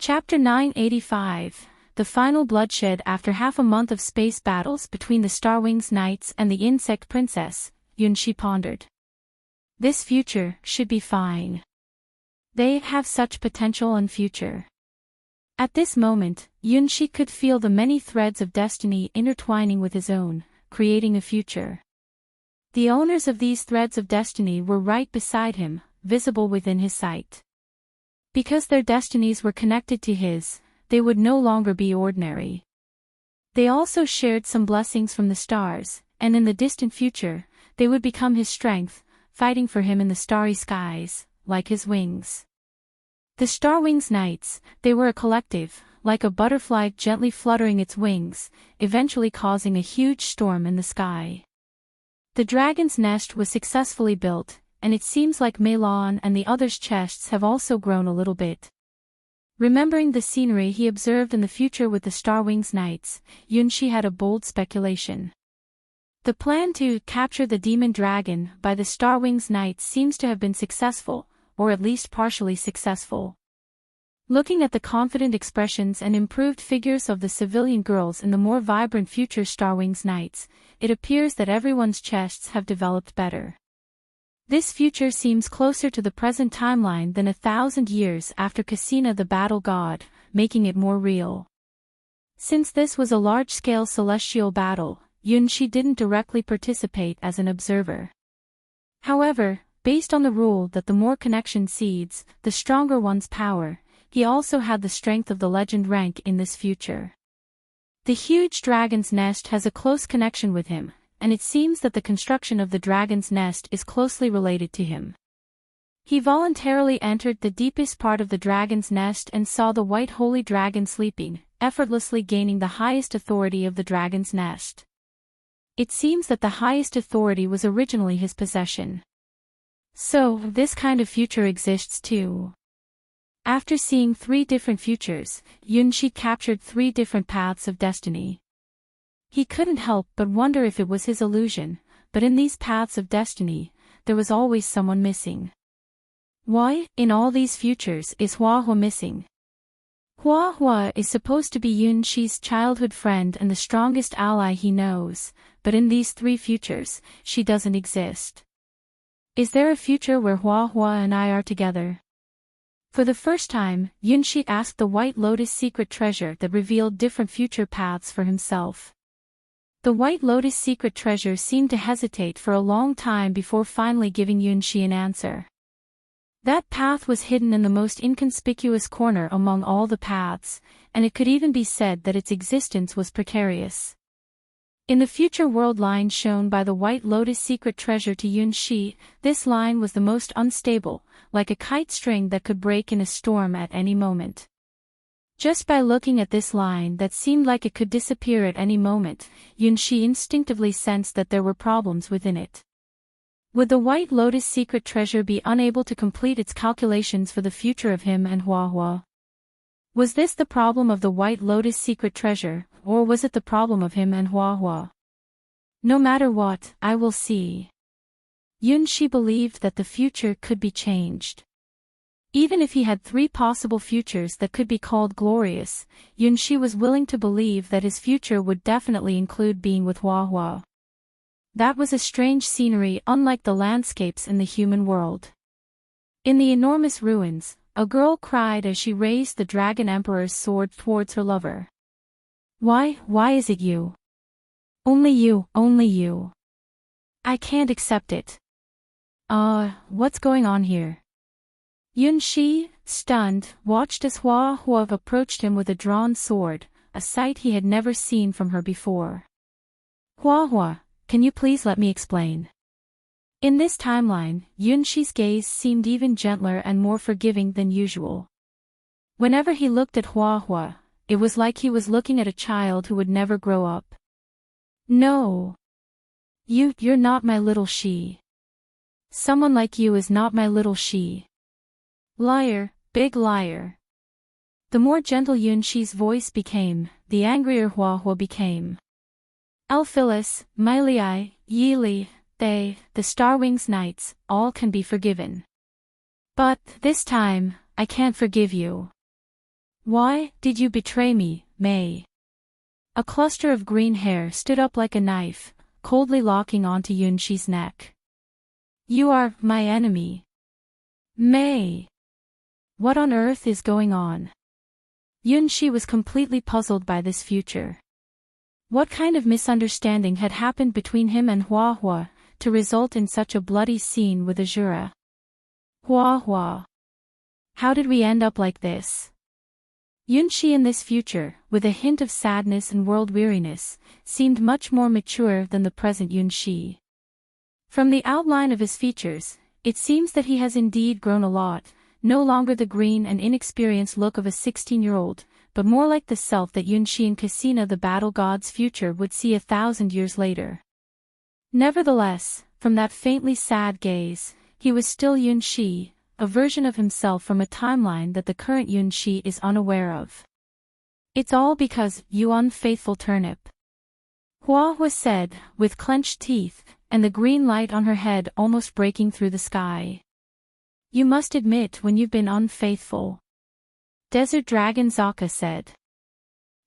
Chapter 985, The Final Bloodshed. After half a month of space battles between the Starwings Knights and the Insect Princess, Yunshi pondered. This future should be fine. They have such potential and future. At this moment, Yunshi could feel the many threads of destiny intertwining with his own, creating a future. The owners of these threads of destiny were right beside him, visible within his sight. Because their destinies were connected to his, they would no longer be ordinary. They also shared some blessings from the stars, and in the distant future, they would become his strength, fighting for him in the starry skies, like his wings. The Starwings Knights, they were a collective, like a butterfly gently fluttering its wings, eventually causing a huge storm in the sky. The dragon's nest was successfully built, and it seems like Melon and the others' chests have also grown a little bit. Remembering the scenery he observed in the future with the Starwings Knights, Yunshi had a bold speculation. The plan to capture the demon dragon by the Starwings Knights seems to have been successful, or at least partially successful. Looking at the confident expressions and improved figures of the civilian girls in the more vibrant future Starwings Knights, it appears that everyone's chests have developed better. This future seems closer to the present timeline than 1,000 years after Cassina the battle god, making it more real. Since this was a large-scale celestial battle, Yunshi didn't directly participate as an observer. However, based on the rule that the more connection seeds, the stronger one's power, he also had the strength of the legend rank in this future. The huge dragon's nest has a close connection with him, and it seems that the construction of the dragon's nest is closely related to him. He voluntarily entered the deepest part of the dragon's nest and saw the white holy dragon sleeping, effortlessly gaining the highest authority of the dragon's nest. It seems that the highest authority was originally his possession. So, this kind of future exists too. After seeing 3 different futures, Yunshi captured 3 different paths of destiny. He couldn't help but wonder if it was his illusion, but in these paths of destiny, there was always someone missing. Why, in all these futures, is Huahua missing? Huahua is supposed to be Yunshi's childhood friend and the strongest ally he knows, but in these 3 futures, she doesn't exist. Is there a future where Huahua and I are together? For the first time, Yunshi asked the White Lotus secret treasure that revealed different future paths for himself. The White Lotus secret treasure seemed to hesitate for a long time before finally giving Yunshi an answer. That path was hidden in the most inconspicuous corner among all the paths, and it could even be said that its existence was precarious. In the future world line shown by the White Lotus secret treasure to Yunshi, this line was the most unstable, like a kite string that could break in a storm at any moment. Just by looking at this line that seemed like it could disappear at any moment, Yunshi instinctively sensed that there were problems within it. Would the White Lotus secret treasure be unable to complete its calculations for the future of him and Huahua? Was this the problem of the White Lotus secret treasure, or was it the problem of him and Huahua? No matter what, I will see. Yunshi believed that the future could be changed. Even if he had 3 possible futures that could be called glorious, Yunshi was willing to believe that his future would definitely include being with Huahua. That was a strange scenery unlike the landscapes in the human world. In the enormous ruins, a girl cried as she raised the Dragon Emperor's sword towards her lover. Why is it you? Only you, only you. I can't accept it. What's going on here? Yunshi, stunned, watched as Huahua approached him with a drawn sword, a sight he had never seen from her before. Huahua, can you please let me explain? In this timeline, Yunshi's gaze seemed even gentler and more forgiving than usual. Whenever he looked at Huahua, it was like he was looking at a child who would never grow up. No. You're not my little she. Someone like you is not my little she. Liar, big liar. The more gentle Yunshi's voice became, the angrier Huahua became. Alphyllis, Milei, Yili, the Starwings Knights, all can be forgiven. But, this time, I can't forgive you. Why did you betray me, May? A cluster of green hair stood up like a knife, coldly locking onto Yunshi's neck. You are my enemy. May. What on earth is going on? Yunshi was completely puzzled by this future. What kind of misunderstanding had happened between him and Hua to result in such a bloody scene with Azura? Hua. How did we end up like this? Yunshi in this future, with a hint of sadness and world weariness, seemed much more mature than the present Yunshi. From the outline of his features, it seems that he has indeed grown a lot, no longer the green and inexperienced look of a 16-year-old, but more like the self that Yunshi in Cassina the battle god's future would see 1,000 years later. Nevertheless, from that faintly sad gaze, he was still Yunshi, a version of himself from a timeline that the current Yunshi is unaware of. It's all because, you unfaithful turnip. Hua said, with clenched teeth, and the green light on her head almost breaking through the sky. You must admit when you've been unfaithful. Desert Dragon Zaka said.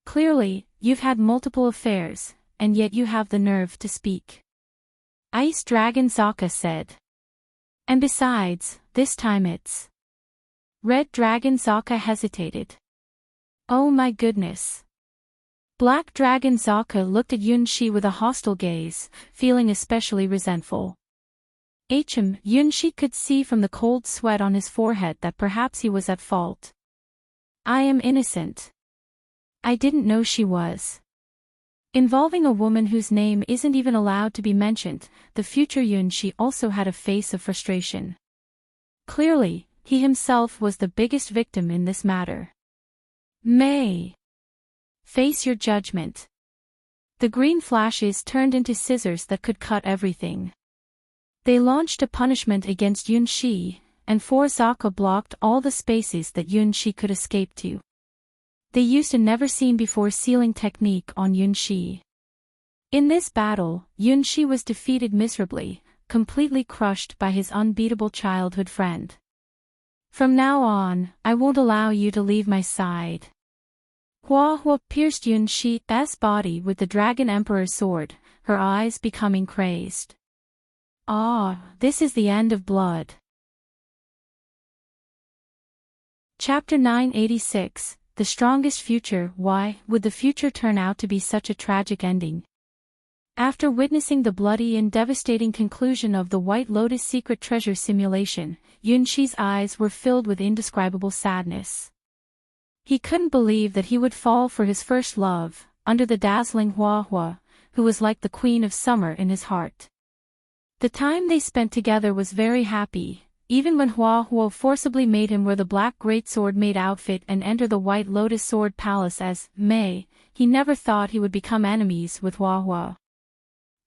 Clearly, you've had multiple affairs, and yet you have the nerve to speak. Ice Dragon Zaka said. And besides, this time it's... Red Dragon Zaka hesitated. Oh my goodness. Black Dragon Zaka looked at Yunshi with a hostile gaze, feeling especially resentful. Yunshi could see from the cold sweat on his forehead that perhaps he was at fault. I am innocent. I didn't know she was. Involving a woman whose name isn't even allowed to be mentioned, the future Yunshi also had a face of frustration. Clearly, he himself was the biggest victim in this matter. May. Face your judgment. The green flashes turned into scissors that could cut everything. They launched a punishment against Yunshi, and four Zaka blocked all the spaces that Yunshi could escape to. They used a never-seen-before sealing technique on Yunshi. In this battle, Yunshi was defeated miserably, completely crushed by his unbeatable childhood friend. From now on, I won't allow you to leave my side. Hua pierced Yunshi's body with the Dragon Emperor's sword, her eyes becoming crazed. Ah, this is the end of blood. Chapter 986, The Strongest Future. Why would the future turn out to be such a tragic ending? After witnessing the bloody and devastating conclusion of the White Lotus secret treasure simulation, Yunshi's eyes were filled with indescribable sadness. He couldn't believe that he would fall for his first love, under the dazzling Hua, who was like the queen of summer in his heart. The time they spent together was very happy, even when Hua forcibly made him wear the black greatsword maid outfit and enter the White Lotus Sword Palace as May. He never thought he would become enemies with Hua.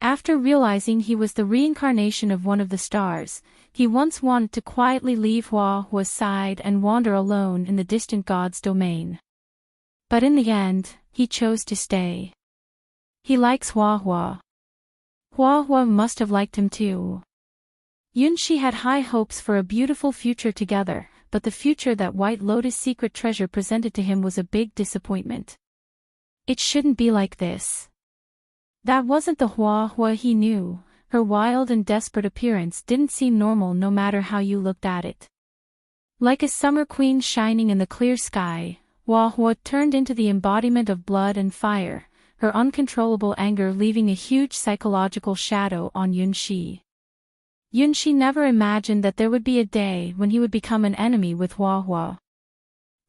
After realizing he was the reincarnation of one of the stars, he once wanted to quietly leave Hua's side and wander alone in the distant god's domain. But in the end, he chose to stay. He likes Hua. Hua must have liked him too. Yunshi had high hopes for a beautiful future together, but the future that White Lotus secret treasure presented to him was a big disappointment. It shouldn't be like this. That wasn't the Hua he knew. Her wild and desperate appearance didn't seem normal no matter how you looked at it. Like a summer queen shining in the clear sky, Hua turned into the embodiment of blood and fire, her uncontrollable anger leaving a huge psychological shadow on Yunshi. Yunshi never imagined that there would be a day when he would become an enemy with Hua.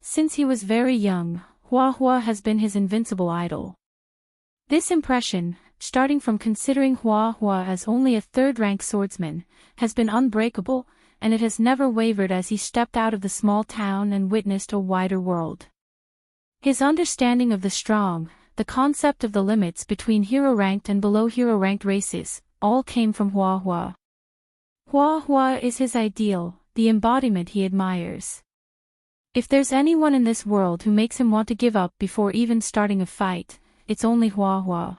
Since he was very young, Hua has been his invincible idol. This impression, starting from considering Hua as only a third-rank swordsman, has been unbreakable, and it has never wavered as he stepped out of the small town and witnessed a wider world. His understanding of the strong, the concept of the limits between hero-ranked and below-hero-ranked races, all came from Hua. Hua is his ideal, the embodiment he admires. If there's anyone in this world who makes him want to give up before even starting a fight, it's only Hua.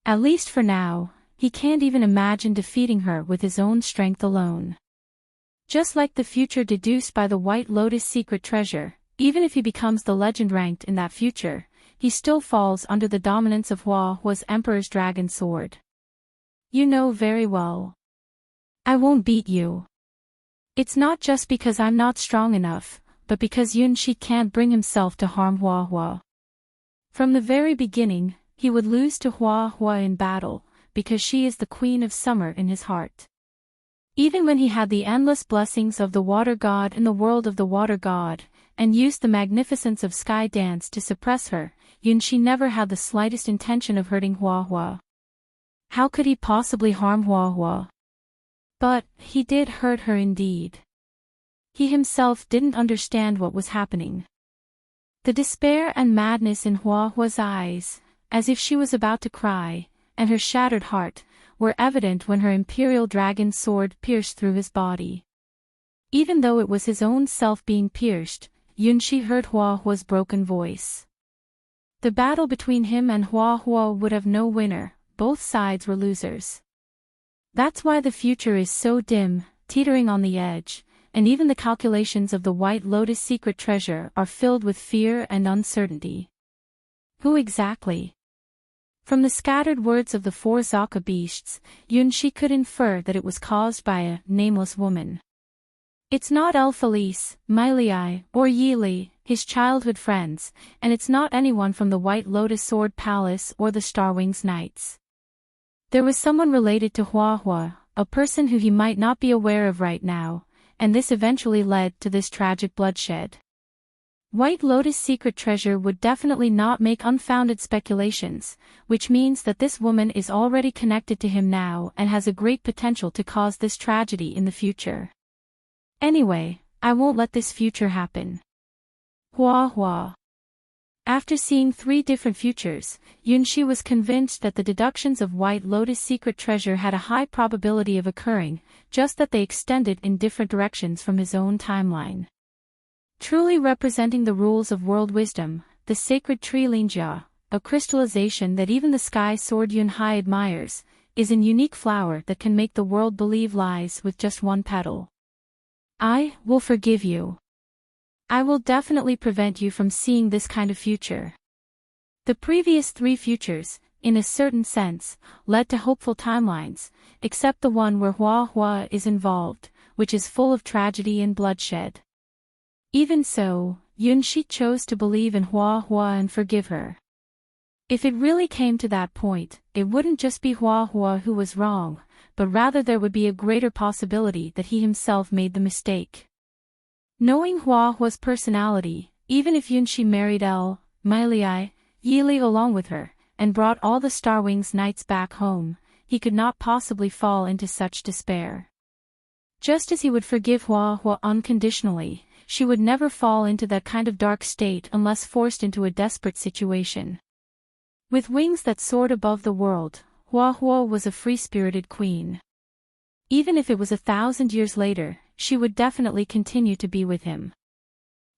At least for now, he can't even imagine defeating her with his own strength alone. Just like the future deduced by the White Lotus secret treasure, even if he becomes the legend ranked in that future, he still falls under the dominance of Hua's Emperor's dragon sword. You know very well. I won't beat you. It's not just because I'm not strong enough, but because Yunshi can't bring himself to harm Hua. From the very beginning, he would lose to Hua in battle, because she is the queen of summer in his heart. Even when he had the endless blessings of the water god in the world of the water god, and used the magnificence of sky dance to suppress her, Yunshi never had the slightest intention of hurting Hua. How could he possibly harm Hua? But, he did hurt her indeed. He himself didn't understand what was happening. The despair and madness in Hua's eyes, as if she was about to cry, and her shattered heart, were evident when her imperial dragon sword pierced through his body. Even though it was his own self being pierced, Yunshi heard Hua's broken voice. The battle between him and Hua would have no winner, both sides were losers. That's why the future is so dim, teetering on the edge, and even the calculations of the White Lotus secret treasure are filled with fear and uncertainty. Who exactly? From the scattered words of the four Zaka beasts, Yunshi could infer that it was caused by a nameless woman. It's not El Felice, Milei, or Yili, his childhood friends, and it's not anyone from the White Lotus Sword Palace or the Starwings Knights. There was someone related to Hua, a person who he might not be aware of right now, and this eventually led to this tragic bloodshed. White Lotus secret treasure would definitely not make unfounded speculations, which means that this woman is already connected to him now and has a great potential to cause this tragedy in the future. Anyway, I won't let this future happen. Hua. After seeing 3 different futures, Yunshi was convinced that the deductions of White Lotus secret treasure had a high probability of occurring, just that they extended in different directions from his own timeline. Truly representing the rules of world wisdom, the sacred tree Linjia, a crystallization that even the sky sword Yunhai admires, is an unique flower that can make the world believe lies with just one petal. I will forgive you. I will definitely prevent you from seeing this kind of future. The previous 3 futures, in a certain sense, led to hopeful timelines, except the one where Hua is involved, which is full of tragedy and bloodshed. Even so, Yunshi chose to believe in Hua and forgive her. If it really came to that point, it wouldn't just be Hua who was wrong, but rather there would be a greater possibility that he himself made the mistake. Knowing Hua's personality, even if Yunshi married Milei, Yili along with her, and brought all the Starwings Knights back home, he could not possibly fall into such despair. Just as he would forgive Hua unconditionally, she would never fall into that kind of dark state unless forced into a desperate situation. With wings that soared above the world, Hua was a free-spirited queen. Even if it was 1,000 years later, she would definitely continue to be with him.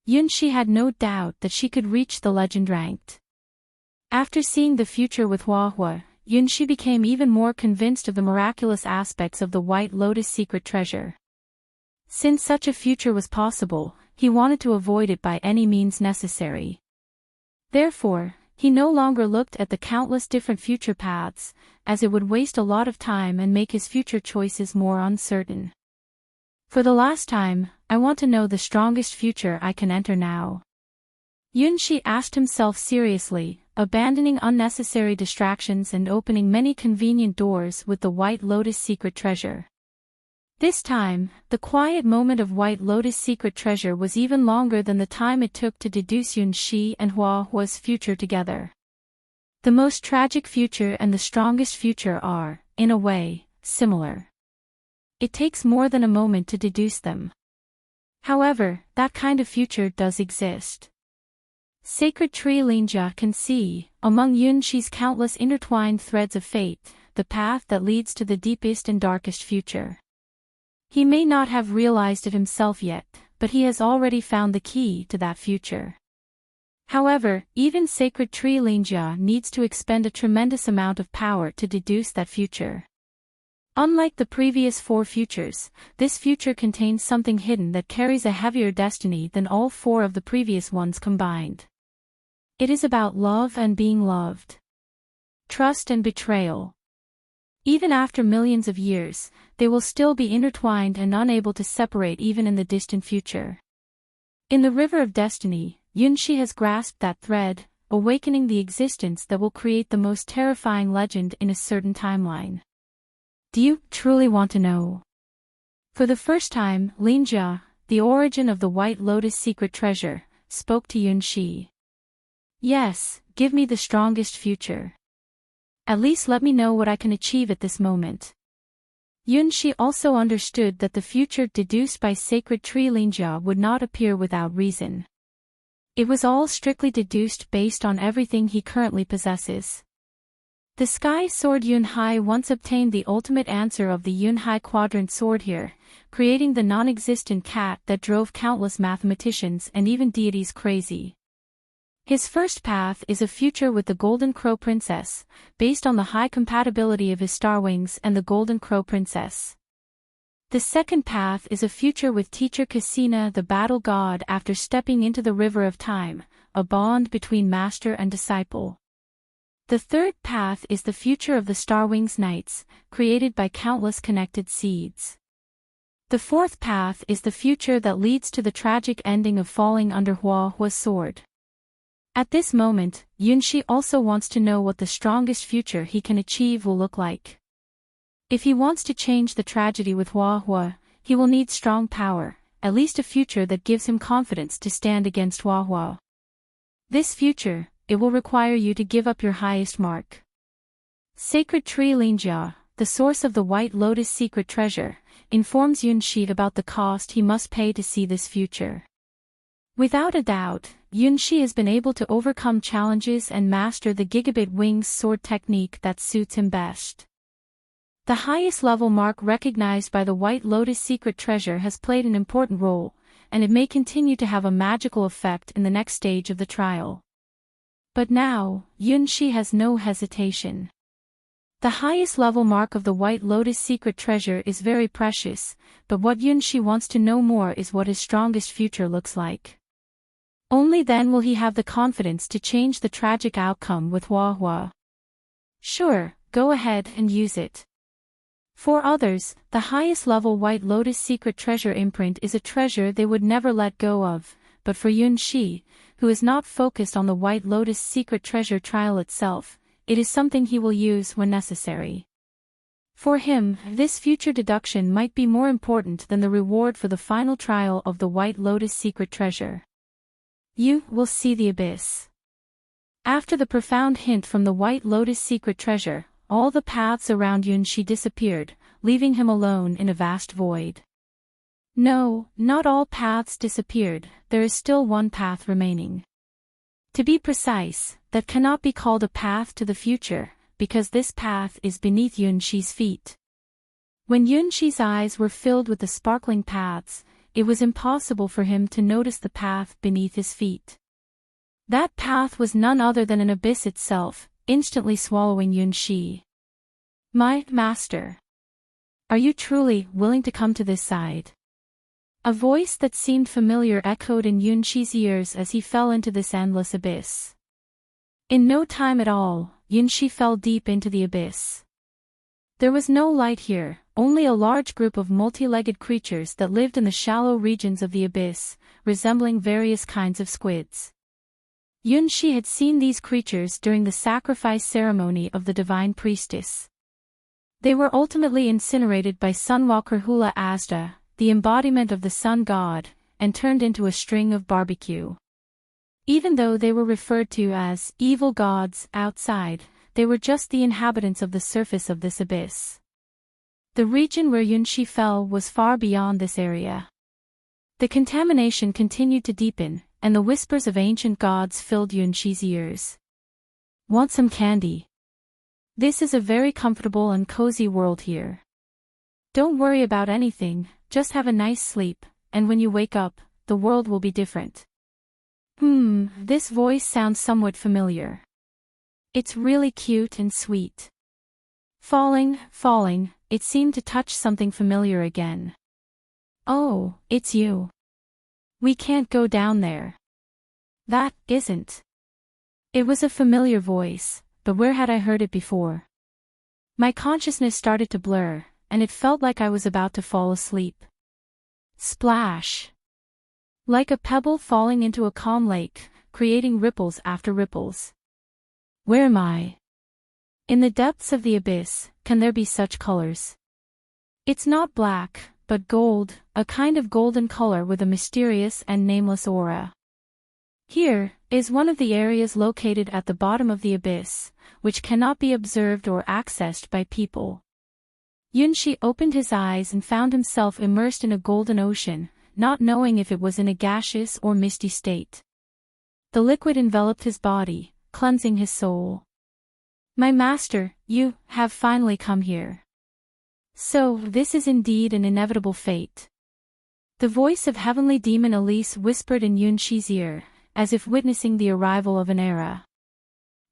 Yunshi had no doubt that she could reach the legend ranked. After seeing the future with Hua, Yunshi became even more convinced of the miraculous aspects of the White Lotus secret treasure. Since such a future was possible, he wanted to avoid it by any means necessary. Therefore, he no longer looked at the countless different future paths, as it would waste a lot of time and make his future choices more uncertain. For the last time, I want to know the strongest future I can enter now. Yunshi asked himself seriously, abandoning unnecessary distractions and opening many convenient doors with the White Lotus secret treasure. This time, the quiet moment of White Lotus secret treasure was even longer than the time it took to deduce Yunshi and Hua's future together. The most tragic future and the strongest future are, in a way, similar. It takes more than a moment to deduce them. However, that kind of future does exist. Sacred Tree Linjia can see, among Yunshi's countless intertwined threads of fate, the path that leads to the deepest and darkest future. He may not have realized it himself yet, but he has already found the key to that future. However, even Sacred Tree Linjia needs to expend a tremendous amount of power to deduce that future. Unlike the previous 4 futures, this future contains something hidden that carries a heavier destiny than all 4 of the previous ones combined. It is about love and being loved. Trust and betrayal. Even after millions of years, they will still be intertwined and unable to separate even in the distant future. In the River of Destiny, Yunshi has grasped that thread, awakening the existence that will create the most terrifying legend in a certain timeline. Do you truly want to know? For the first time, Linjia, the origin of the White Lotus secret treasure, spoke to Yunshi. Yes, give me the strongest future. At least let me know what I can achieve at this moment. Yunshi also understood that the future deduced by Sacred Tree Linjia would not appear without reason. It was all strictly deduced based on everything he currently possesses. The Sky Sword Yunhai once obtained the ultimate answer of the Yunhai Quadrant Sword here, creating the non-existent cat that drove countless mathematicians and even deities crazy. His first path is a future with the Golden Crow Princess, based on the high compatibility of his star wings and the Golden Crow Princess. The second path is a future with Teacher Cassina the Battle God after stepping into the River of Time, a bond between master and disciple. The third path is the future of the Star Wings Knights, created by countless connected seeds. The fourth path is the future that leads to the tragic ending of falling under Hua's sword. At this moment, Yunshi also wants to know what the strongest future he can achieve will look like. If he wants to change the tragedy with Hua, he will need strong power, at least a future that gives him confidence to stand against Hua. This future, it will require you to give up your highest mark. Sacred Tree Linjia, the source of the White Lotus secret treasure, informs Yunshi about the cost he must pay to see this future. Without a doubt, Yunshi has been able to overcome challenges and master the Gigabit Wings sword technique that suits him best. The highest level mark recognized by the White Lotus secret treasure has played an important role, and it may continue to have a magical effect in the next stage of the trial. But now, Yunshi has no hesitation. The highest level mark of the White Lotus secret treasure is very precious, but what Yunshi wants to know more is what his strongest future looks like. Only then will he have the confidence to change the tragic outcome with Hua. Sure, go ahead and use it. For others, the highest level White Lotus secret treasure imprint is a treasure they would never let go of, but for Yunshi, who is not focused on the White Lotus secret treasure trial itself, it is something he will use when necessary. For him, this future deduction might be more important than the reward for the final trial of the White Lotus secret treasure. You will see the abyss. After the profound hint from the White Lotus secret treasure, all the paths around Yunshi disappeared, leaving him alone in a vast void. No, not all paths disappeared, there is still one path remaining. To be precise, that cannot be called a path to the future, because this path is beneath Yunshi's feet. When Yunshi's eyes were filled with the sparkling paths, it was impossible for him to notice the path beneath his feet. That path was none other than an abyss itself, instantly swallowing Yunshi. My master. Are you truly willing to come to this side? A voice that seemed familiar echoed in Yunshi's ears as he fell into this endless abyss. In no time at all, Yunshi fell deep into the abyss. There was no light here, only a large group of multi-legged creatures that lived in the shallow regions of the abyss, resembling various kinds of squids. Yunshi had seen these creatures during the sacrifice ceremony of the divine priestess. They were ultimately incinerated by Sunwalker Hula Azda, the embodiment of the sun god, and turned into a string of barbecue. Even though they were referred to as evil gods outside, they were just the inhabitants of the surface of this abyss. The region where Yunshi fell was far beyond this area. The contamination continued to deepen, and the whispers of ancient gods filled Yunshi's ears. Want some candy? This is a very comfortable and cozy world here. Don't worry about anything, just have a nice sleep, and when you wake up, the world will be different. This voice sounds somewhat familiar. It's really cute and sweet. Falling, it seemed to touch something familiar again. "Oh, it's you. We can't go down there." "That isn't." It was a familiar voice, but where had I heard it before? My consciousness started to blur, and it felt like I was about to fall asleep. Splash! Like a pebble falling into a calm lake, creating ripples after ripples. Where am I? In the depths of the abyss, can there be such colors? It's not black, but gold, a kind of golden color with a mysterious and nameless aura. Here is one of the areas located at the bottom of the abyss, which cannot be observed or accessed by people. Yunshi opened his eyes and found himself immersed in a golden ocean, not knowing if it was in a gaseous or misty state. The liquid enveloped his body, cleansing his soul. "My master, you have finally come here. So, this is indeed an inevitable fate." The voice of heavenly demon Elise whispered in Yunshi's ear, as if witnessing the arrival of an era.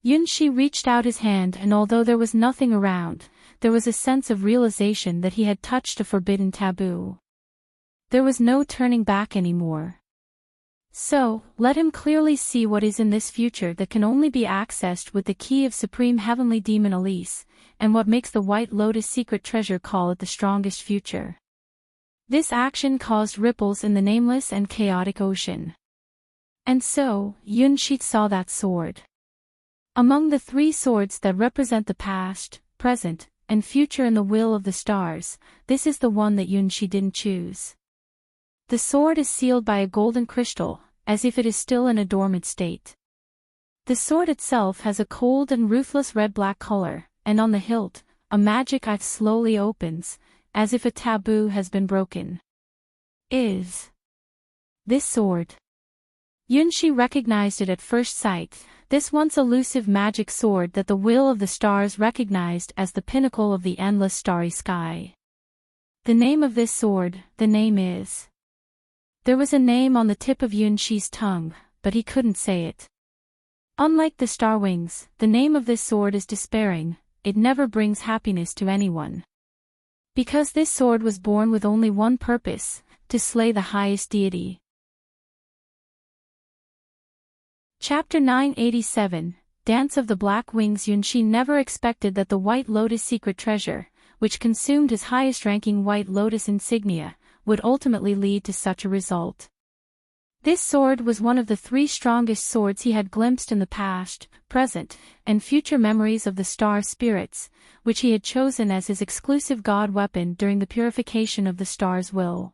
Yunshi reached out his hand, and although there was nothing around, there was a sense of realization that he had touched a forbidden taboo. There was no turning back anymore. So, let him clearly see what is in this future that can only be accessed with the key of Supreme Heavenly Demon Elise, and what makes the White Lotus secret treasure call it the strongest future. This action caused ripples in the nameless and chaotic ocean. And so, Yunshi saw that sword. Among the three swords that represent the past, present, and future in the will of the stars, this is the one that Yunshi didn't choose. The sword is sealed by a golden crystal, as if it is still in a dormant state. The sword itself has a cold and ruthless red-black color, and on the hilt, a magic eye slowly opens, as if a taboo has been broken. Is this sword? Yunshi recognized it at first sight, this once elusive magic sword that the will of the stars recognized as the pinnacle of the endless starry sky. The name of this sword, the name is... There was a name on the tip of Yunshi's tongue, but he couldn't say it. Unlike the star wings, the name of this sword is despairing, it never brings happiness to anyone. Because this sword was born with only one purpose, to slay the highest deity. Chapter 987, Dance of the Black Wings. Yunshi never expected that the White Lotus secret treasure, which consumed his highest-ranking White Lotus insignia, would ultimately lead to such a result. This sword was one of the three strongest swords he had glimpsed in the past, present, and future memories of the star spirits, which he had chosen as his exclusive god weapon during the purification of the star's will.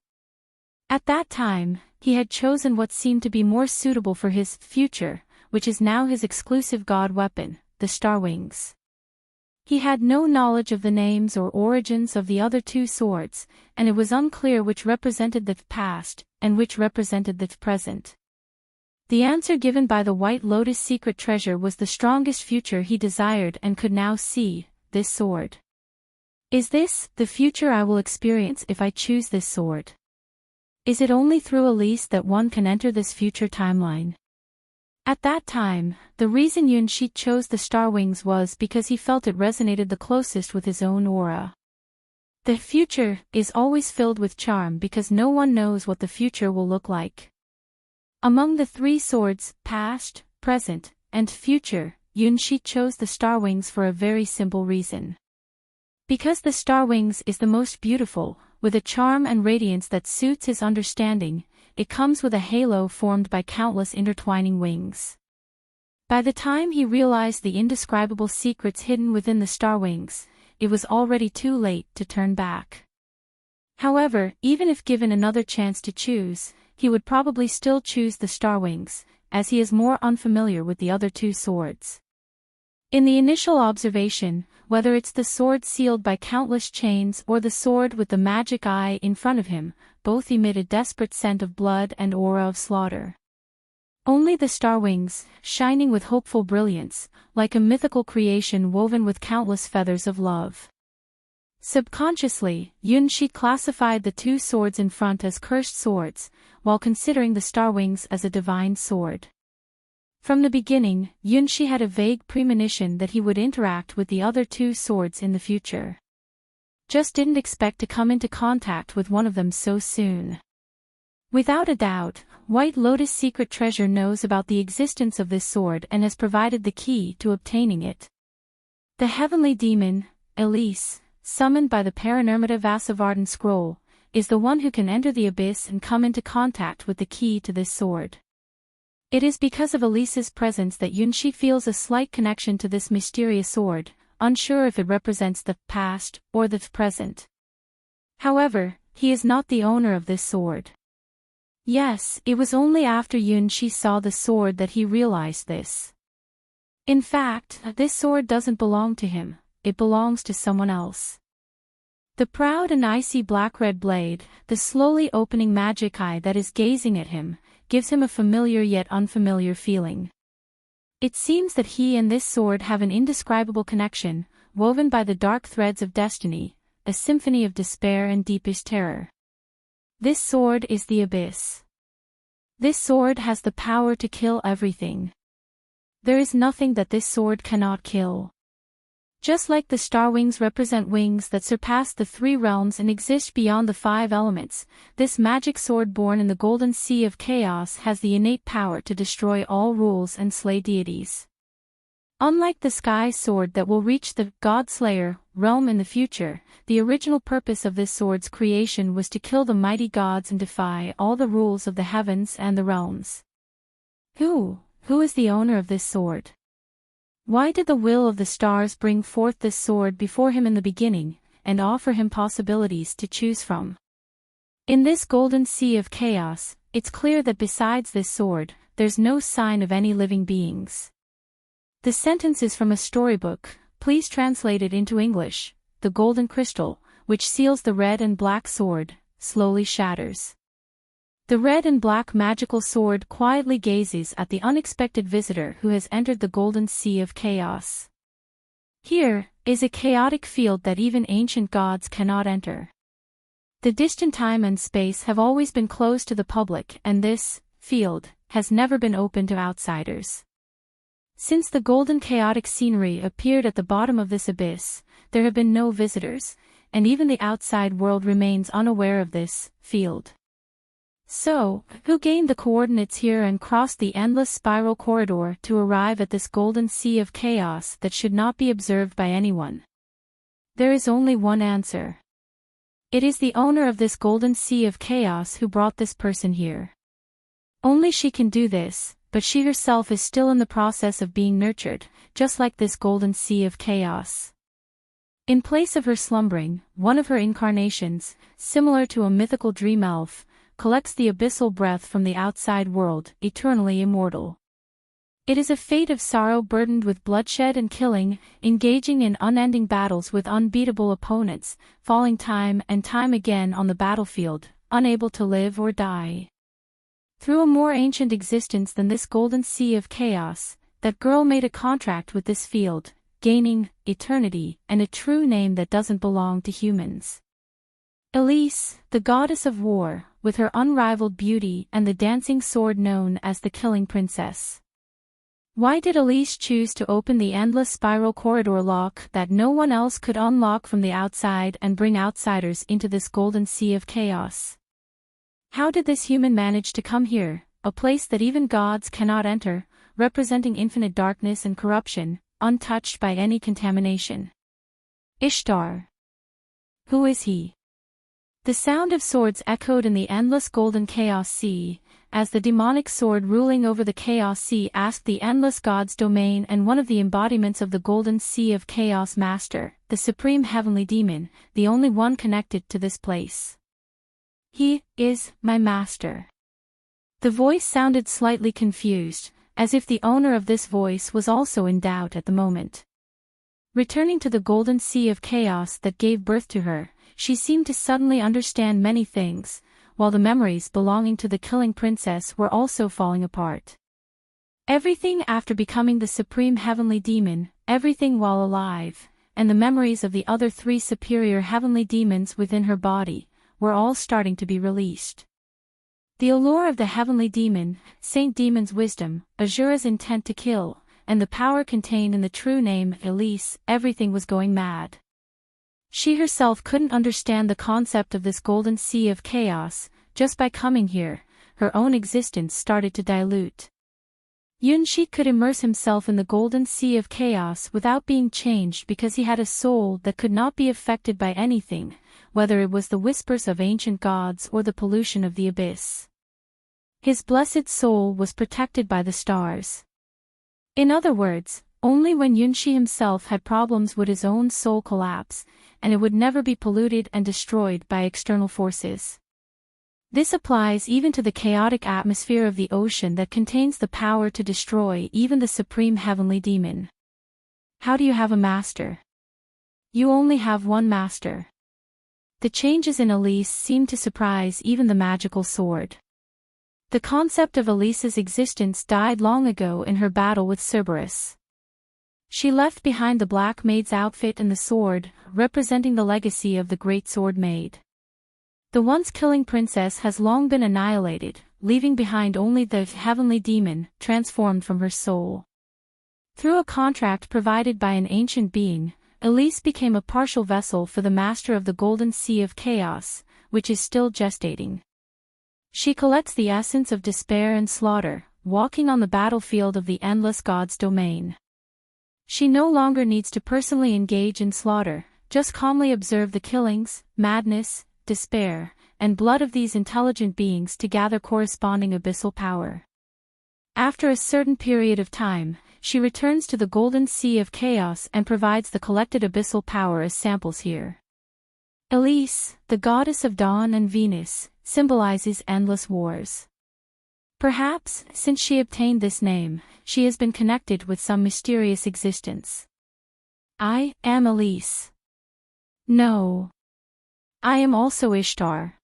At that time, he had chosen what seemed to be more suitable for his future, which is now his exclusive god weapon, the star wings. He had no knowledge of the names or origins of the other two swords, and it was unclear which represented the past, and which represented the present. The answer given by the White Lotus secret treasure was the strongest future he desired and could now see, this sword. Is this the future I will experience if I choose this sword? Is it only through Elise that one can enter this future timeline? At that time, the reason Yunshi chose the star wings was because he felt it resonated the closest with his own aura. The future is always filled with charm because no one knows what the future will look like. Among the three swords, past, present, and future, Yunshi chose the star wings for a very simple reason. Because the star wings is the most beautiful, with a charm and radiance that suits his understanding, it comes with a halo formed by countless intertwining wings. By the time he realized the indescribable secrets hidden within the star wings, it was already too late to turn back. However, even if given another chance to choose, he would probably still choose the star wings, as he is more unfamiliar with the other two swords. In the initial observation, whether it's the sword sealed by countless chains or the sword with the magic eye in front of him, both emit a desperate scent of blood and aura of slaughter. Only the star wings, shining with hopeful brilliance, like a mythical creation woven with countless feathers of love. Subconsciously, Yunshi classified the two swords in front as cursed swords, while considering the star wings as a divine sword. From the beginning, Yunshi had a vague premonition that he would interact with the other two swords in the future. just didn't expect to come into contact with one of them so soon. Without a doubt, White Lotus' secret treasure knows about the existence of this sword and has provided the key to obtaining it. The heavenly demon, Elise, summoned by the Paranormata Vasavardan scroll, is the one who can enter the abyss and come into contact with the key to this sword. It is because of Elise's presence that Yunshi feels a slight connection to this mysterious sword, unsure if it represents the past or the present. However, he is not the owner of this sword. Yes, it was only after Yunshi saw the sword that he realized this. In fact, this sword doesn't belong to him, it belongs to someone else. The proud and icy black-red blade, the slowly opening magic eye that is gazing at him, gives him a familiar yet unfamiliar feeling. It seems that he and this sword have an indescribable connection, woven by the dark threads of destiny, a symphony of despair and deepest terror. This sword is the abyss. This sword has the power to kill everything. There is nothing that this sword cannot kill. Just like the star wings represent wings that surpass the 3 realms and exist beyond the 5 elements, this magic sword born in the golden sea of chaos has the innate power to destroy all rules and slay deities. Unlike the sky sword that will reach the God-Slayer realm in the future, the original purpose of this sword's creation was to kill the mighty gods and defy all the rules of the heavens and the realms. Who is the owner of this sword? Why did the will of the stars bring forth this sword before him in the beginning, and offer him possibilities to choose from? In this golden sea of chaos, it's clear that besides this sword, there's no sign of any living beings. The sentence is from a storybook, please translate it into English. The golden crystal, which seals the red and black sword, slowly shatters. The red and black magical sword quietly gazes at the unexpected visitor who has entered the golden sea of chaos. Here is a chaotic field that even ancient gods cannot enter. The distant time and space have always been closed to the public, and this field has never been open to outsiders. Since the golden chaotic scenery appeared at the bottom of this abyss, there have been no visitors, and even the outside world remains unaware of this field. So, who gained the coordinates here and crossed the endless spiral corridor to arrive at this golden sea of chaos that should not be observed by anyone? There is only one answer. It is the owner of this golden sea of chaos who brought this person here. Only she can do this, but she herself is still in the process of being nurtured, just like this golden sea of chaos. In place of her slumbering, one of her incarnations, similar to a mythical dream elf, collects the abyssal breath from the outside world, eternally immortal. It is a fate of sorrow burdened with bloodshed and killing, engaging in unending battles with unbeatable opponents, falling time and time again on the battlefield, unable to live or die. Through a more ancient existence than this golden sea of chaos, that girl made a contract with this field, gaining eternity and a true name that doesn't belong to humans. Elise, the goddess of war, with her unrivaled beauty and the dancing sword known as the Killing Princess. Why did Elise choose to open the endless spiral corridor lock that no one else could unlock from the outside and bring outsiders into this golden sea of chaos? How did this human manage to come here, a place that even gods cannot enter, representing infinite darkness and corruption, untouched by any contamination? Ishtar. Who is he? The sound of swords echoed in the endless golden chaos sea, as the demonic sword ruling over the chaos sea asked the endless god's domain and one of the embodiments of the golden sea of chaos master, the supreme heavenly demon, the only one connected to this place. He is my master. The voice sounded slightly confused, as if the owner of this voice was also in doubt at the moment. Returning to the golden sea of chaos that gave birth to her, she seemed to suddenly understand many things, while the memories belonging to the Killing Princess were also falling apart. Everything after becoming the supreme heavenly demon, everything while alive, and the memories of the other 3 superior heavenly demons within her body, were all starting to be released. The allure of the heavenly demon, Saint Demon's wisdom, Azura's intent to kill, and the power contained in the true name Elise, everything was going mad. She herself couldn't understand the concept of this golden sea of chaos. Just by coming here, her own existence started to dilute. Yunshi could immerse himself in the golden sea of chaos without being changed because he had a soul that could not be affected by anything, whether it was the whispers of ancient gods or the pollution of the abyss. His blessed soul was protected by the stars. In other words, only when Yunshi himself had problems would his own soul collapse, and it would never be polluted and destroyed by external forces. This applies even to the chaotic atmosphere of the ocean that contains the power to destroy even the supreme heavenly demon. How do you have a master? You only have one master. The changes in Elise seemed to surprise even the magical sword. The concept of Elise's existence died long ago in her battle with Cerberus. She left behind the Black Maid's outfit and the sword, representing the legacy of the Great Sword Maid. The once-killing princess has long been annihilated, leaving behind only the heavenly demon, transformed from her soul. Through a contract provided by an ancient being, Elise became a partial vessel for the master of the Golden Sea of Chaos, which is still gestating. She collects the essence of despair and slaughter, walking on the battlefield of the endless god's domain. She no longer needs to personally engage in slaughter, just calmly observe the killings, madness, despair, and blood of these intelligent beings to gather corresponding abyssal power. After a certain period of time, she returns to the Golden Sea of Chaos and provides the collected abyssal power as samples here. Elise, the goddess of dawn and Venus, symbolizes endless wars. Perhaps, since she obtained this name, she has been connected with some mysterious existence. I am Elise. No. I am also Ishtar.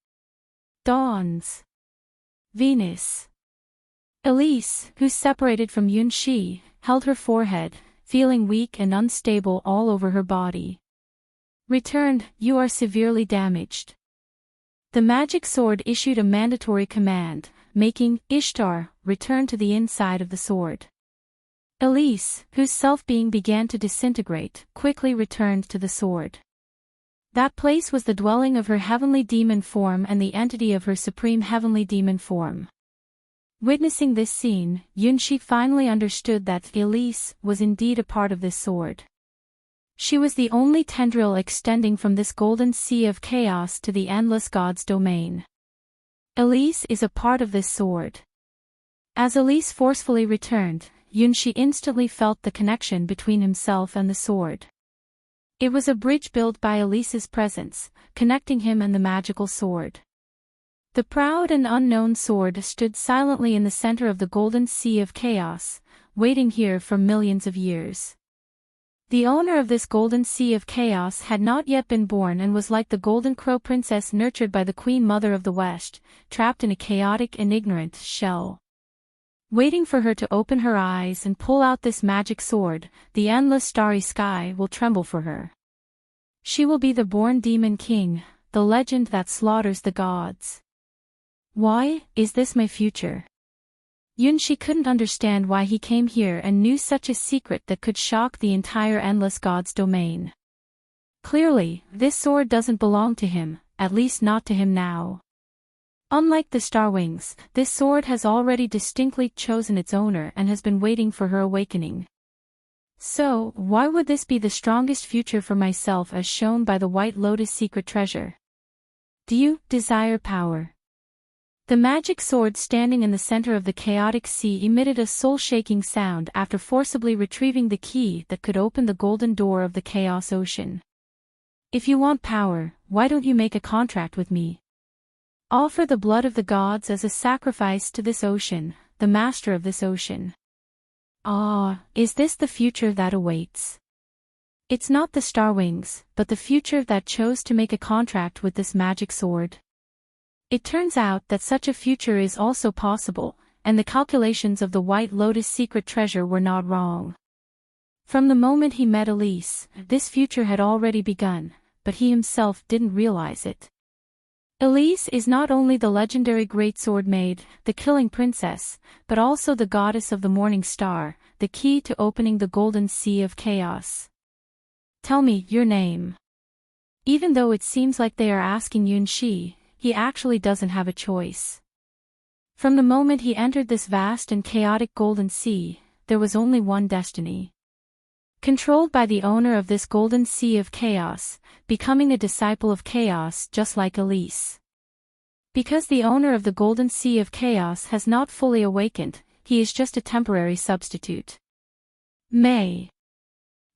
Dawn's Venus. Elise, who separated from Yunshi, held her forehead, feeling weak and unstable all over her body. Returned, you are severely damaged. The magic sword issued a mandatory command, making Ishtar return to the inside of the sword. Elise, whose self-being began to disintegrate, quickly returned to the sword. That place was the dwelling of her heavenly demon form and the entity of her supreme heavenly demon form. Witnessing this scene, Yunshi finally understood that Elise was indeed a part of this sword. She was the only tendril extending from this golden sea of chaos to the endless god's domain. Elise is a part of this sword. As Elise forcefully returned, Yunshi instantly felt the connection between himself and the sword. It was a bridge built by Elise's presence, connecting him and the magical sword. The proud and unknown sword stood silently in the center of the golden sea of chaos, waiting here for millions of years. The owner of this golden sea of chaos had not yet been born and was like the golden crow princess nurtured by the queen mother of the West, trapped in a chaotic and ignorant shell. Waiting for her to open her eyes and pull out this magic sword, the endless starry sky will tremble for her. She will be the born demon king, the legend that slaughters the gods. Why is this my future? Yunshi couldn't understand why he came here and knew such a secret that could shock the entire endless god's domain. Clearly, this sword doesn't belong to him, at least not to him now. Unlike the Star Wings, this sword has already distinctly chosen its owner and has been waiting for her awakening. So, why would this be the strongest future for myself as shown by the White Lotus secret treasure? Do you desire power? The magic sword standing in the center of the chaotic sea emitted a soul-shaking sound after forcibly retrieving the key that could open the golden door of the chaos ocean. If you want power, why don't you make a contract with me? Offer the blood of the gods as a sacrifice to this ocean, the master of this ocean. Ah, is this the future that awaits? It's not the Star Wings, but the future that chose to make a contract with this magic sword. It turns out that such a future is also possible, and the calculations of the White Lotus secret treasure were not wrong. From the moment he met Elise, this future had already begun, but he himself didn't realize it. Elise is not only the legendary Great Sword Maid, the killing princess, but also the goddess of the morning star, the key to opening the golden sea of chaos. Tell me your name. Even though it seems like they are asking Yunxi, he actually doesn't have a choice. From the moment he entered this vast and chaotic golden sea, there was only one destiny. Controlled by the owner of this golden sea of chaos, becoming a disciple of chaos just like Elise. Because the owner of the golden sea of chaos has not fully awakened, he is just a temporary substitute. May.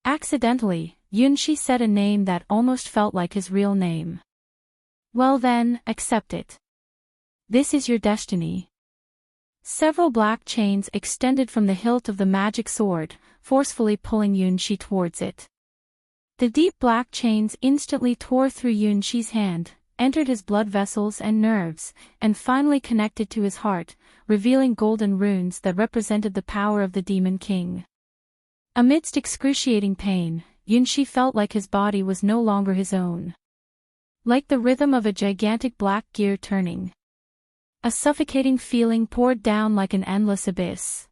Accidentally, Yunxi said a name that almost felt like his real name. Well then, accept it. This is your destiny. Several black chains extended from the hilt of the magic sword, forcefully pulling Yunxi towards it. The deep black chains instantly tore through Yunxi's hand, entered his blood vessels and nerves, and finally connected to his heart, revealing golden runes that represented the power of the Demon King. Amidst excruciating pain, Yunxi felt like his body was no longer his own. Like the rhythm of a gigantic black gear turning. A suffocating feeling poured down like an endless abyss.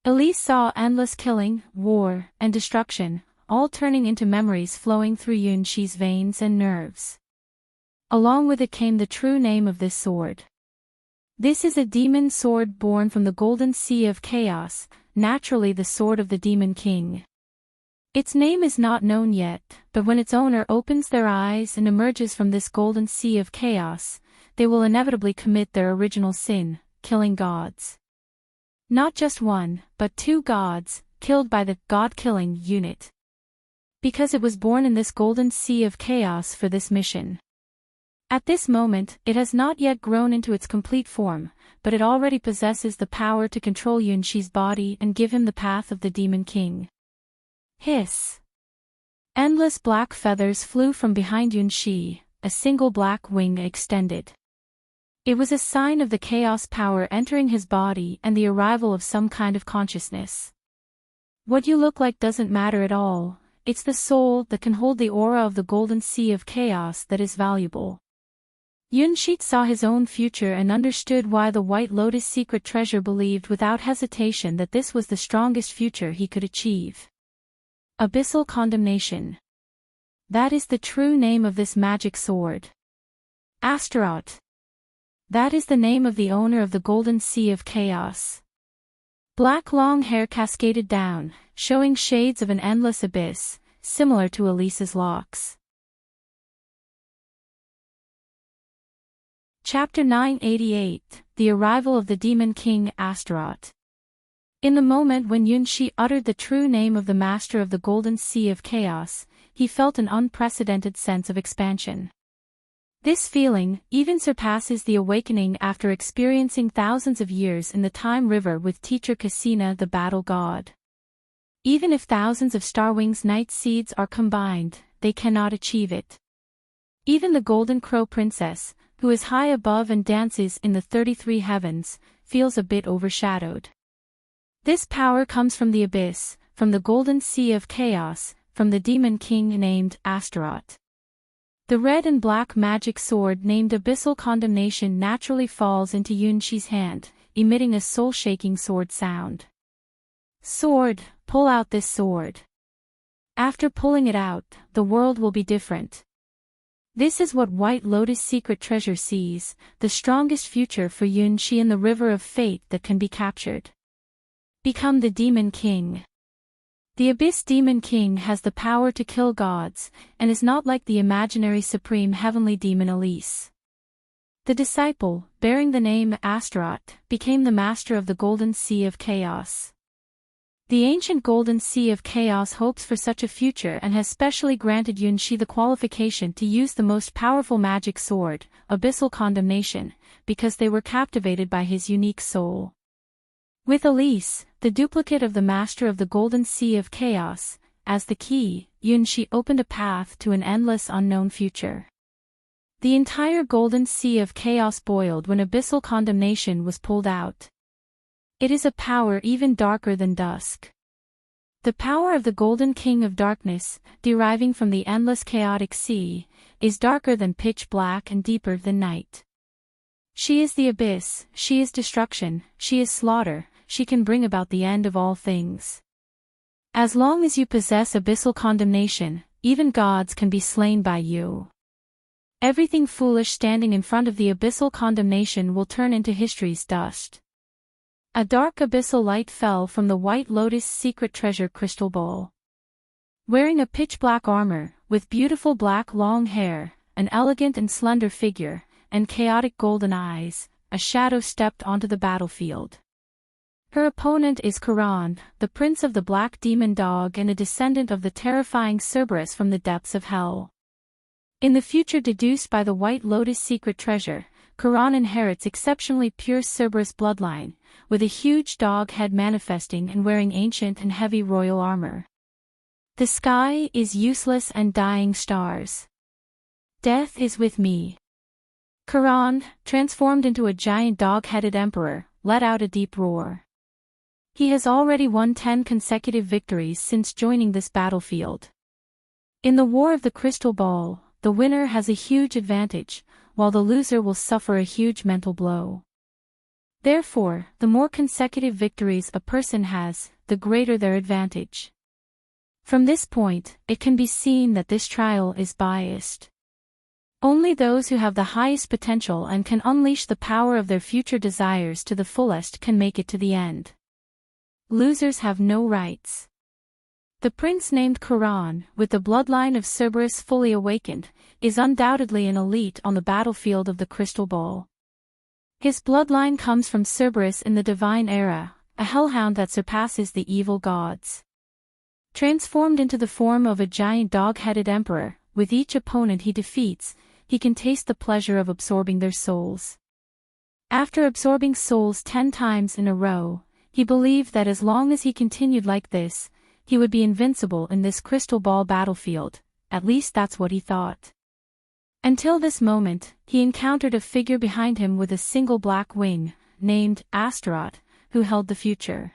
Elise saw endless killing, war, and destruction, all turning into memories flowing through Yunxi's veins and nerves. Along with it came the true name of this sword. This is a demon sword born from the golden sea of chaos, naturally the sword of the Demon King. Its name is not known yet, but when its owner opens their eyes and emerges from this golden sea of chaos, they will inevitably commit their original sin, killing gods. Not just one, but 2 gods, killed by the God-killing unit. Because it was born in this golden sea of chaos for this mission. At this moment, it has not yet grown into its complete form, but it already possesses the power to control Yunxi's body and give him the path of the Demon King. Hiss! Endless black feathers flew from behind Yunxi, a single black wing extended. It was a sign of the chaos power entering his body and the arrival of some kind of consciousness. What you look like doesn't matter at all, it's the soul that can hold the aura of the golden sea of chaos that is valuable. Yunxi saw his own future and understood why the White Lotus secret treasure believed without hesitation that this was the strongest future he could achieve. Abyssal condemnation. That is the true name of this magic sword. Astaroth. That is the name of the owner of the golden sea of chaos. Black long hair cascaded down, showing shades of an endless abyss, similar to Elise's locks. Chapter 988, The Arrival of the Demon King Astaroth. In the moment when Yunxi uttered the true name of the master of the golden sea of chaos, he felt an unprecedented sense of expansion. This feeling even surpasses the awakening after experiencing thousands of years in the Time River with teacher Cassina the battle god. Even if thousands of Starwing's night seeds are combined, they cannot achieve it. Even the Golden Crow Princess, who is high above and dances in the 33 heavens, feels a bit overshadowed. This power comes from the abyss, from the golden sea of chaos, from the demon king named Astaroth. The red and black magic sword named Abyssal Condemnation naturally falls into Yunxi's hand, emitting a soul-shaking sword sound. Sword, pull out this sword. After pulling it out, the world will be different. This is what White Lotus secret treasure sees, the strongest future for Yunxi in the river of fate that can be captured. Become the Demon King. The Abyss Demon King has the power to kill gods, and is not like the imaginary supreme heavenly demon Elise. The disciple, bearing the name Astaroth, became the master of the Golden Sea of Chaos. The ancient Golden Sea of Chaos hopes for such a future and has specially granted Yunxi the qualification to use the most powerful magic sword, Abyssal Condemnation, because they were captivated by his unique soul. With Elise, the duplicate of the master of the Golden Sea of Chaos, as the key, Yunxi opened a path to an endless unknown future. The entire Golden Sea of Chaos boiled when Abyssal Condemnation was pulled out. It is a power even darker than dusk. The power of the Golden King of Darkness, deriving from the endless chaotic sea, is darker than pitch black and deeper than night. She is the abyss, she is destruction, she is slaughter, she can bring about the end of all things. As long as you possess Abyssal Condemnation, even gods can be slain by you. Everything foolish standing in front of the abyssal condemnation will turn into history's dust. A dark abyssal light fell from the White Lotus secret treasure crystal ball. Wearing a pitch-black armor, with beautiful black long hair, an elegant and slender figure, and chaotic golden eyes, a shadow stepped onto the battlefield. Her opponent is Charon, the prince of the black demon dog and a descendant of the terrifying Cerberus from the depths of hell. In the future deduced by the White Lotus secret treasure, Charon inherits exceptionally pure Cerberus bloodline, with a huge dog head manifesting and wearing ancient and heavy royal armor. The sky is useless and dying stars. Death is with me. Charon, transformed into a giant dog-headed emperor, let out a deep roar. He has already won 10 consecutive victories since joining this battlefield. In the War of the Crystal Ball, the winner has a huge advantage, while the loser will suffer a huge mental blow. Therefore, the more consecutive victories a person has, the greater their advantage. From this point, it can be seen that this trial is biased. Only those who have the highest potential and can unleash the power of their future desires to the fullest can make it to the end. Losers have no rights. The prince named Charon, with the bloodline of Cerberus fully awakened, is undoubtedly an elite on the battlefield of the Crystal Ball. His bloodline comes from Cerberus in the divine era, a hellhound that surpasses the evil gods. Transformed into the form of a giant dog-headed emperor, with each opponent he defeats, he can taste the pleasure of absorbing their souls. After absorbing souls 10 times in a row, he believed that as long as he continued like this, he would be invincible in this crystal ball battlefield, at least that's what he thought. Until this moment, he encountered a figure behind him with a single black wing, named Astaroth, who held the future.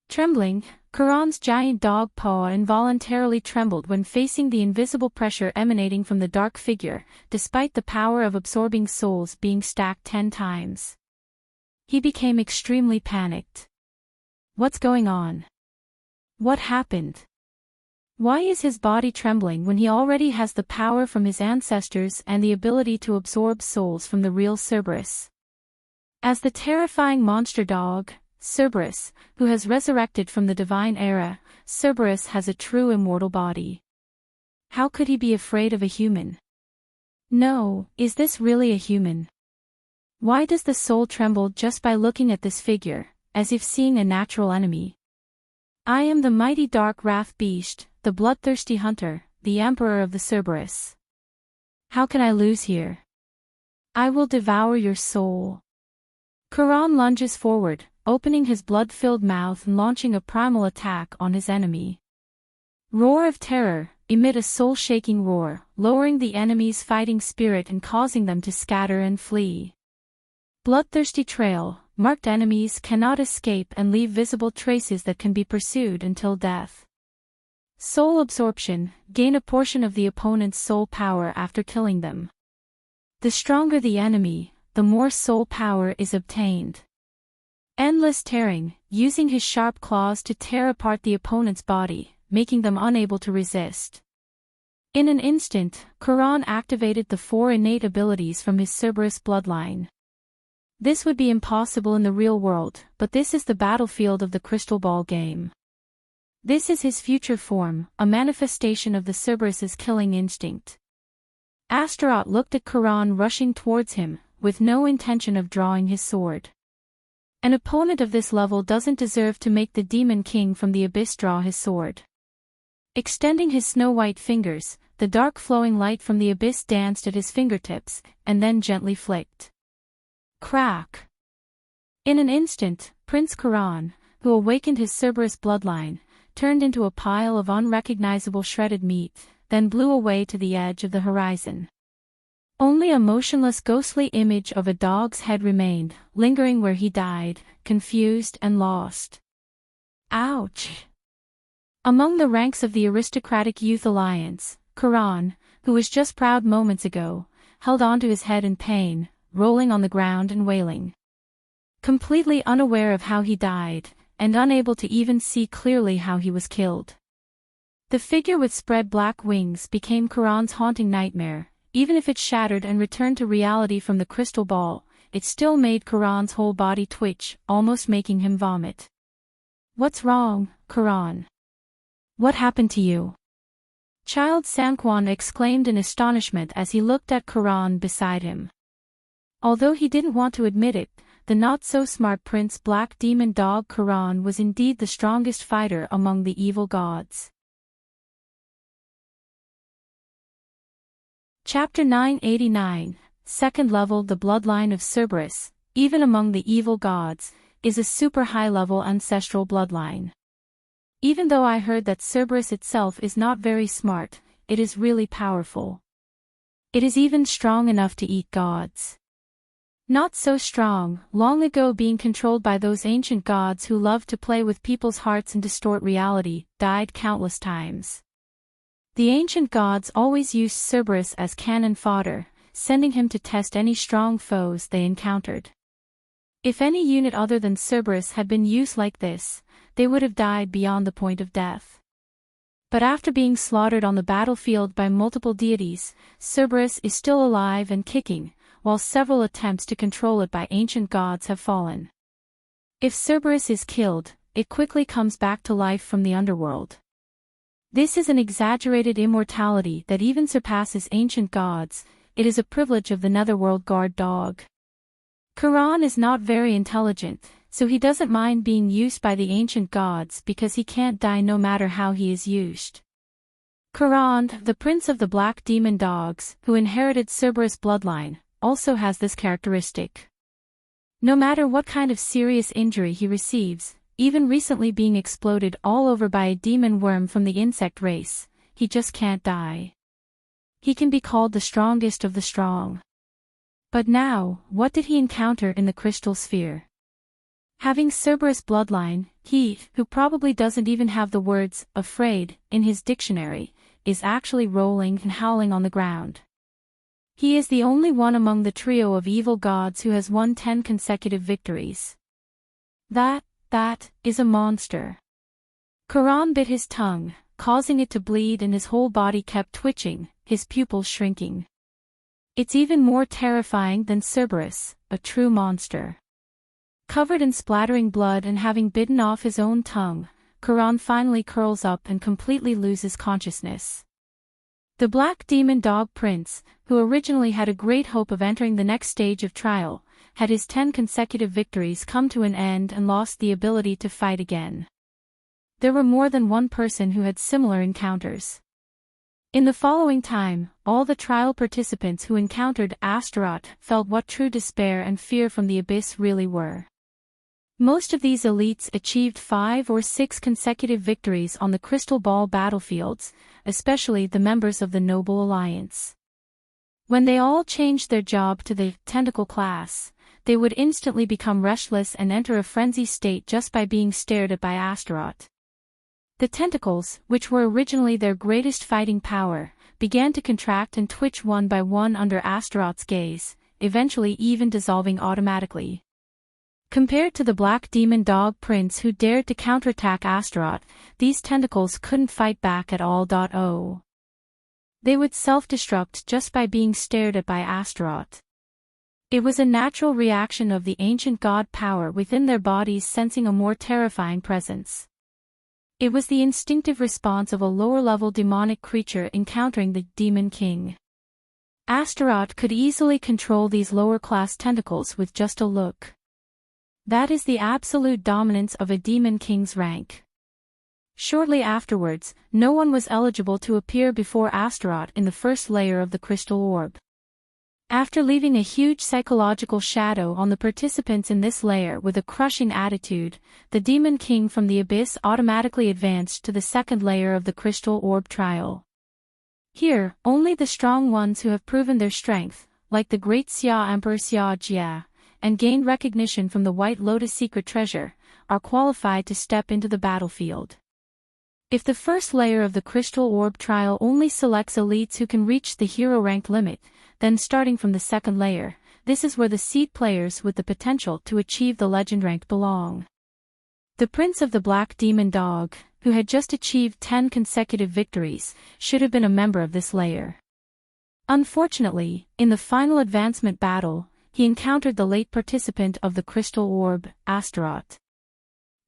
Trembling, Charon's giant dog paw involuntarily trembled when facing the invisible pressure emanating from the dark figure, despite the power of absorbing souls being stacked 10 times. He became extremely panicked. What's going on? What happened? Why is his body trembling when he already has the power from his ancestors and the ability to absorb souls from the real Cerberus? As the terrifying monster dog, Cerberus, who has resurrected from the divine era, Cerberus has a true immortal body. How could he be afraid of a human? No, is this really a human? Why does the soul tremble just by looking at this figure, as if seeing a natural enemy? I am the mighty dark wrath beast, the bloodthirsty hunter, the emperor of the Cerberus. How can I lose here? I will devour your soul. Charon lunges forward, opening his blood-filled mouth and launching a primal attack on his enemy. Roar of terror, emit a soul-shaking roar, lowering the enemy's fighting spirit and causing them to scatter and flee. Bloodthirsty trail, marked enemies cannot escape and leave visible traces that can be pursued until death. Soul absorption, gain a portion of the opponent's soul power after killing them. The stronger the enemy, the more soul power is obtained. Endless tearing, using his sharp claws to tear apart the opponent's body, making them unable to resist. In an instant, Charon activated the 4 innate abilities from his Cerberus bloodline. This would be impossible in the real world, but this is the battlefield of the Crystal Ball game. This is his future form, a manifestation of the Cerberus's killing instinct. Astaroth looked at Charon rushing towards him, with no intention of drawing his sword. An opponent of this level doesn't deserve to make the Demon King from the abyss draw his sword. Extending his snow-white fingers, the dark flowing light from the abyss danced at his fingertips, and then gently flicked. Crack! In an instant, Prince Charon, who awakened his Cerberus bloodline, turned into a pile of unrecognizable shredded meat, then blew away to the edge of the horizon. Only a motionless ghostly image of a dog's head remained, lingering where he died, confused and lost. Ouch! Among the ranks of the aristocratic youth alliance, Charon, who was just proud moments ago, held onto his head in pain, rolling on the ground and wailing. Completely unaware of how he died, and unable to even see clearly how he was killed. The figure with spread black wings became Karan's haunting nightmare. Even if it shattered and returned to reality from the crystal ball, it still made Karan's whole body twitch, almost making him vomit. "What's wrong, Karan? What happened to you?" Child Sangkwan exclaimed in astonishment as he looked at Karan beside him. Although he didn't want to admit it, the not-so-smart Prince Black Demon Dog Karan was indeed the strongest fighter among the evil gods. Chapter 989, Second Level. The bloodline of Cerberus, even among the evil gods, is a super high-level ancestral bloodline. Even though I heard that Cerberus itself is not very smart, it is really powerful. It is even strong enough to eat gods. Not so strong, long ago being controlled by those ancient gods who loved to play with people's hearts and distort reality, died countless times. The ancient gods always used Cerberus as cannon fodder, sending him to test any strong foes they encountered. If any unit other than Cerberus had been used like this, they would have died beyond the point of death. But after being slaughtered on the battlefield by multiple deities, Cerberus is still alive and kicking, while several attempts to control it by ancient gods have fallen. If Cerberus is killed, it quickly comes back to life from the underworld. This is an exaggerated immortality that even surpasses ancient gods. It is a privilege of the Netherworld guard dog. Karan is not very intelligent, so he doesn't mind being used by the ancient gods because he can't die no matter how he is used. Karan, the prince of the black demon dogs, who inherited Cerberus' bloodline, also has this characteristic. No matter what kind of serious injury he receives, even recently being exploded all over by a demon worm from the insect race, he just can't die. He can be called the strongest of the strong. But now, what did he encounter in the crystal sphere? Having Cerberus bloodline, he, who probably doesn't even have the words "afraid" in his dictionary, is actually rolling and howling on the ground. He is the only one among the trio of evil gods who has won 10 consecutive victories. That is a monster. Karan bit his tongue, causing it to bleed, and his whole body kept twitching, his pupils shrinking. It's even more terrifying than Cerberus, a true monster. Covered in splattering blood and having bitten off his own tongue, Karan finally curls up and completely loses consciousness. The Black Demon Dog Prince, who originally had a great hope of entering the next stage of trial, had his 10 consecutive victories come to an end and lost the ability to fight again. There were more than one person who had similar encounters. In the following time, all the trial participants who encountered Astaroth felt what true despair and fear from the abyss really were. Most of these elites achieved 5 or 6 consecutive victories on the Crystal Ball battlefields, especially the members of the Noble Alliance. When they all changed their job to the Tentacle class, they would instantly become restless and enter a frenzy state just by being stared at by Astaroth. The tentacles, which were originally their greatest fighting power, began to contract and twitch one by one under Astaroth's gaze, eventually even dissolving automatically. Compared to the Black Demon Dog Prince who dared to counterattack Astaroth, these tentacles couldn't fight back at all. They would self-destruct just by being stared at by Astaroth. It was a natural reaction of the ancient god power within their bodies sensing a more terrifying presence. It was the instinctive response of a lower-level demonic creature encountering the Demon King. Astaroth could easily control these lower-class tentacles with just a look. That is the absolute dominance of a Demon King's rank. Shortly afterwards, no one was eligible to appear before Astaroth in the first layer of the crystal orb. After leaving a huge psychological shadow on the participants in this layer with a crushing attitude, the Demon King from the Abyss automatically advanced to the second layer of the crystal orb trial. Here, only the strong ones who have proven their strength, like the great Xia Emperor Xia Jia, and gained recognition from the White Lotus secret treasure, are qualified to step into the battlefield. If the first layer of the crystal orb trial only selects elites who can reach the hero rank limit, then starting from the second layer, this is where the seed players with the potential to achieve the legend rank belong. The Prince of the Black Demon Dog, who had just achieved 10 consecutive victories, should have been a member of this layer. Unfortunately, in the final advancement battle, he encountered the late participant of the crystal orb, Astaroth.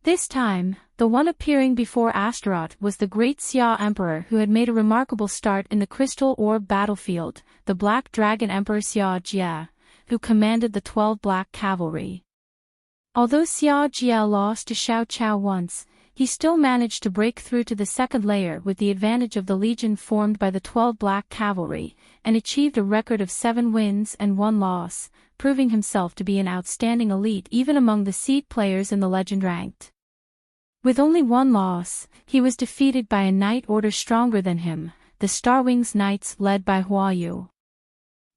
This time, the one appearing before Astaroth was the great Xia Emperor who had made a remarkable start in the crystal orb battlefield, the Black Dragon Emperor Xia Jia, who commanded the 12 Black Cavalry. Although Xia Jia lost to Xiao Chao once, he still managed to break through to the second layer with the advantage of the legion formed by the 12 Black Cavalry, and achieved a record of 7 wins and 1 loss, proving himself to be an outstanding elite even among the seed players in the legend ranked. With only 1 loss, he was defeated by a knight order stronger than him, the Starwings Knights led by Huayu.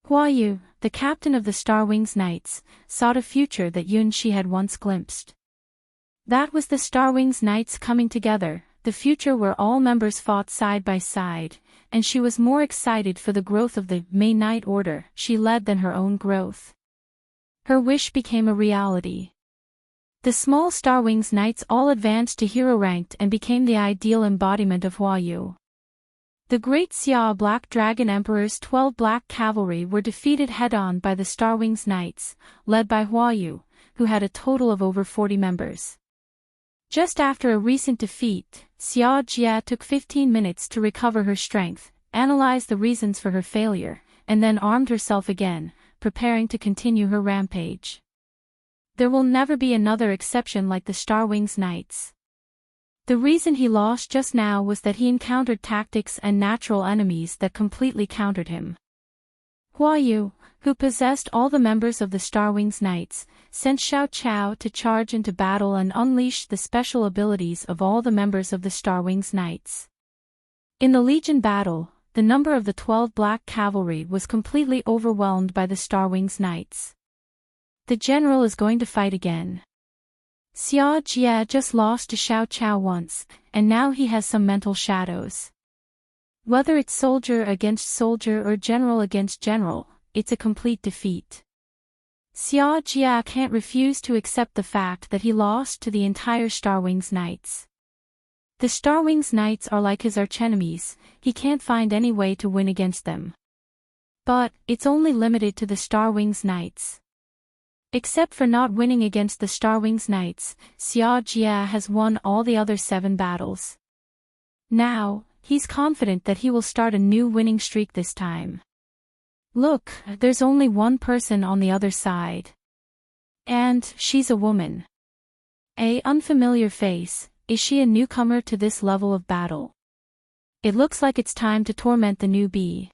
Huayu, the captain of the Starwings Knights, sought a future that Yunxi had once glimpsed. That was the Starwings Knights coming together, the future where all members fought side by side, and she was more excited for the growth of the Mei Knight Order she led than her own growth. Her wish became a reality. The small Starwings Knights all advanced to hero ranked and became the ideal embodiment of Huayu. The great Xia Black Dragon Emperor's 12 Black Cavalry were defeated head-on by the Starwings Knights, led by Huayu, who had a total of over 40 members. Just after a recent defeat, Xia Jia took 15 minutes to recover her strength, analyze the reasons for her failure, and then armed herself again, preparing to continue her rampage. There will never be another exception like the Starwings Knights. The reason he lost just now was that he encountered tactics and natural enemies that completely countered him. Huayu, who possessed all the members of the Starwings Knights, sent Xiao Chao to charge into battle and unleash the special abilities of all the members of the Starwings Knights. In the Legion battle, the number of the 12 Black Cavalry was completely overwhelmed by the Starwings Knights. The general is going to fight again. Xia Jia just lost to Xiao Chao once, and now he has some mental shadows. Whether it's soldier against soldier or general against general, it's a complete defeat. Xia Jia can't refuse to accept the fact that he lost to the entire Starwings Knights. The Starwings Knights are like his archenemies, he can't find any way to win against them. But, it's only limited to the Starwings Knights. Except for not winning against the Starwings Knights, Xia Jia has won all the other 7 battles. Now, he's confident that he will start a new winning streak this time. Look, there's only one person on the other side. And, she's a woman. An unfamiliar face, is she a newcomer to this level of battle? It looks like it's time to torment the newbie.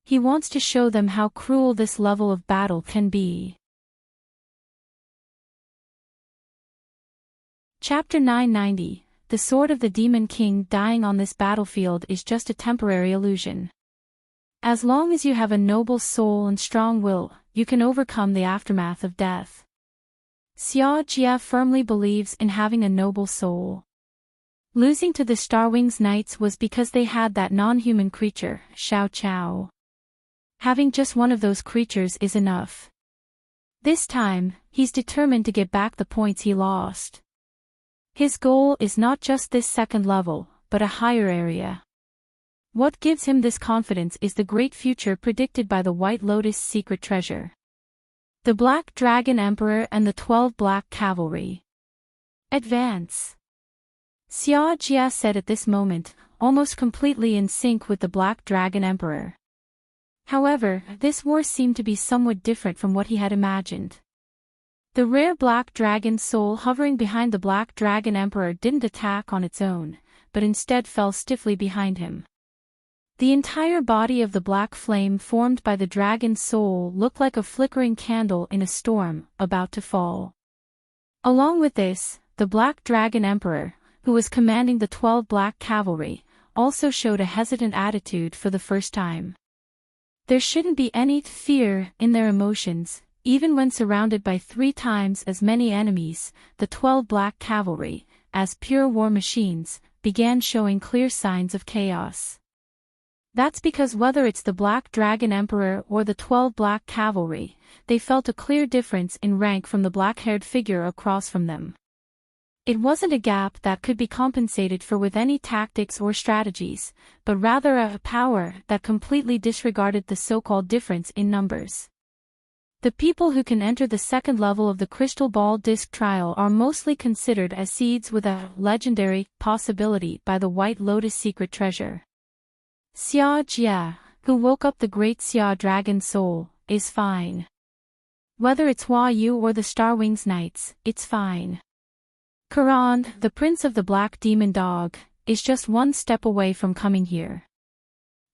He wants to show them how cruel this level of battle can be. Chapter 990, The Sword of the Demon King. Dying on this battlefield is just a temporary illusion. As long as you have a noble soul and strong will, you can overcome the aftermath of death. Xia Jia firmly believes in having a noble soul. Losing to the Starwings Knights was because they had that non-human creature, Xiao Chao. Having just one of those creatures is enough. This time, he's determined to get back the points he lost. His goal is not just this second level, but a higher area. What gives him this confidence is the great future predicted by the White Lotus secret treasure. The Black Dragon Emperor and the 12 Black Cavalry. Advance. Xia Jia said at this moment, almost completely in sync with the Black Dragon Emperor. However, this war seemed to be somewhat different from what he had imagined. The rare Black Dragon soul hovering behind the Black Dragon Emperor didn't attack on its own, but instead fell stiffly behind him. The entire body of the black flame formed by the dragon soul looked like a flickering candle in a storm, about to fall. Along with this, the Black Dragon Emperor, who was commanding the 12 Black Cavalry, also showed a hesitant attitude for the first time. There shouldn't be any fear in their emotions. Even when surrounded by 3 times as many enemies, the 12 Black Cavalry, as pure war machines, began showing clear signs of chaos. That's because whether it's the Black Dragon Emperor or the 12 Black Cavalry, they felt a clear difference in rank from the black-haired figure across from them. It wasn't a gap that could be compensated for with any tactics or strategies, but rather a power that completely disregarded the so-called difference in numbers. The people who can enter the second level of the crystal ball disc trial are mostly considered as seeds with a legendary possibility by the White Lotus secret treasure. Xia Jia, who woke up the great Xia dragon soul, is fine. Whether it's Hua Yu or the Starwings Knights, it's fine. Karan, the prince of the black demon dog, is just one step away from coming here.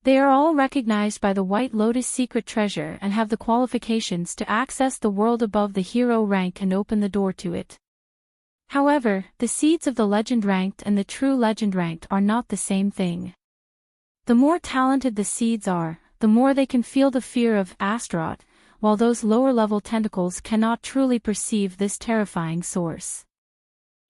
They are all recognized by the White Lotus secret treasure and have the qualifications to access the world above the hero rank and open the door to it. However, the seeds of the legend ranked and the true legend ranked are not the same thing. The more talented the seeds are, the more they can feel the fear of Astaroth, while those lower-level tentacles cannot truly perceive this terrifying source.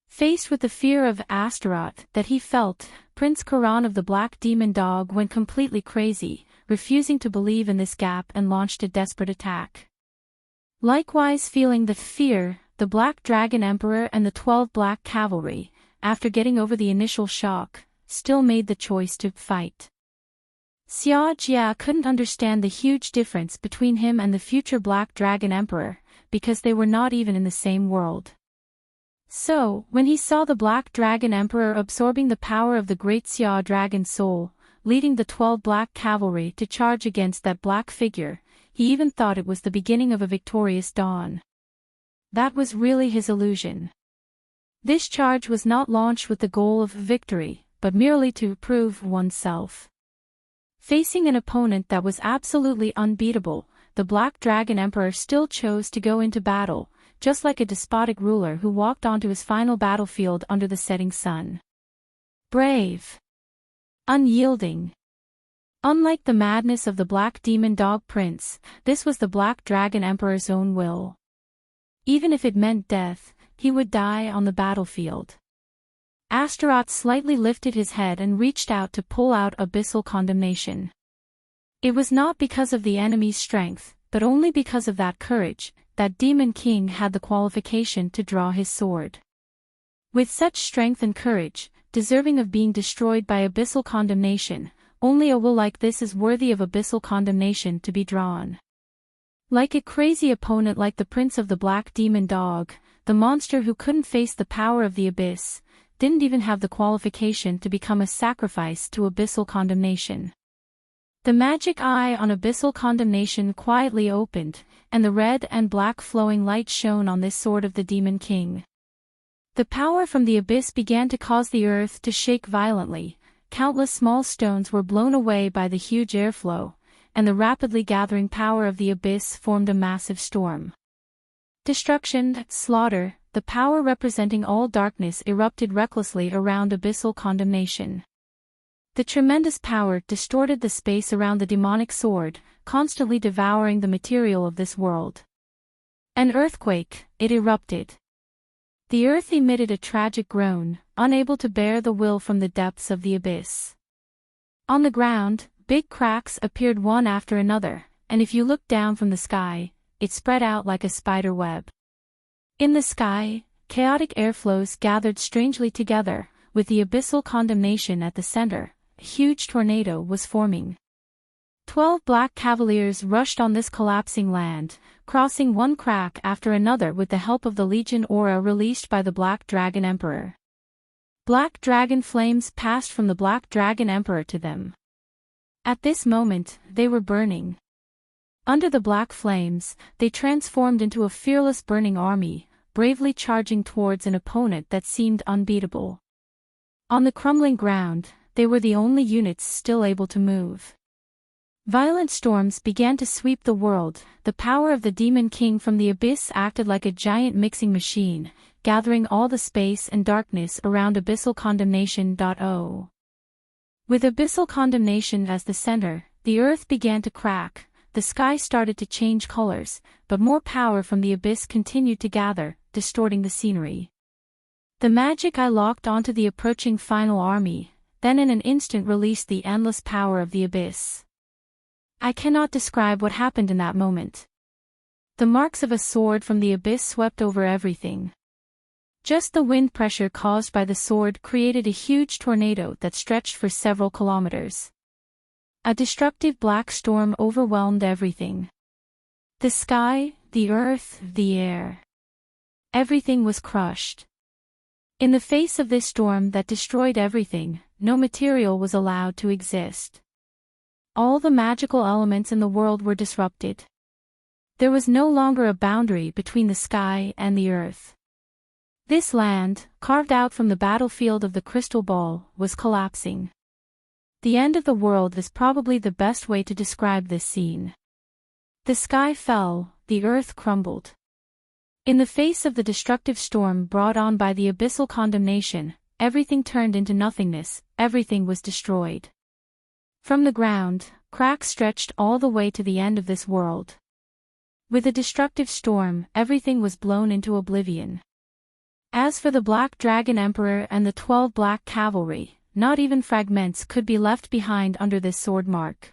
Faced with the fear of Astaroth that he felt, Prince Karan of the Black Demon Dog went completely crazy, refusing to believe in this gap and launched a desperate attack. Likewise feeling the fear, the Black Dragon Emperor and the 12 Black Cavalry, after getting over the initial shock, still made the choice to fight. Xia Jia couldn't understand the huge difference between him and the future Black Dragon Emperor, because they were not even in the same world. So, when he saw the Black Dragon Emperor absorbing the power of the great Xia Dragon Soul, leading the 12 Black Cavalry to charge against that black figure, he even thought it was the beginning of a victorious dawn. That was really his illusion. This charge was not launched with the goal of victory, but merely to prove oneself. Facing an opponent that was absolutely unbeatable, the Black Dragon Emperor still chose to go into battle, just like a despotic ruler who walked onto his final battlefield under the setting sun. Brave. Unyielding. Unlike the madness of the Black Demon Dog Prince, this was the Black Dragon Emperor's own will. Even if it meant death, he would die on the battlefield. Astaroth slightly lifted his head and reached out to pull out Abyssal Condemnation. It was not because of the enemy's strength, but only because of that courage, that Demon King had the qualification to draw his sword. With such strength and courage, deserving of being destroyed by Abyssal Condemnation, only a will like this is worthy of Abyssal Condemnation to be drawn. Like a crazy opponent like the Prince of the Black Demon Dog, the monster who couldn't face the power of the Abyss, didn't even have the qualification to become a sacrifice to Abyssal Condemnation. The magic eye on Abyssal Condemnation quietly opened, and the red and black flowing light shone on this sword of the Demon King. The power from the abyss began to cause the earth to shake violently, countless small stones were blown away by the huge airflow, and the rapidly gathering power of the abyss formed a massive storm. Destruction, slaughter, the power representing all darkness erupted recklessly around Abyssal Condemnation. The tremendous power distorted the space around the demonic sword, constantly devouring the material of this world. An earthquake, it erupted. The earth emitted a tragic groan, unable to bear the will from the depths of the abyss. On the ground, big cracks appeared one after another, and if you looked down from the sky, it spread out like a spider web. In the sky, chaotic airflows gathered strangely together, with the Abyssal Condemnation at the center. A huge tornado was forming. 12 Black Cavaliers rushed on this collapsing land, crossing one crack after another with the help of the Legion aura released by the Black Dragon Emperor. Black dragon flames passed from the Black Dragon Emperor to them. At this moment, they were burning. Under the black flames, they transformed into a fearless burning army, bravely charging towards an opponent that seemed unbeatable. On the crumbling ground, they were the only units still able to move. Violent storms began to sweep the world. The power of the Demon King from the abyss acted like a giant mixing machine, gathering all the space and darkness around Abyssal Condemnation. With Abyssal Condemnation as the center, the earth began to crack, the sky started to change colors, but more power from the abyss continued to gather, distorting the scenery. The magic eye locked onto the approaching final army, then in an instant released the endless power of the abyss. I cannot describe what happened in that moment. The marks of a sword from the abyss swept over everything. Just the wind pressure caused by the sword created a huge tornado that stretched for several kilometers. A destructive black storm overwhelmed everything. The sky, the earth, the air. Everything was crushed. In the face of this storm that destroyed everything, no material was allowed to exist. All the magical elements in the world were disrupted. There was no longer a boundary between the sky and the earth. This land, carved out from the battlefield of the crystal ball, was collapsing. The end of the world is probably the best way to describe this scene. The sky fell, the earth crumbled. In the face of the destructive storm brought on by the abyssal condemnation, everything turned into nothingness, everything was destroyed. From the ground, cracks stretched all the way to the end of this world. With the destructive storm, everything was blown into oblivion. As for the Black Dragon Emperor and the 12 Black Cavalry, not even fragments could be left behind under this sword mark.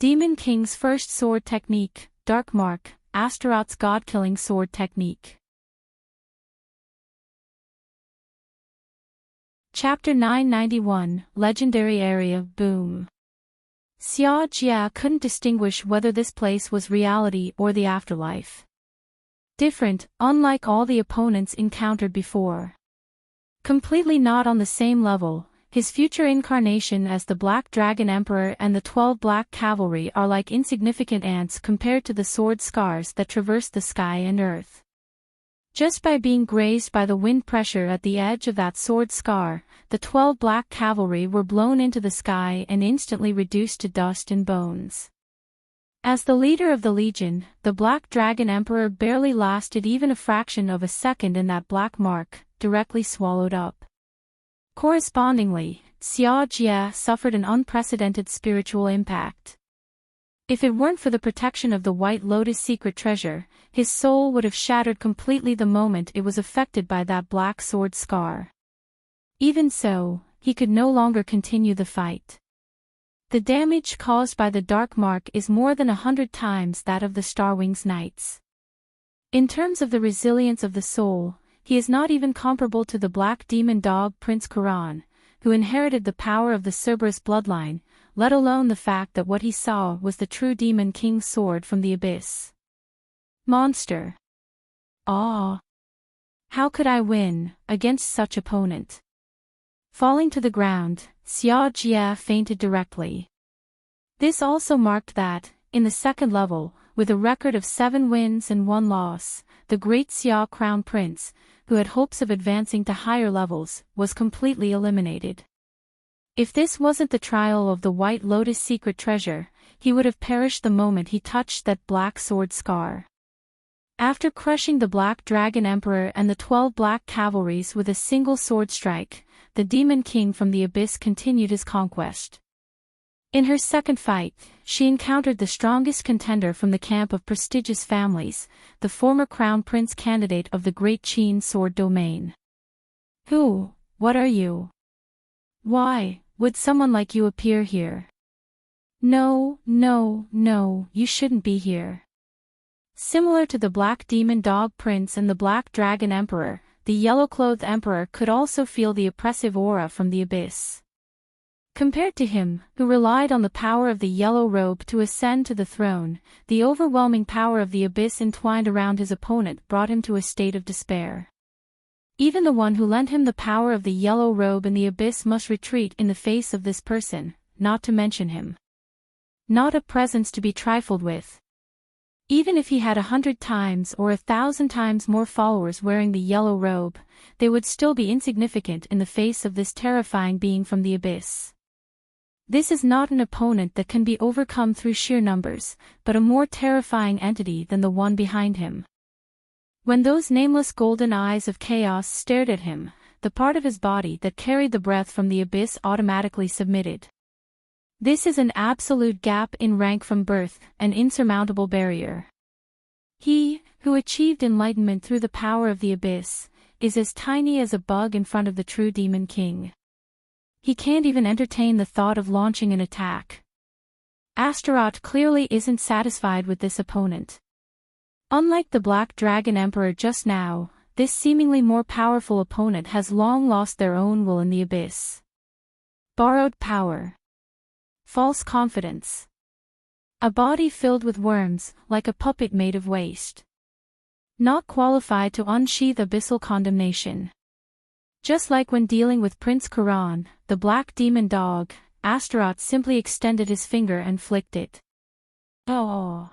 Demon King's first sword technique, Dark Mark, Astaroth's god-killing sword technique. Chapter 991, Legendary Area, Boom. Xia Jia couldn't distinguish whether this place was reality or the afterlife. Different, unlike all the opponents encountered before. Completely not on the same level, his future incarnation as the Black Dragon Emperor and the 12 Black Cavalry are like insignificant ants compared to the sword scars that traverse the sky and earth. Just by being grazed by the wind pressure at the edge of that sword scar, the 12 Black Cavalry were blown into the sky and instantly reduced to dust and bones. As the leader of the Legion, the Black Dragon Emperor barely lasted even a fraction of a second in that black mark, directly swallowed up. Correspondingly, Xia Jia suffered an unprecedented spiritual impact. If it weren't for the protection of the White Lotus secret treasure, his soul would have shattered completely the moment it was affected by that black sword scar. Even so, he could no longer continue the fight. The damage caused by the Dark Mark is more than 100 times that of the Starwings Knights. In terms of the resilience of the soul, he is not even comparable to the Black Demon Dog Prince Quran, who inherited the power of the Cerberus bloodline, let alone the fact that what he saw was the true Demon King's sword from the abyss. Monster. Ah! How could I win against such opponent? Falling to the ground, Xia Jia fainted directly. This also marked that, in the second level, with a record of 7 wins and 1 loss, the great Xia Crown Prince, who had hopes of advancing to higher levels, was completely eliminated. If this wasn't the trial of the White Lotus secret treasure, he would have perished the moment he touched that black sword scar. After crushing the Black Dragon Emperor and the 12 Black Cavalries with a single sword strike, the Demon King from the Abyss continued his conquest. In her second fight, she encountered the strongest contender from the camp of prestigious families, the former Crown Prince candidate of the Great Qin Sword Domain. Who? What are you? Why would someone like you appear here? No, you shouldn't be here. Similar to the Black Demon Dog Prince and the Black Dragon Emperor, the Yellow-Clothed Emperor could also feel the oppressive aura from the abyss. Compared to him, who relied on the power of the yellow robe to ascend to the throne, the overwhelming power of the abyss entwined around his opponent brought him to a state of despair. Even the one who lent him the power of the yellow robe in the abyss must retreat in the face of this person, not to mention him. Not a presence to be trifled with. Even if he had 100 times or 1,000 times more followers wearing the yellow robe, they would still be insignificant in the face of this terrifying being from the abyss. This is not an opponent that can be overcome through sheer numbers, but a more terrifying entity than the one behind him. When those nameless golden eyes of chaos stared at him, the part of his body that carried the breath from the abyss automatically submitted. This is an absolute gap in rank from birth, an insurmountable barrier. He, who achieved enlightenment through the power of the abyss, is as tiny as a bug in front of the true Demon King. He can't even entertain the thought of launching an attack. Astaroth clearly isn't satisfied with this opponent. Unlike the Black Dragon Emperor just now, this seemingly more powerful opponent has long lost their own will in the abyss. Borrowed power. False confidence. A body filled with worms, like a puppet made of waste. Not qualified to unsheath abyssal condemnation. Just like when dealing with Prince Kuran, the black demon dog, Astaroth simply extended his finger and flicked it. Oh!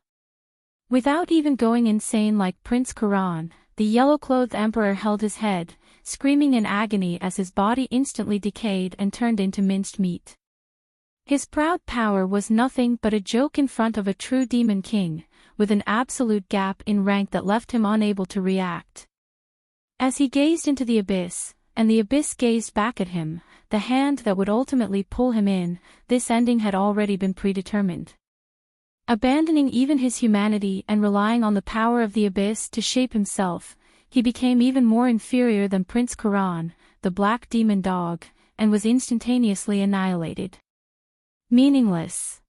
Without even going insane like Prince Kuran, the yellow-clothed emperor held his head, screaming in agony as his body instantly decayed and turned into minced meat. His proud power was nothing but a joke in front of a true demon king, with an absolute gap in rank that left him unable to react. As he gazed into the abyss, and the abyss gazed back at him, the hand that would ultimately pull him in, this ending had already been predetermined. Abandoning even his humanity and relying on the power of the abyss to shape himself, he became even more inferior than Prince Kuran, the black demon dog, and was instantaneously annihilated. Meaningless.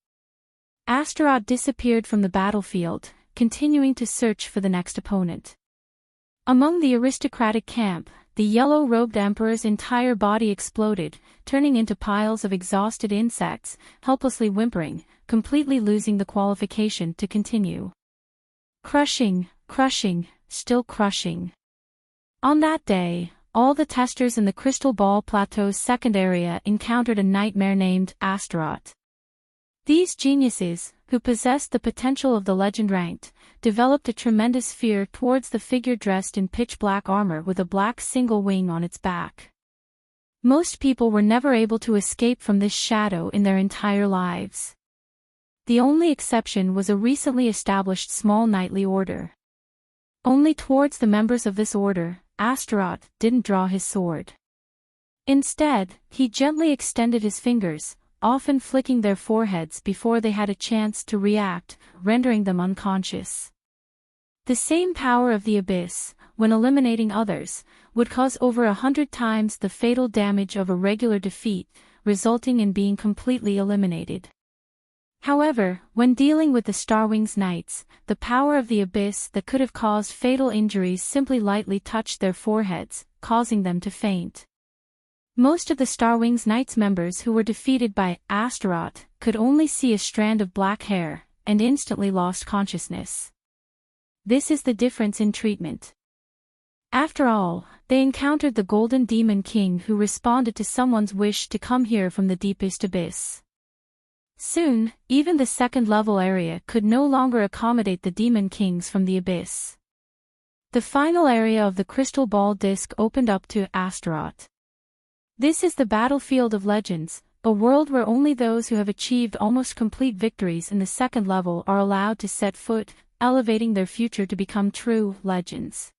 Astaroth disappeared from the battlefield, continuing to search for the next opponent. Among the aristocratic camp, the yellow-robed emperor's entire body exploded, turning into piles of exhausted insects, helplessly whimpering, completely losing the qualification to continue. Crushing, still crushing. On that day, all the testers in the Crystal Ball Plateau's second area encountered a nightmare named Astaroth. These geniuses, who possessed the potential of the legend ranked, developed a tremendous fear towards the figure dressed in pitch-black armor with a black single wing on its back. Most people were never able to escape from this shadow in their entire lives. The only exception was a recently established small knightly order. Only towards the members of this order, Astaroth didn't draw his sword. Instead, he gently extended his fingers, often flicking their foreheads before they had a chance to react, rendering them unconscious. The same power of the abyss, when eliminating others, would cause over 100 times the fatal damage of a regular defeat, resulting in being completely eliminated. However, when dealing with the Starwings Knights, the power of the abyss that could have caused fatal injuries simply lightly touched their foreheads, causing them to faint. Most of the Starwings Knights members who were defeated by Astaroth could only see a strand of black hair, and instantly lost consciousness. This is the difference in treatment. After all, they encountered the Golden Demon King who responded to someone's wish to come here from the deepest abyss. Soon, even the second-level area could no longer accommodate the Demon Kings from the abyss. The final area of the crystal ball disc opened up to Astaroth. This is the battlefield of legends, a world where only those who have achieved almost complete victories in the second level are allowed to set foot, elevating their future to become true legends.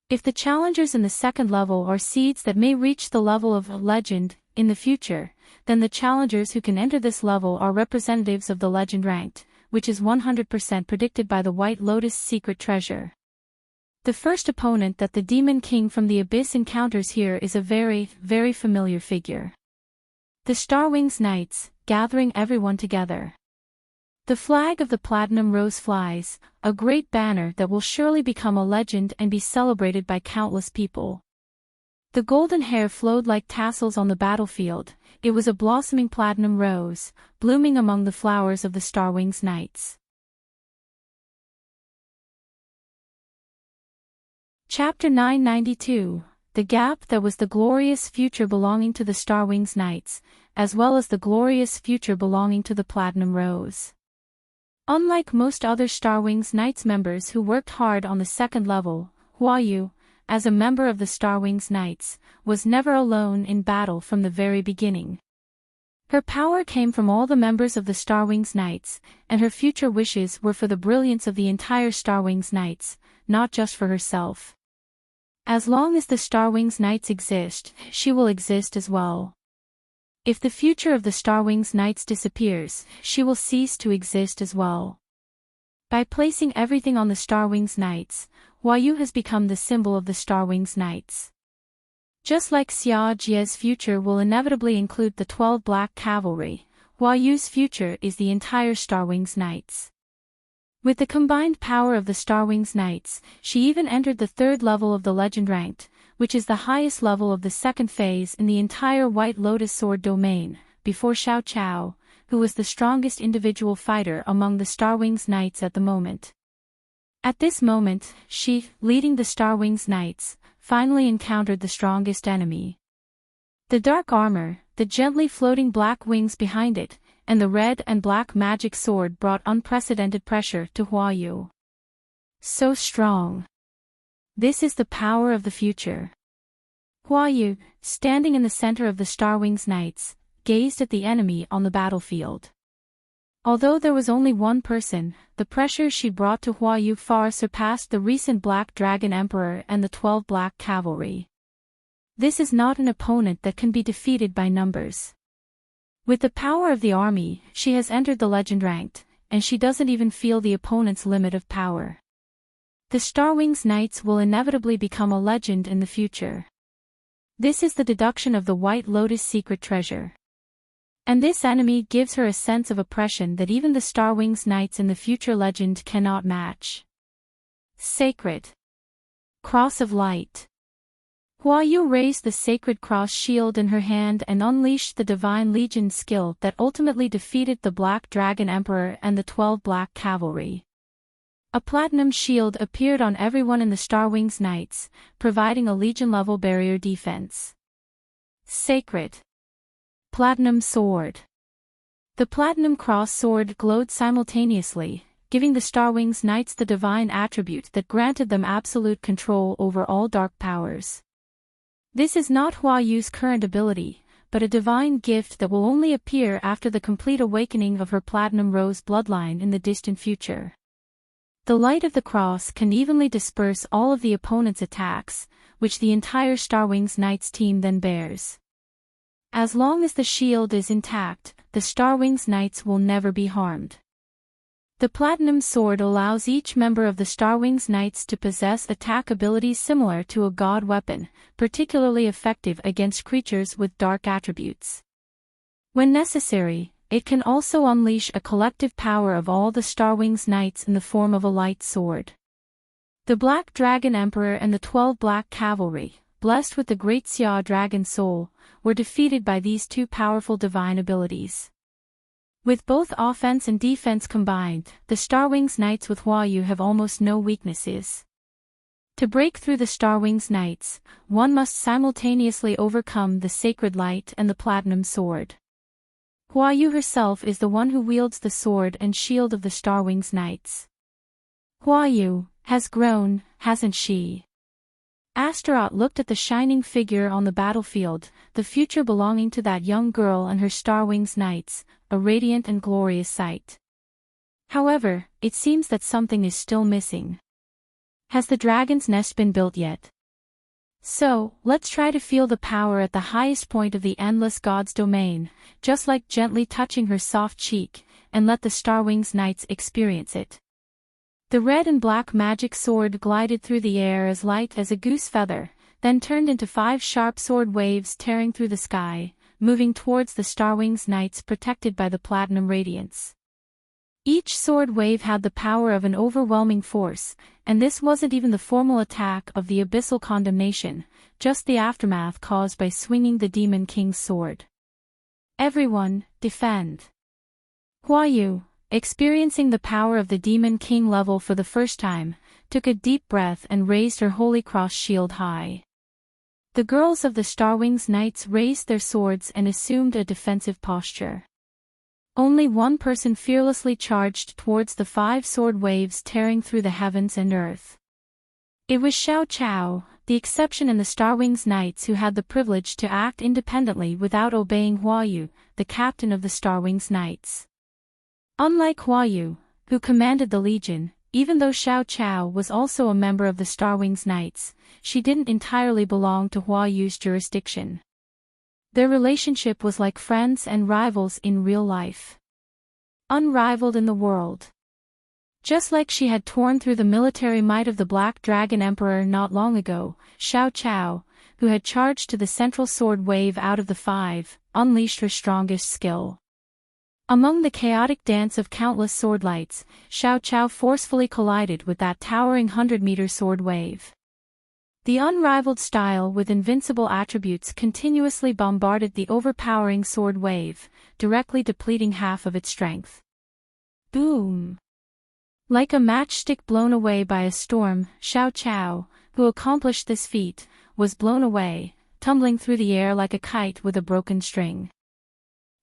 If the challengers in the second level are seeds that may reach the level of a legend in the future, then the challengers who can enter this level are representatives of the legend ranked, which is 100% predicted by the White Lotus secret treasure. The first opponent that the Demon King from the Abyss encounters here is a very, very familiar figure. The Starwings Knights, gathering everyone together. The flag of the Platinum Rose flies, a great banner that will surely become a legend and be celebrated by countless people. The golden hair flowed like tassels on the battlefield. It was a blossoming platinum rose, blooming among the flowers of the Starwings Knights. Chapter 992, The Gap that was the glorious future belonging to the Starwings Knights, as well as the glorious future belonging to the Platinum Rose. Unlike most other Starwings Knights members who worked hard on the second level, Huayu, as a member of the Starwings Knights, was never alone in battle from the very beginning. Her power came from all the members of the Starwings Knights, and her future wishes were for the brilliance of the entire Starwings Knights, not just for herself. As long as the Starwings Knights exist, she will exist as well. If the future of the Starwings Knights disappears, she will cease to exist as well. By placing everything on the Starwings Knights, Huayu has become the symbol of the Starwings Knights. Just like Xia Jie's future will inevitably include the 12 Black Cavalry, Huayu's future is the entire Starwings Knights. With the combined power of the Starwings Knights, she even entered the 3rd level of the Legend Ranked, which is the highest level of the 2nd phase in the entire White Lotus Sword domain, before Xiao Chao, who was the strongest individual fighter among the Starwings Knights at the moment. At this moment, she, leading the Starwings Knights, finally encountered the strongest enemy. The dark armor, the gently floating black wings behind it, and the red and black magic sword brought unprecedented pressure to Huayu. So strong. This is the power of the future. Huayu, standing in the center of the Starwings Knights, gazed at the enemy on the battlefield. Although there was only one person, the pressure she brought to Huayu far surpassed the recent Black Dragon Emperor and the 12 Black Cavalry. This is not an opponent that can be defeated by numbers. With the power of the army, she has entered the Legend Ranked, and she doesn't even feel the opponent's limit of power. The Starwings Knights will inevitably become a legend in the future. This is the deduction of the White Lotus secret treasure. And this enemy gives her a sense of oppression that even the Starwings Knights in the future legend cannot match. Sacred Cross of Light. Huayu raised the sacred cross shield in her hand and unleashed the Divine Legion skill that ultimately defeated the Black Dragon Emperor and the 12 Black Cavalry. A platinum shield appeared on everyone in the Starwings Knights, providing a Legion-level barrier defense. Sacred Platinum Sword. The Platinum Cross Sword glowed simultaneously, giving the Starwings Knights the divine attribute that granted them absolute control over all dark powers. This is not Huayu's current ability, but a divine gift that will only appear after the complete awakening of her Platinum Rose bloodline in the distant future. The light of the cross can evenly disperse all of the opponent's attacks, which the entire Starwings Knights team then bears. As long as the shield is intact, the Starwings Knights will never be harmed. The Platinum Sword allows each member of the Starwings Knights to possess attack abilities similar to a god weapon, particularly effective against creatures with dark attributes. When necessary, it can also unleash a collective power of all the Starwings Knights in the form of a light sword. The Black Dragon Emperor and the 12 Black Cavalry, blessed with the Great Xia Dragon Soul, were defeated by these two powerful divine abilities. With both offense and defense combined, the Starwings Knights with Huayu have almost no weaknesses. To break through the Starwings Knights, one must simultaneously overcome the Sacred Light and the Platinum Sword. Huayu herself is the one who wields the sword and shield of the Starwings Knights. Huayu has grown, hasn't she? Astaroth looked at the shining figure on the battlefield, the future belonging to that young girl and her Starwings Knights, a radiant and glorious sight. However, it seems that something is still missing. Has the dragon's nest been built yet? So, let's try to feel the power at the highest point of the endless god's domain, just like gently touching her soft cheek, and let the Starwings Knights experience it. The red and black magic sword glided through the air as light as a goose feather, then turned into 5 sharp sword waves tearing through the sky, moving towards the Starwings Knights protected by the platinum radiance. Each sword wave had the power of an overwhelming force, and this wasn't even the formal attack of the abyssal condemnation, just the aftermath caused by swinging the Demon King's sword. Everyone, defend! Huayu, experiencing the power of the Demon King level for the first time, took a deep breath and raised her Holy Cross shield high. The girls of the Starwings Knights raised their swords and assumed a defensive posture. Only one person fearlessly charged towards the 5 sword waves tearing through the heavens and earth. It was Xiao Chao, the exception in the Starwings Knights who had the privilege to act independently without obeying Huayu, the captain of the Starwings Knights. Unlike Huayu, who commanded the Legion, even though Xiao Chao was also a member of the Starwings Knights, she didn't entirely belong to Huayu's jurisdiction. Their relationship was like friends and rivals in real life. Unrivaled in the world. Just like she had torn through the military might of the Black Dragon Emperor not long ago, Xiao Chao, who had charged to the central sword wave out of the 5, unleashed her strongest skill. Among the chaotic dance of countless sword lights, Xiao Chao forcefully collided with that towering 100-meter sword wave. The unrivaled style with invincible attributes continuously bombarded the overpowering sword wave, directly depleting half of its strength. Boom! Like a matchstick blown away by a storm, Xiao Chao, who accomplished this feat, was blown away, tumbling through the air like a kite with a broken string.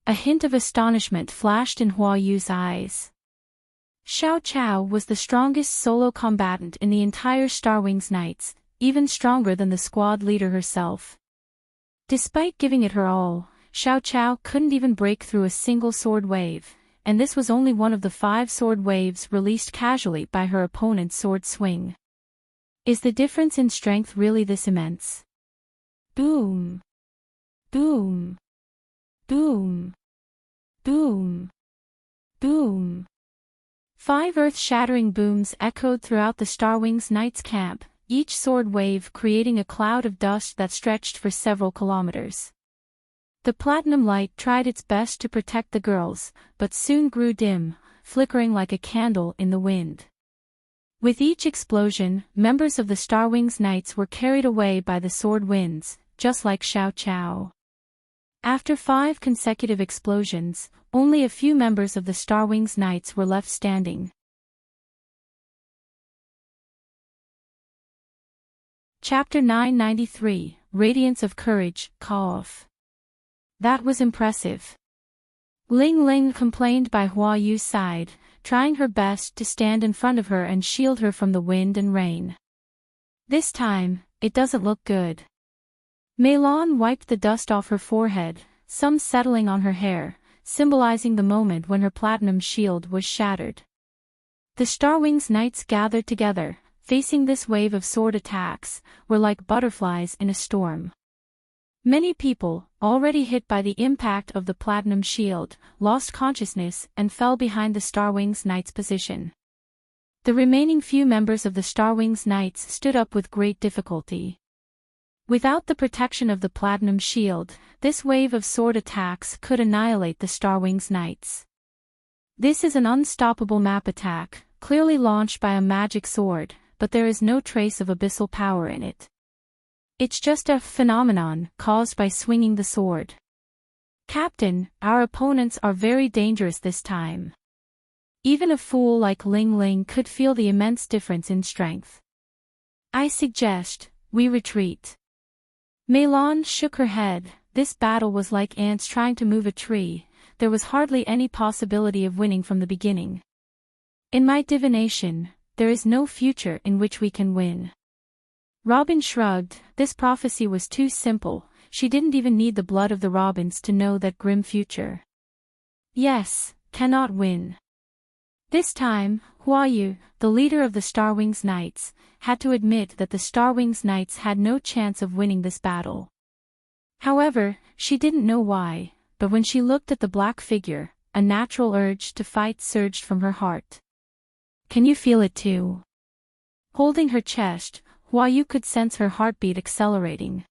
A hint of astonishment flashed in Hua Yu's eyes. Xiao Chao was the strongest solo combatant in the entire Star Wings Knights, even stronger than the squad leader herself. Despite giving it her all, Xiao Chao couldn't even break through a single sword wave, and this was only one of the 5 sword waves released casually by her opponent's sword swing. Is the difference in strength really this immense? Boom! Boom! Boom! Boom! Boom! 5 earth-shattering booms echoed throughout the Star Wings Knights camp, each sword wave creating a cloud of dust that stretched for several kilometers. The platinum light tried its best to protect the girls, but soon grew dim, flickering like a candle in the wind. With each explosion, members of the Star Wings Knights were carried away by the sword winds, just like Xiao Chao. After 5 consecutive explosions, only a few members of the Star Wings Knights were left standing. Chapter 993, Radiance of Courage, Cough. That was impressive. Ling Ling complained by Hua Yu's side, trying her best to stand in front of her and shield her from the wind and rain. This time, it doesn't look good. Mei Lan wiped the dust off her forehead, some settling on her hair, symbolizing the moment when her platinum shield was shattered. The Star Wings Knights gathered together, facing this wave of sword attacks, were like butterflies in a storm. Many people, already hit by the impact of the platinum shield, lost consciousness and fell behind the Star Wings Knights' position. The remaining few members of the Star Wings Knights stood up with great difficulty. Without the protection of the platinum shield, this wave of sword attacks could annihilate the Star Wings Knights. This is an unstoppable map attack, clearly launched by a magic sword, but there is no trace of abyssal power in it. It's just a phenomenon caused by swinging the sword. Captain, our opponents are very dangerous this time. Even a fool like Ling Ling could feel the immense difference in strength. I suggest we retreat. Mei Lan shook her head. This battle was like ants trying to move a tree. There was hardly any possibility of winning from the beginning. In my divination, there is no future in which we can win. Robin shrugged. This prophecy was too simple. She didn't even need the blood of the Robins to know that grim future. Yes, cannot win. This time, Hua Yu, the leader of the Star Wings Knights, had to admit that the Star Wings Knights had no chance of winning this battle. However, she didn't know why, but when she looked at the black figure, a natural urge to fight surged from her heart. Can you feel it too? Holding her chest, Hua Yu could sense her heartbeat accelerating.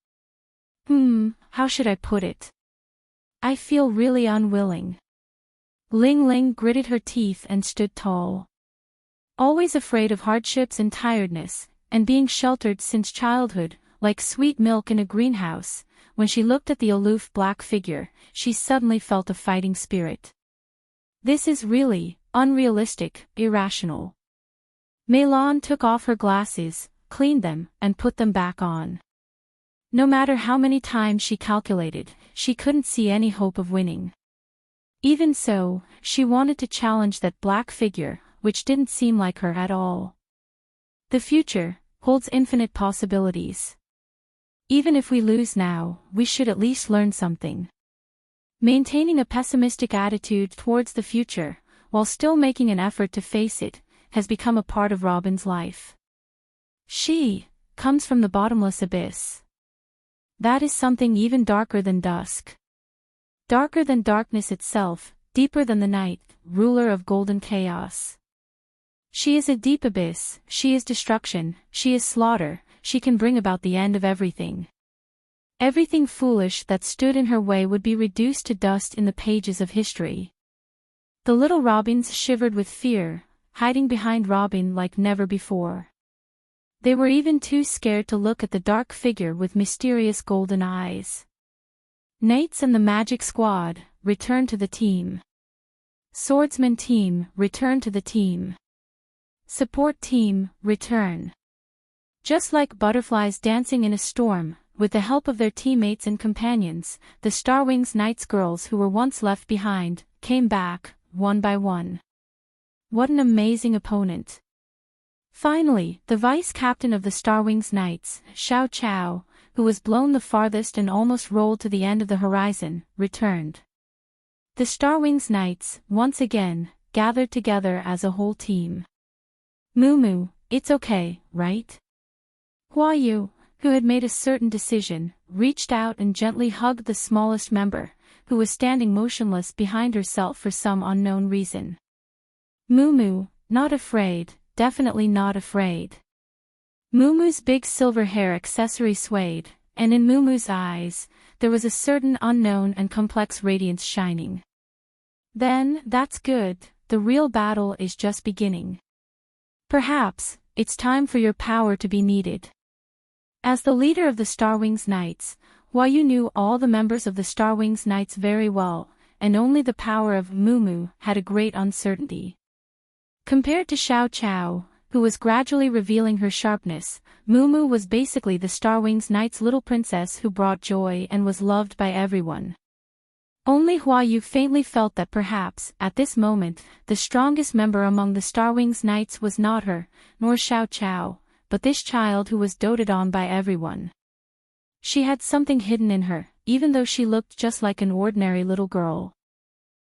How should I put it? I feel really unwilling. Ling Ling gritted her teeth and stood tall. Always afraid of hardships and tiredness, and being sheltered since childhood, like sweet milk in a greenhouse, when she looked at the aloof black figure, she suddenly felt a fighting spirit. This is really unrealistic, irrational. Mei Lan took off her glasses, cleaned them, and put them back on. No matter how many times she calculated, she couldn't see any hope of winning. Even so, she wanted to challenge that black figure, which didn't seem like her at all. The future holds infinite possibilities. Even if we lose now, we should at least learn something. Maintaining a pessimistic attitude towards the future, while still making an effort to face it, has become a part of Robin's life. She comes from the bottomless abyss. That is something even darker than dusk. Darker than darkness itself, deeper than the night, ruler of golden chaos. She is a deep abyss, she is destruction, she is slaughter, she can bring about the end of everything. Everything foolish that stood in her way would be reduced to dust in the pages of history. The little robins shivered with fear, hiding behind Robin like never before. They were even too scared to look at the dark figure with mysterious golden eyes. Knights and the Magic Squad, return to the team. Swordsman team, return to the team. Support team, return. Just like butterflies dancing in a storm, with the help of their teammates and companions, the Starwings Knights girls who were once left behind, came back, one by one. What an amazing opponent. Finally, the vice-captain of the Starwings Knights, Xiao Chao, who was blown the farthest and almost rolled to the end of the horizon, returned. The Starwings Knights, once again, gathered together as a whole team. Moo, it's okay, right? Hua Yu, who had made a certain decision, reached out and gently hugged the smallest member, who was standing motionless behind herself for some unknown reason. Moo, not afraid, definitely not afraid. Moo's big silver hair accessory swayed, and in Moo's eyes, there was a certain unknown and complex radiance shining. Then, that's good, the real battle is just beginning. Perhaps, it's time for your power to be needed. As the leader of the Starwings Knights, Hua Yu knew all the members of the Starwings Knights very well, and only the power of Moo had a great uncertainty. Compared to Xiao Chao, who was gradually revealing her sharpness, Moo was basically the Starwings Knight's little princess who brought joy and was loved by everyone. Only Hua Yu faintly felt that perhaps, at this moment, the strongest member among the Starwings Knights was not her, nor Xiao Chao, but this child who was doted on by everyone. She had something hidden in her, even though she looked just like an ordinary little girl.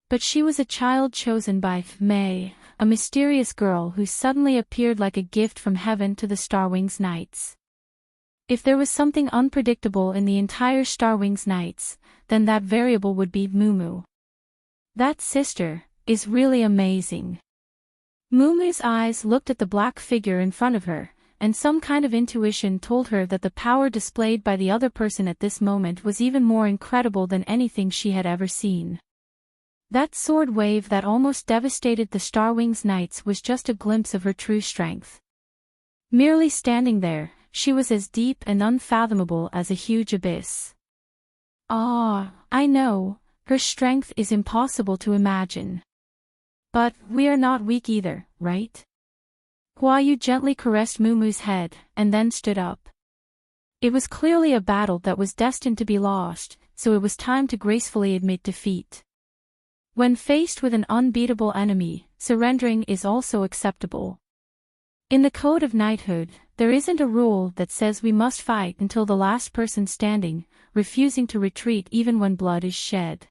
But she was a child chosen by Mei, a mysterious girl who suddenly appeared like a gift from heaven to the Starwings Knights. If there was something unpredictable in the entire Starwings Knights, then that variable would be Moo. That sister is really amazing. Moo's eyes looked at the black figure in front of her, and some kind of intuition told her that the power displayed by the other person at this moment was even more incredible than anything she had ever seen. That sword wave that almost devastated the Starwings Knights was just a glimpse of her true strength. Merely standing there, she was as deep and unfathomable as a huge abyss. I know, her strength is impossible to imagine. But we are not weak either, right? Hua Yu gently caressed Moo's head, and then stood up. It was clearly a battle that was destined to be lost, so it was time to gracefully admit defeat. When faced with an unbeatable enemy, surrendering is also acceptable. In the code of knighthood, there isn't a rule that says we must fight until the last person standing, refusing to retreat even when blood is shed.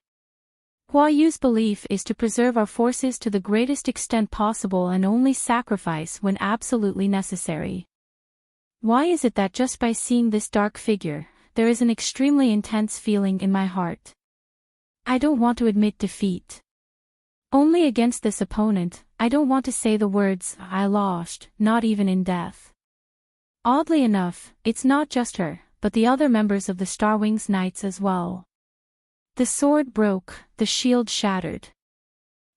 Hua Yu's belief is to preserve our forces to the greatest extent possible and only sacrifice when absolutely necessary. Why is it that just by seeing this dark figure, there is an extremely intense feeling in my heart? I don't want to admit defeat. Only against this opponent, I don't want to say the words, I lost, not even in death. Oddly enough, it's not just her, but the other members of the Starwings Knights as well. The sword broke, the shield shattered.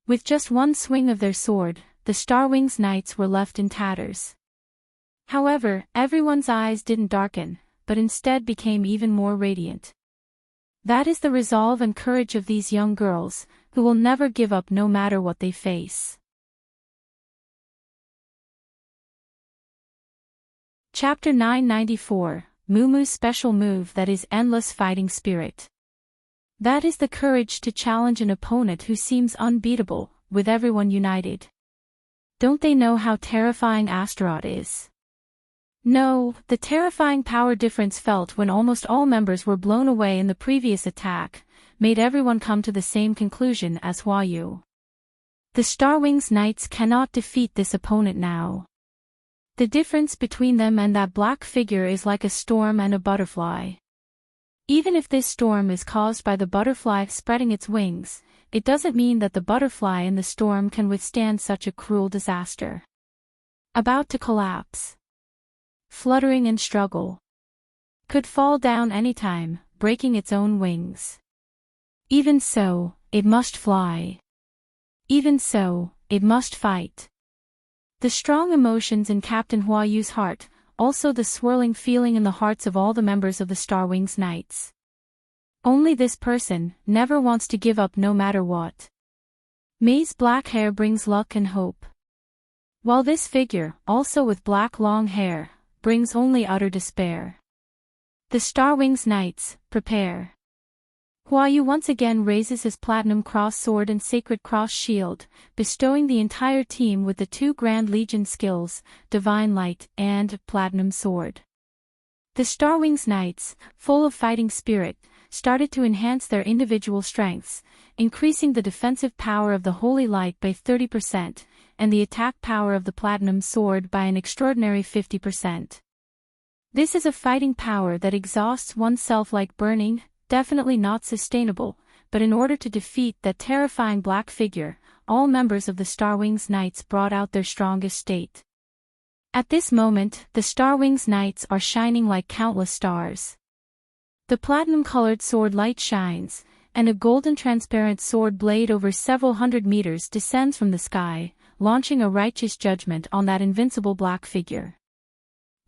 With just one swing of their sword, the Starwings Knights were left in tatters. However, everyone's eyes didn't darken, but instead became even more radiant. That is the resolve and courage of these young girls, who will never give up no matter what they face. Chapter 994, Moo's special move that is endless fighting spirit. That is the courage to challenge an opponent who seems unbeatable, with everyone united. Don't they know how terrifying Astaroth is? No, the terrifying power difference felt when almost all members were blown away in the previous attack, made everyone come to the same conclusion as Hua Yu. The Starwings Knights cannot defeat this opponent now. The difference between them and that black figure is like a storm and a butterfly. Even if this storm is caused by the butterfly spreading its wings, it doesn't mean that the butterfly in the storm can withstand such a cruel disaster. About to collapse. Fluttering and struggle. Could fall down anytime, breaking its own wings. Even so, it must fly. Even so, it must fight. The strong emotions in Captain Huayu's heart, also the swirling feeling in the hearts of all the members of the Star Wings Knights. Only this person never wants to give up no matter what. Mei's black hair brings luck and hope, while this figure, also with black long hair, brings only utter despair. The Star Wings Knights, prepare. Huayu once again raises his Platinum Cross Sword and Sacred Cross Shield, bestowing the entire team with the 2 Grand Legion skills, Divine Light and Platinum Sword. The Star Wings Knights, full of fighting spirit, started to enhance their individual strengths, increasing the defensive power of the Holy Light by 30%, and the attack power of the Platinum Sword by an extraordinary 50%. This is a fighting power that exhausts oneself like burning, definitely not sustainable, but in order to defeat that terrifying black figure, all members of the Star Wings Knights brought out their strongest state. At this moment, the Star Wings Knights are shining like countless stars. The platinum-colored sword light shines, and a golden transparent sword blade over several hundred meters descends from the sky, launching a righteous judgment on that invincible black figure.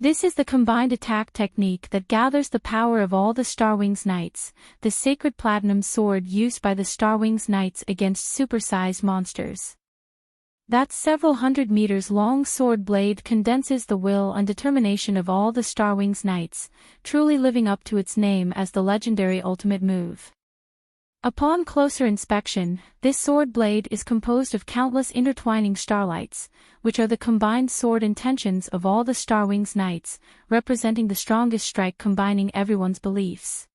This is the combined attack technique that gathers the power of all the Star Wings Knights, the sacred platinum sword used by the Star Wings Knights against supersized monsters. That several hundred meters long sword blade condenses the will and determination of all the Star Wings Knights, truly living up to its name as the legendary ultimate move. Upon closer inspection, this sword blade is composed of countless intertwining starlights, which are the combined sword intentions of all the Star Wings Knights, representing the strongest strike combining everyone's beliefs.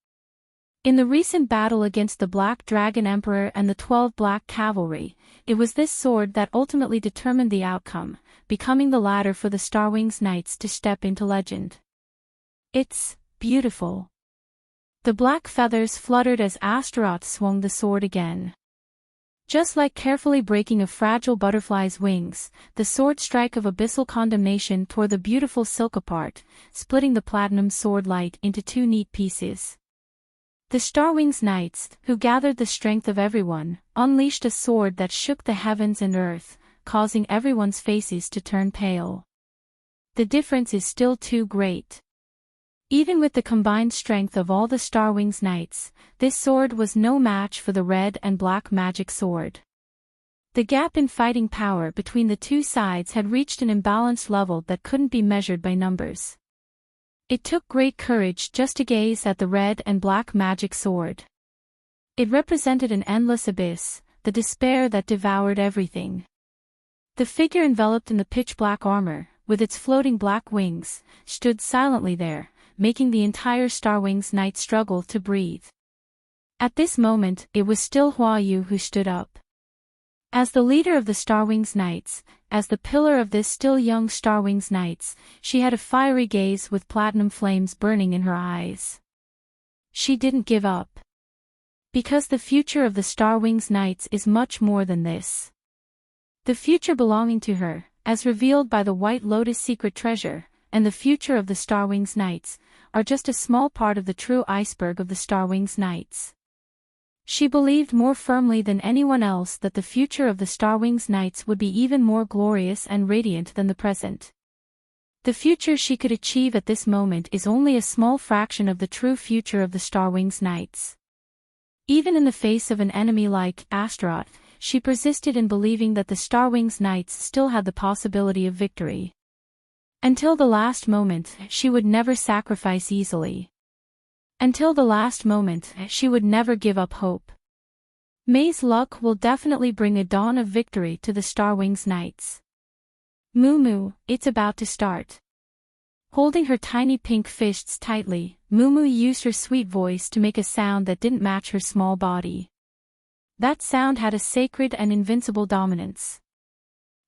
In the recent battle against the Black Dragon Emperor and the 12 Black Cavalry, it was this sword that ultimately determined the outcome, becoming the ladder for the Star Wings Knights to step into legend. It's beautiful. The black feathers fluttered as Astaroth swung the sword again. Just like carefully breaking a fragile butterfly's wings, the sword strike of abyssal condemnation tore the beautiful silk apart, splitting the platinum sword light into 2 neat pieces. The Star Wings Knights, who gathered the strength of everyone, unleashed a sword that shook the heavens and earth, causing everyone's faces to turn pale. The difference is still too great. Even with the combined strength of all the Star Wings Knights, this sword was no match for the red and black magic sword. The gap in fighting power between the 2 sides had reached an imbalanced level that couldn't be measured by numbers. It took great courage just to gaze at the red and black magic sword. It represented an endless abyss, the despair that devoured everything. The figure enveloped in the pitch-black armor, with its floating black wings, stood silently there, making the entire Star Wings Knight struggle to breathe. At this moment, it was still Huayu who stood up. As the leader of the Star Wings Knights, as the pillar of this still young Star Wings Knights, she had a fiery gaze with platinum flames burning in her eyes. She didn't give up. Because the future of the Star Wings Knights is much more than this. The future belonging to her, as revealed by the White Lotus secret treasure, and the future of the Star Wings Knights, are just a small part of the true iceberg of the Star Wings Knights. She believed more firmly than anyone else that the future of the Star Wings Knights would be even more glorious and radiant than the present. The future she could achieve at this moment is only a small fraction of the true future of the Star Wings Knights. Even in the face of an enemy like Astaroth, she persisted in believing that the Star Wings Knights still had the possibility of victory. Until the last moment, she would never sacrifice easily. Until the last moment, she would never give up hope. Mei's luck will definitely bring a dawn of victory to the Star Wings Knights. Moo Moo, it's about to start. Holding her tiny pink fists tightly, Moo Moo used her sweet voice to make a sound that didn't match her small body. That sound had a sacred and invincible dominance.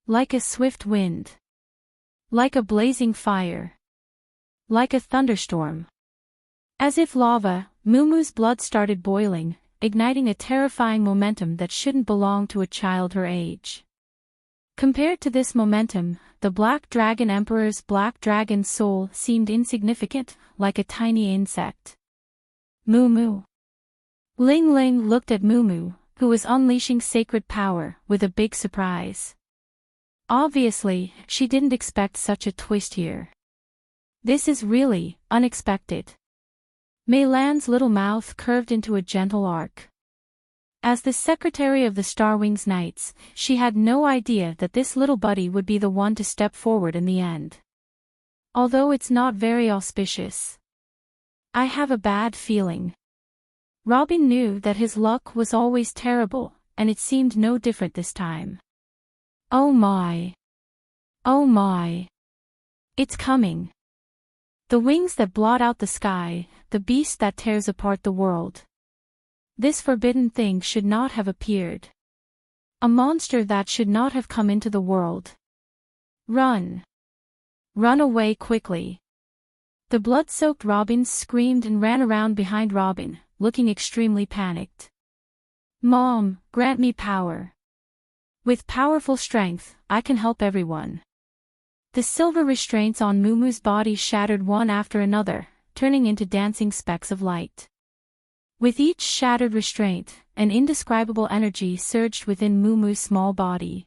Like a swift wind. Like a blazing fire. Like a thunderstorm. As if lava, Moo Moo's blood started boiling, igniting a terrifying momentum that shouldn't belong to a child her age. Compared to this momentum, the Black Dragon Emperor's Black Dragon soul seemed insignificant, like a tiny insect. Moo Moo. Ling Ling looked at Moo Moo, who was unleashing sacred power, with a big surprise. Obviously, she didn't expect such a twist here. This is really unexpected. Mei Lan's little mouth curved into a gentle arc. As the secretary of the Starwings Knights, she had no idea that this little buddy would be the one to step forward in the end. Although it's not very auspicious. I have a bad feeling. Robin knew that his luck was always terrible, and it seemed no different this time. Oh my. Oh my. It's coming. The wings that blot out the sky, the beast that tears apart the world. This forbidden thing should not have appeared. A monster that should not have come into the world. Run. Run away quickly. The blood-soaked Robins screamed and ran around behind Robin, looking extremely panicked. Mom, grant me power. With powerful strength, I can help everyone. The silver restraints on Mumu's body shattered one after another, turning into dancing specks of light. With each shattered restraint, an indescribable energy surged within Mumu's small body.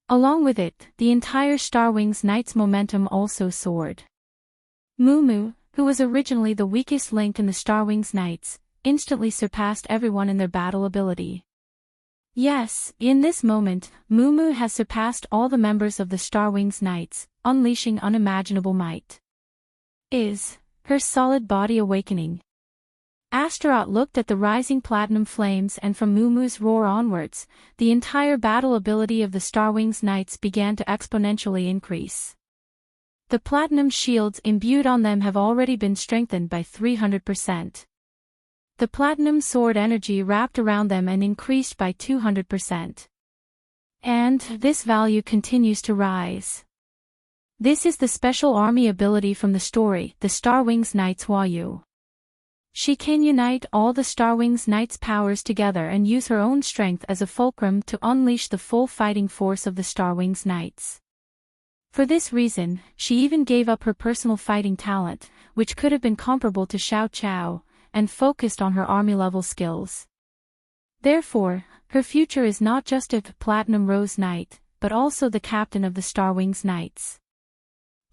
Along with it, the entire Starwings Knights' momentum also soared. Mumu, who was originally the weakest link in the Starwings Knights, instantly surpassed everyone in their battle ability. Yes, in this moment, Mumu has surpassed all the members of the Starwings Knights, unleashing unimaginable might. Is her solid body awakening? Astaroth looked at the rising platinum flames, and from Mumu's roar onwards, the entire battle ability of the Starwings Knights began to exponentially increase. The platinum shields imbued on them have already been strengthened by 300%. The platinum sword energy wrapped around them and increased by 200%. And this value continues to rise. This is the special army ability from the story, the Starwings Knights Wayu. She can unite all the Starwings Knights' powers together and use her own strength as a fulcrum to unleash the full fighting force of the Starwings Knights. For this reason, she even gave up her personal fighting talent, which could have been comparable to Xiao Chao, and focused on her army-level skills. Therefore, her future is not just a Platinum Rose Knight, but also the captain of the Starwings Knights.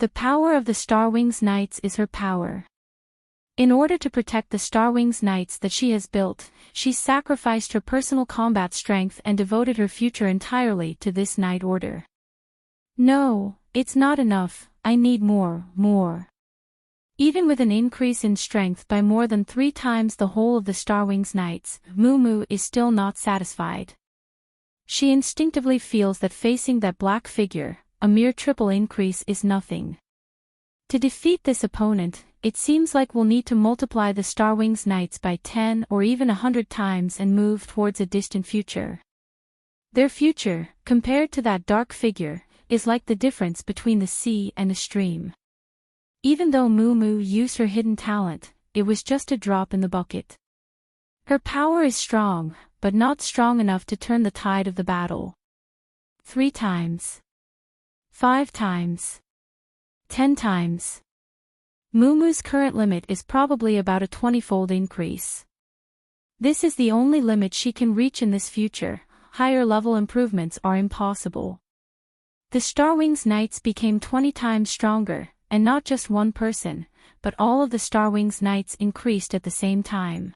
The power of the Starwings Knights is her power. In order to protect the Starwings Knights that she has built, she sacrificed her personal combat strength and devoted her future entirely to this Knight Order. No, it's not enough, I need more. Even with an increase in strength by more than 3 times the whole of the Starwings Knights, Mumu is still not satisfied. She instinctively feels that facing that black figure, a mere triple increase is nothing. To defeat this opponent, it seems like we'll need to multiply the Starwings Knights by 10 or even 100 times and move towards a distant future. Their future, compared to that dark figure, is like the difference between the sea and a stream. Even though Mumu used her hidden talent, it was just a drop in the bucket. Her power is strong, but not strong enough to turn the tide of the battle. 3 times. 5 times. 10 times. Mumu's current limit is probably about a 20-fold increase. This is the only limit she can reach in this future. Higher level improvements are impossible. The Starwings Knights became 20 times stronger, and not just one person, but all of the Starwings Knights increased at the same time.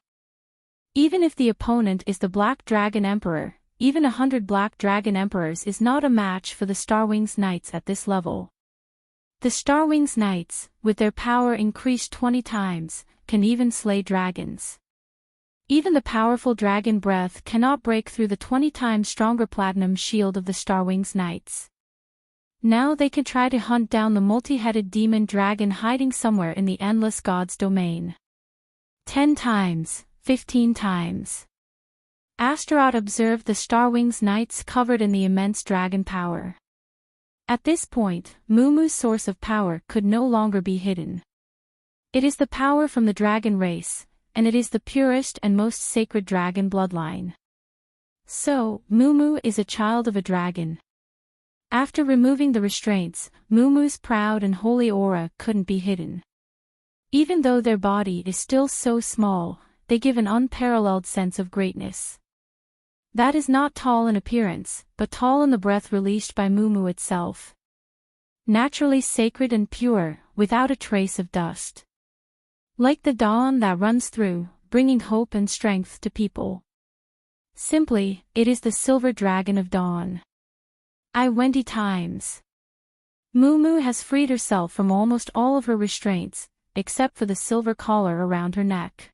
Even if the opponent is the Black Dragon Emperor, even 100 Black Dragon Emperors is not a match for the Starwings Knights at this level. The Starwings Knights, with their power increased 20 times, can even slay dragons. Even the powerful dragon breath cannot break through the 20 times stronger platinum shield of the Starwings Knights. Now they can try to hunt down the multi-headed demon dragon hiding somewhere in the Endless God's domain. 10 times, 15 times. Astaroth observed the Starwings Knights covered in the immense dragon power. At this point, Mumu's source of power could no longer be hidden. It is the power from the dragon race, and it is the purest and most sacred dragon bloodline. So, Mumu is a child of a dragon. After removing the restraints, Mumu's proud and holy aura couldn't be hidden. Even though their body is still so small, they give an unparalleled sense of greatness. That is not tall in appearance, but tall in the breath released by Mumu itself. Naturally sacred and pure, without a trace of dust. Like the dawn that runs through, bringing hope and strength to people. Simply, it is the silver dragon of dawn. I Wendy times. Mumu has freed herself from almost all of her restraints, except for the silver collar around her neck.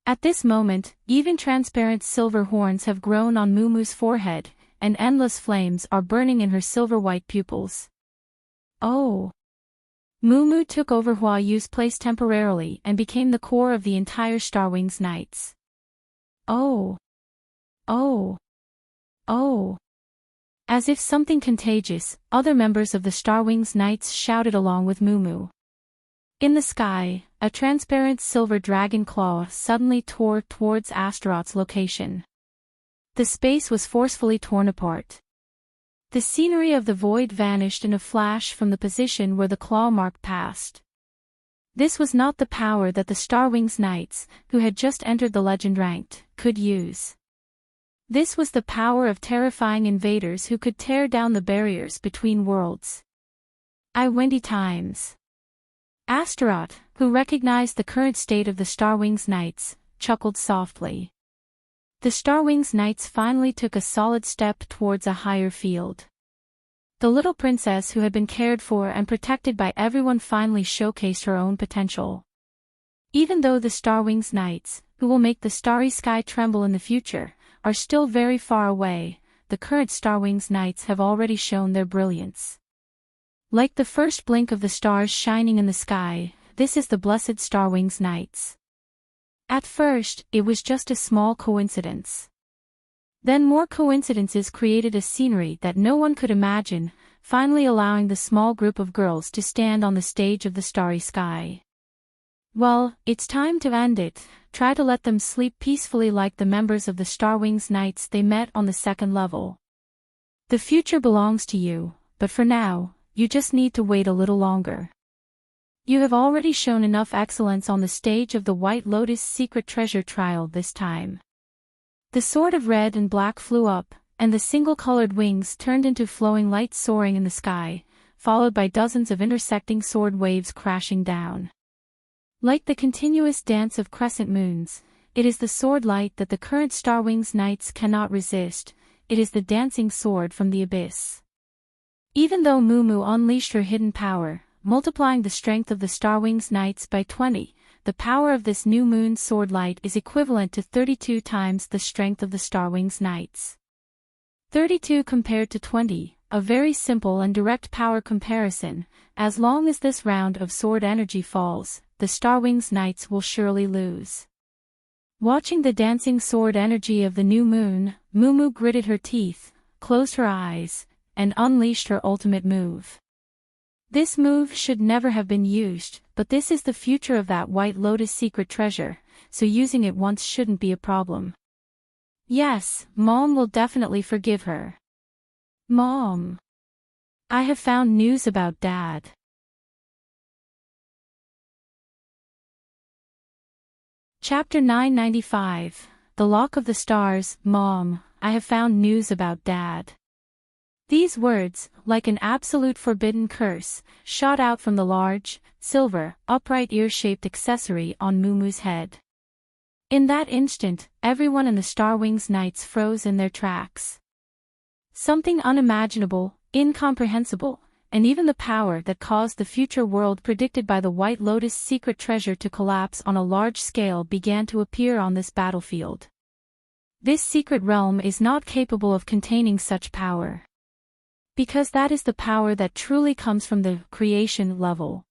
At this moment, even transparent silver horns have grown on Mumu's forehead, and endless flames are burning in her silver-white pupils. Oh! Mumu took over Hua Yu's place temporarily and became the core of the entire Starwings Knights. Oh! Oh! Oh! As if something contagious, other members of the Starwings Knights shouted along with Mumu. In the sky, a transparent silver dragon claw suddenly tore towards Astaroth's location. The space was forcefully torn apart. The scenery of the void vanished in a flash from the position where the claw mark passed. This was not the power that the Starwings Knights, who had just entered the legend ranked, could use. This was the power of terrifying invaders who could tear down the barriers between worlds. I Wendy times. Astaroth, who recognized the current state of the Starwings Knights, chuckled softly. The Starwings Knights finally took a solid step towards a higher field. The little princess who had been cared for and protected by everyone finally showcased her own potential. Even though the Starwings Knights, who will make the starry sky tremble in the future, are still very far away, the current Starwings Knights have already shown their brilliance. Like the first blink of the stars shining in the sky, this is the blessed Starwings Knights. At first, it was just a small coincidence. Then more coincidences created a scenery that no one could imagine, finally allowing the small group of girls to stand on the stage of the starry sky. Well, it's time to end it. Try to let them sleep peacefully like the members of the Starwings Knights they met on the second level. The future belongs to you, but for now, you just need to wait a little longer. You have already shown enough excellence on the stage of the White Lotus Secret Treasure Trial this time. The sword of red and black flew up, and the single-colored wings turned into flowing lights soaring in the sky, followed by dozens of intersecting sword waves crashing down. Like the continuous dance of crescent moons, it is the sword light that the current Starwings Knights cannot resist. It is the dancing sword from the abyss. Even though Mumu unleashed her hidden power, multiplying the strength of the Starwings Knights by 20, the power of this new moon sword light is equivalent to 32 times the strength of the Starwings Knights. 32 compared to 20, a very simple and direct power comparison. As long as this round of sword energy falls, the Starwings Knights will surely lose. Watching the dancing sword energy of the new moon, Mumu gritted her teeth, closed her eyes, and unleashed her ultimate move. This move should never have been used, but this is the future of that White Lotus secret treasure, so using it once shouldn't be a problem. Yes, Mom will definitely forgive her. Mom! I have found news about Dad. Chapter 995, The Lock of the Stars. Mom, I have found news about Dad. These words, like an absolute forbidden curse, shot out from the large, silver, upright ear-shaped accessory on Mumu's head. In that instant, everyone in the Starwings Knights froze in their tracks. Something unimaginable, incomprehensible, and even the power that caused the future world predicted by the White Lotus secret treasure to collapse on a large scale began to appear on this battlefield. This secret realm is not capable of containing such power. Because that is the power that truly comes from the creation level.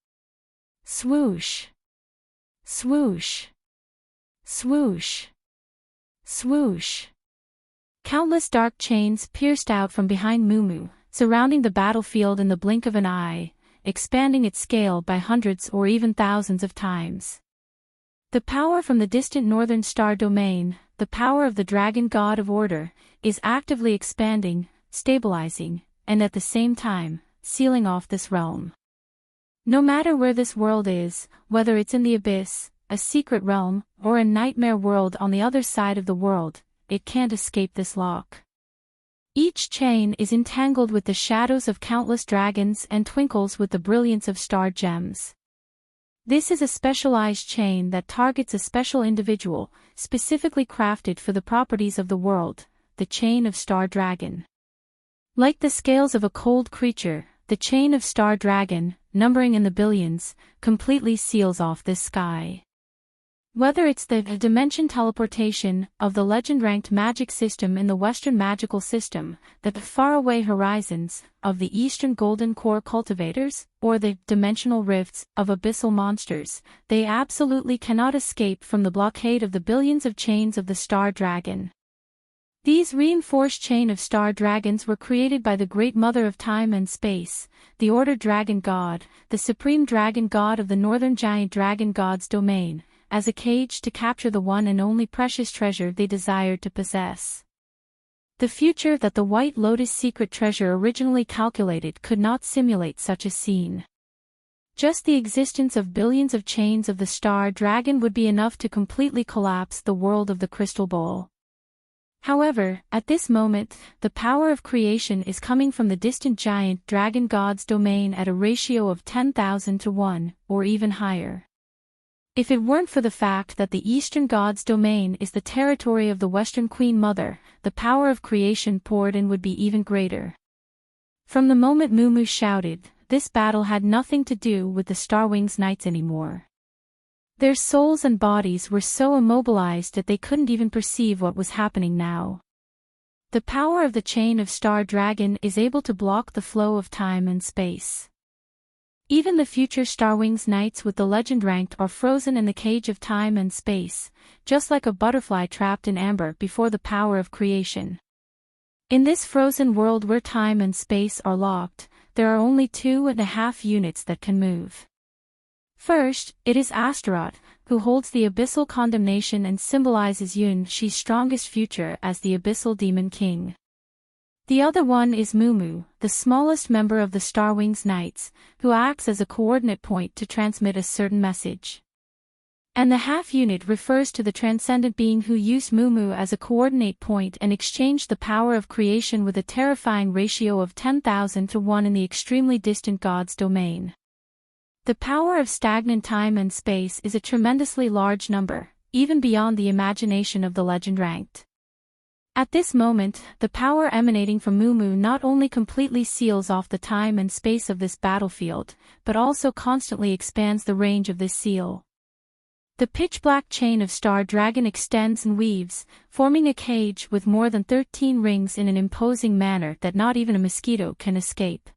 Swoosh. Swoosh. Swoosh. Swoosh. Countless dark chains pierced out from behind Mumu, surrounding the battlefield in the blink of an eye, expanding its scale by hundreds or even thousands of times. The power from the distant northern star domain, the power of the dragon god of order, is actively expanding, stabilizing, and at the same time, sealing off this realm. No matter where this world is, whether it's in the abyss, a secret realm, or a nightmare world on the other side of the world, it can't escape this lock. Each chain is entangled with the shadows of countless dragons and twinkles with the brilliance of star gems. This is a specialized chain that targets a special individual, specifically crafted for the properties of the world, the chain of Star Dragon. Like the scales of a cold creature, the chain of Star Dragon, numbering in the billions, completely seals off this sky. Whether it's the dimension teleportation of the legend-ranked magic system in the Western magical system, the faraway horizons of the Eastern golden core cultivators, or the dimensional rifts of abyssal monsters, they absolutely cannot escape from the blockade of the billions of chains of the Star Dragon. These reinforced chain of star dragons were created by the Great Mother of Time and Space, the Order Dragon God, the Supreme Dragon God of the Northern Giant Dragon God's domain, as a cage to capture the one and only precious treasure they desired to possess. The future that the White Lotus secret treasure originally calculated could not simulate such a scene. Just the existence of billions of chains of the Star Dragon would be enough to completely collapse the world of the Crystal Bowl. However, at this moment, the power of creation is coming from the distant giant dragon god's domain at a ratio of 10,000 to 1, or even higher. If it weren't for the fact that the Eastern God's domain is the territory of the Western Queen Mother, the power of creation poured in would be even greater. From the moment Mumu shouted, this battle had nothing to do with the Starwings Knights anymore. Their souls and bodies were so immobilized that they couldn't even perceive what was happening now. The power of the chain of Star Dragon is able to block the flow of time and space. Even the future Starwings Knights with the legend ranked are frozen in the cage of time and space, just like a butterfly trapped in amber before the power of creation. In this frozen world where time and space are locked, there are only 2.5 units that can move. First, it is Astaroth, who holds the abyssal condemnation and symbolizes Yun-Shi's strongest future as the abyssal demon king. The other one is Mumu, the smallest member of the Starwings Knights, who acts as a coordinate point to transmit a certain message. And the half-unit refers to the transcendent being who used Mumu as a coordinate point and exchanged the power of creation with a terrifying ratio of 10,000 to 1 in the extremely distant god's domain. The power of stagnant time and space is a tremendously large number, even beyond the imagination of the legend-ranked. At this moment, the power emanating from Mumu not only completely seals off the time and space of this battlefield, but also constantly expands the range of this seal. The pitch-black chain of Star Dragon extends and weaves, forming a cage with more than 13 rings in an imposing manner that not even a mosquito can escape.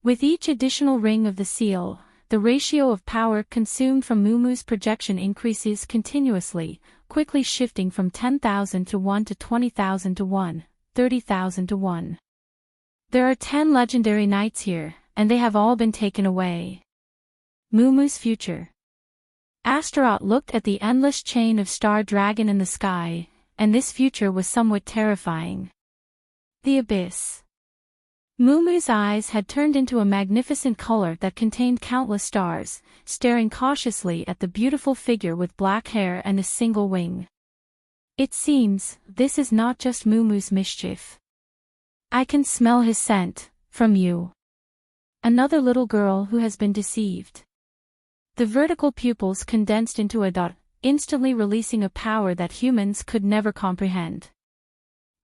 With each additional ring of the seal, the ratio of power consumed from Mumu's projection increases continuously, quickly shifting from 10,000 to 1 to 20,000 to 1, 30,000 to 1. There are 10 legendary knights here, and they have all been taken away. Mumu's future. Astaroth looked at the endless chain of Star Dragon in the sky, and this future was somewhat terrifying. The abyss. Mumu's eyes had turned into a magnificent color that contained countless stars, staring cautiously at the beautiful figure with black hair and a single wing. It seems, this is not just Mumu's mischief. I can smell his scent, from you. Another little girl who has been deceived. The vertical pupils condensed into a dot, instantly releasing a power that humans could never comprehend.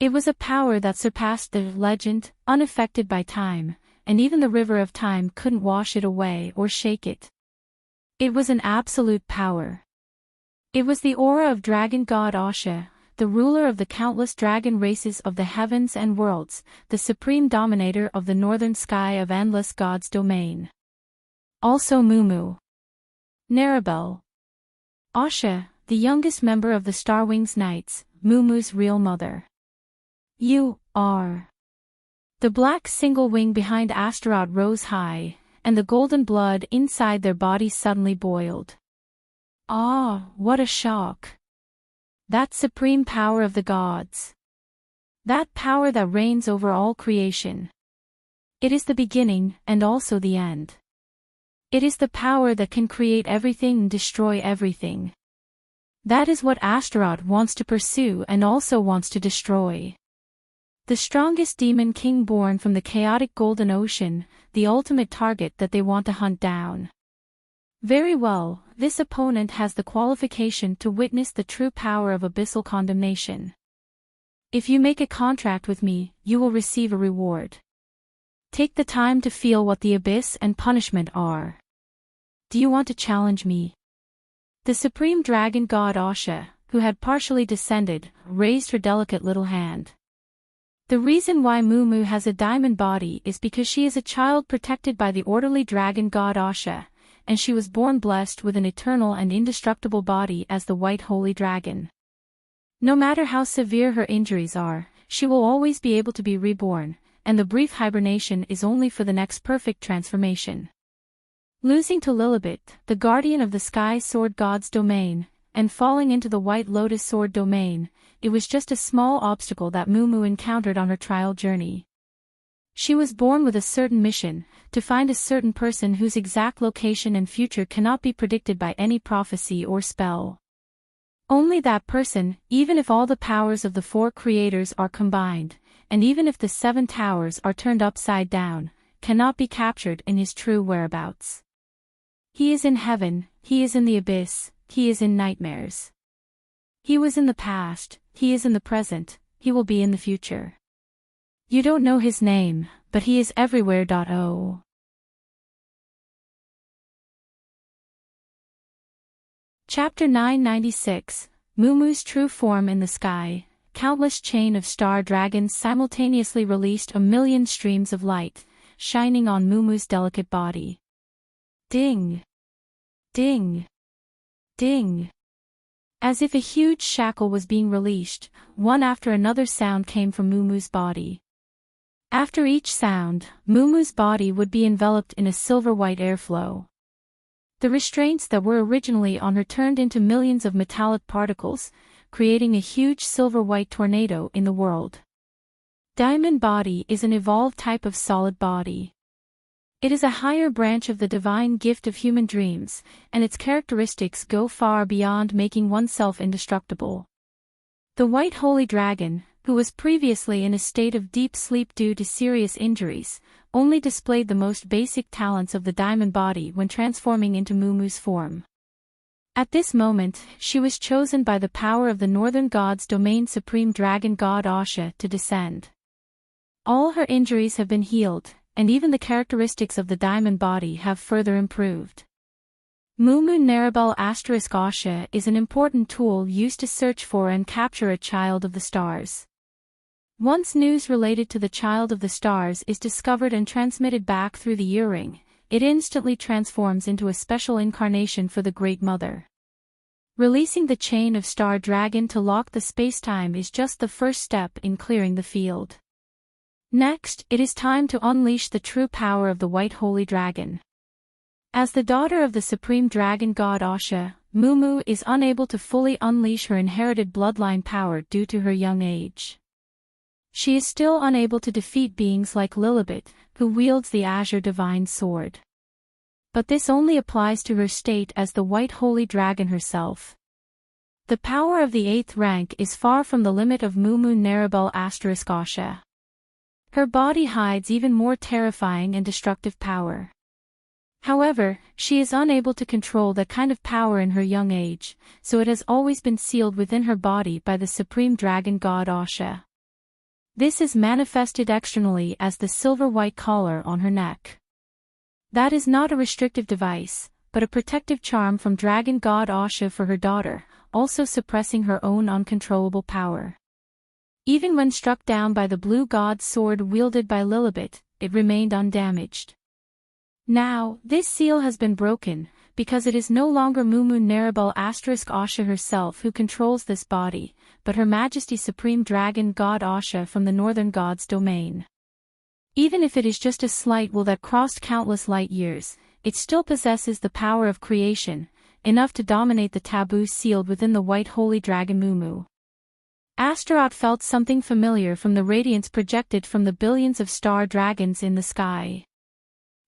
It was a power that surpassed the legend, unaffected by time, and even the river of time couldn't wash it away or shake it. It was an absolute power. It was the aura of dragon god Asha, the ruler of the countless dragon races of the heavens and worlds, the supreme dominator of the northern sky of endless god's domain. Also Mumu. Narabel. Asha, the youngest member of the Starwings Knights, Mumu's real mother. You are. The black single wing behind Astaroth rose high, and the golden blood inside their bodies suddenly boiled. Ah, what a shock! That supreme power of the gods. That power that reigns over all creation. It is the beginning and also the end. It is the power that can create everything and destroy everything. That is what Astaroth wants to pursue and also wants to destroy. The strongest demon king born from the chaotic golden ocean, the ultimate target that they want to hunt down. Very well, this opponent has the qualification to witness the true power of abyssal condemnation. If you make a contract with me, you will receive a reward. Take the time to feel what the abyss and punishment are. Do you want to challenge me? The supreme dragon god Asha, who had partially descended, raised her delicate little hand. The reason why Mumu has a diamond body is because she is a child protected by the orderly dragon god Asha, and she was born blessed with an eternal and indestructible body as the white holy dragon. No matter how severe her injuries are, she will always be able to be reborn, and the brief hibernation is only for the next perfect transformation. Losing to Lilibet, the guardian of the sky sword god's domain, and falling into the white lotus sword domain, it was just a small obstacle that Mumu encountered on her trial journey. She was born with a certain mission, to find a certain person whose exact location and future cannot be predicted by any prophecy or spell. Only that person, even if all the powers of the four creators are combined, and even if the 7 towers are turned upside down, cannot be captured in his true whereabouts. He is in heaven, he is in the abyss, he is in nightmares. He was in the past, he is in the present, he will be in the future. You don't know his name, but he is everywhere. Oh. Chapter 996, Mumu's True Form in the Sky. Countless chain of star dragons simultaneously released a million streams of light, shining on Mumu's delicate body. Ding! Ding! Ding! As if a huge shackle was being released, one after another sound came from Mumu's body. After each sound, Mumu's body would be enveloped in a silver-white airflow. The restraints that were originally on her turned into millions of metallic particles, creating a huge silver-white tornado in the world. Diamond body is an evolved type of solid body. It is a higher branch of the divine gift of human dreams, and its characteristics go far beyond making oneself indestructible. The white holy dragon, who was previously in a state of deep sleep due to serious injuries, only displayed the most basic talents of the diamond body when transforming into Mumu's form. At this moment, she was chosen by the power of the northern god's domain supreme dragon god Asha to descend. All her injuries have been healed, and even the characteristics of the diamond body have further improved. Mumu Narabel Asha is an important tool used to search for and capture a child of the stars. Once news related to the child of the stars is discovered and transmitted back through the earring, it instantly transforms into a special incarnation for the Great Mother. Releasing the chain of star dragon to lock the spacetime is just the first step in clearing the field. Next, it is time to unleash the true power of the white holy dragon. As the daughter of the supreme dragon god Asha, Mumu is unable to fully unleash her inherited bloodline power due to her young age. She is still unable to defeat beings like Lilibet, who wields the azure divine sword. But this only applies to her state as the white holy dragon herself. The power of the 8th rank is far from the limit of Mumu Narabel Asha. Her body hides even more terrifying and destructive power. However, she is unable to control that kind of power in her young age, so it has always been sealed within her body by the supreme dragon god Asha. This is manifested externally as the silver-white collar on her neck. That is not a restrictive device, but a protective charm from dragon god Asha for her daughter, also suppressing her own uncontrollable power. Even when struck down by the blue god's sword wielded by Lilibet, it remained undamaged. Now, this seal has been broken, because it is no longer Mumu Narabel Asha herself who controls this body, but Her Majesty Supreme Dragon God Asha from the Northern God's domain. Even if it is just a slight will that crossed countless light years, it still possesses the power of creation, enough to dominate the taboo sealed within the white holy dragon Mumu. Astaroth felt something familiar from the radiance projected from the billions of star dragons in the sky.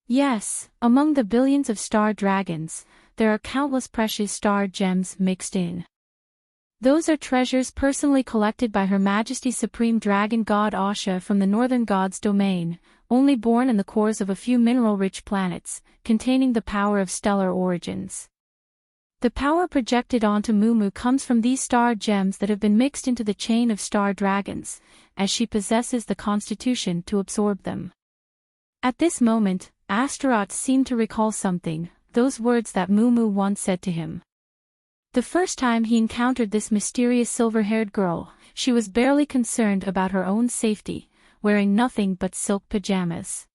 Yes, among the billions of star dragons, there are countless precious star gems mixed in. Those are treasures personally collected by Her Majesty's Supreme Dragon God Asha from the Northern God's domain, only born in the cores of a few mineral-rich planets, containing the power of stellar origins. The power projected onto Mumu comes from these star gems that have been mixed into the chain of star dragons, as she possesses the constitution to absorb them. At this moment, Astaroth seemed to recall something, those words that Mumu once said to him. The first time he encountered this mysterious silver-haired girl, she was barely concerned about her own safety, wearing nothing but silk pajamas.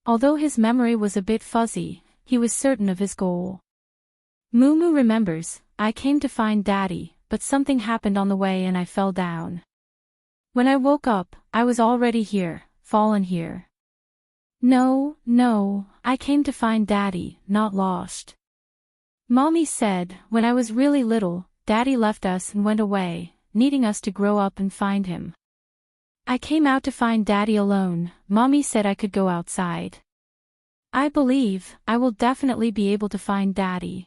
Although his memory was a bit fuzzy, he was certain of his goal. Mumu remembers, I came to find Daddy, but something happened on the way and I fell down. When I woke up, I was already here, fallen here. No, I came to find Daddy, not lost. Mommy said, when I was really little, Daddy left us and went away, needing us to grow up and find him. I came out to find Daddy alone. Mommy said I could go outside. I believe I will definitely be able to find Daddy.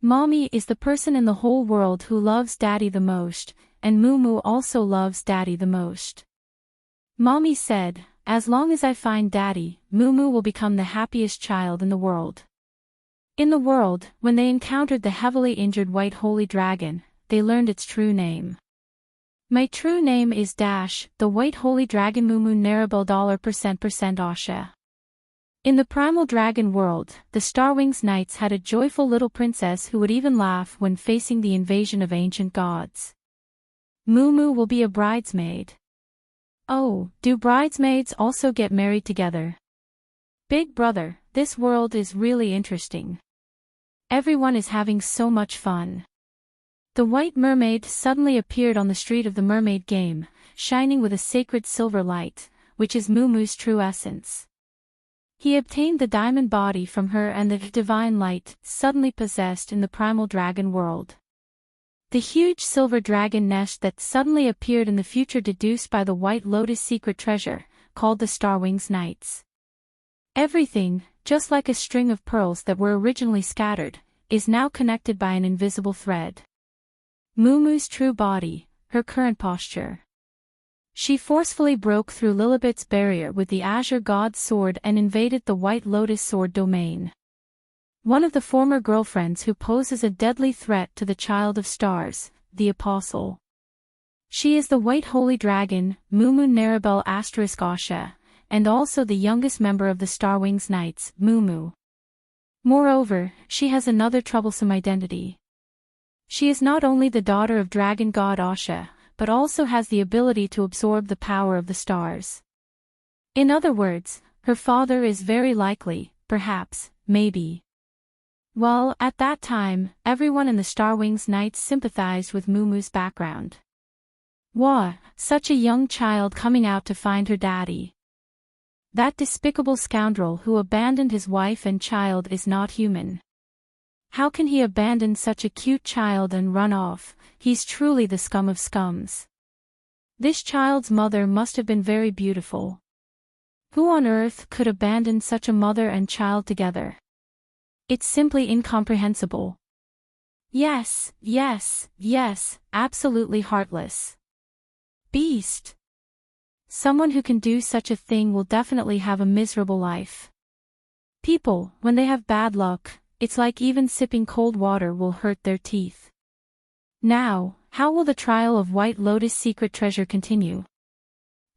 Mommy is the person in the whole world who loves Daddy the most, and Mumu also loves Daddy the most. Mommy said, as long as I find Daddy, Mumu will become the happiest child in the world. In the world, when they encountered the heavily injured White Holy Dragon, they learned its true name. My true name is the White Holy Dragon Mumu Narabel $% Asha. In the Primal Dragon world, the Starwings Knights had a joyful little princess who would even laugh when facing the invasion of ancient gods. Mumu will be a bridesmaid. Oh, do bridesmaids also get married together? Big brother, this world is really interesting. Everyone is having so much fun. The White Mermaid suddenly appeared on the street of the mermaid game, shining with a sacred silver light, which is Mumu's true essence. He obtained the diamond body from her and the divine light suddenly possessed in the primal dragon world. The huge silver dragon nest that suddenly appeared in the future deduced by the White Lotus secret treasure, called the Starwings Knights. Everything, just like a string of pearls that were originally scattered, is now connected by an invisible thread. Mumu's true body, her current posture. She forcefully broke through Lilibet's barrier with the Azure God's sword and invaded the White Lotus sword domain. One of the former girlfriends who poses a deadly threat to the Child of Stars, the Apostle. She is the White Holy Dragon, Mumu Narabel Asha, and also the youngest member of the Starwings Knights, Mumu. Moreover, she has another troublesome identity. She is not only the daughter of Dragon God Asha, but also has the ability to absorb the power of the stars. In other words, her father is very likely, perhaps, maybe. Well, at that time, everyone in the Starwings Knights sympathized with Mumu's background. Wah, such a young child coming out to find her daddy. That despicable scoundrel who abandoned his wife and child is not human. How can he abandon such a cute child and run off? He's truly the scum of scums. This child's mother must have been very beautiful. Who on earth could abandon such a mother and child together? It's simply incomprehensible. Yes, absolutely heartless. Beast. Someone who can do such a thing will definitely have a miserable life. People, when they have bad luck, it's like even sipping cold water will hurt their teeth. Now, how will the trial of White Lotus secret treasure continue?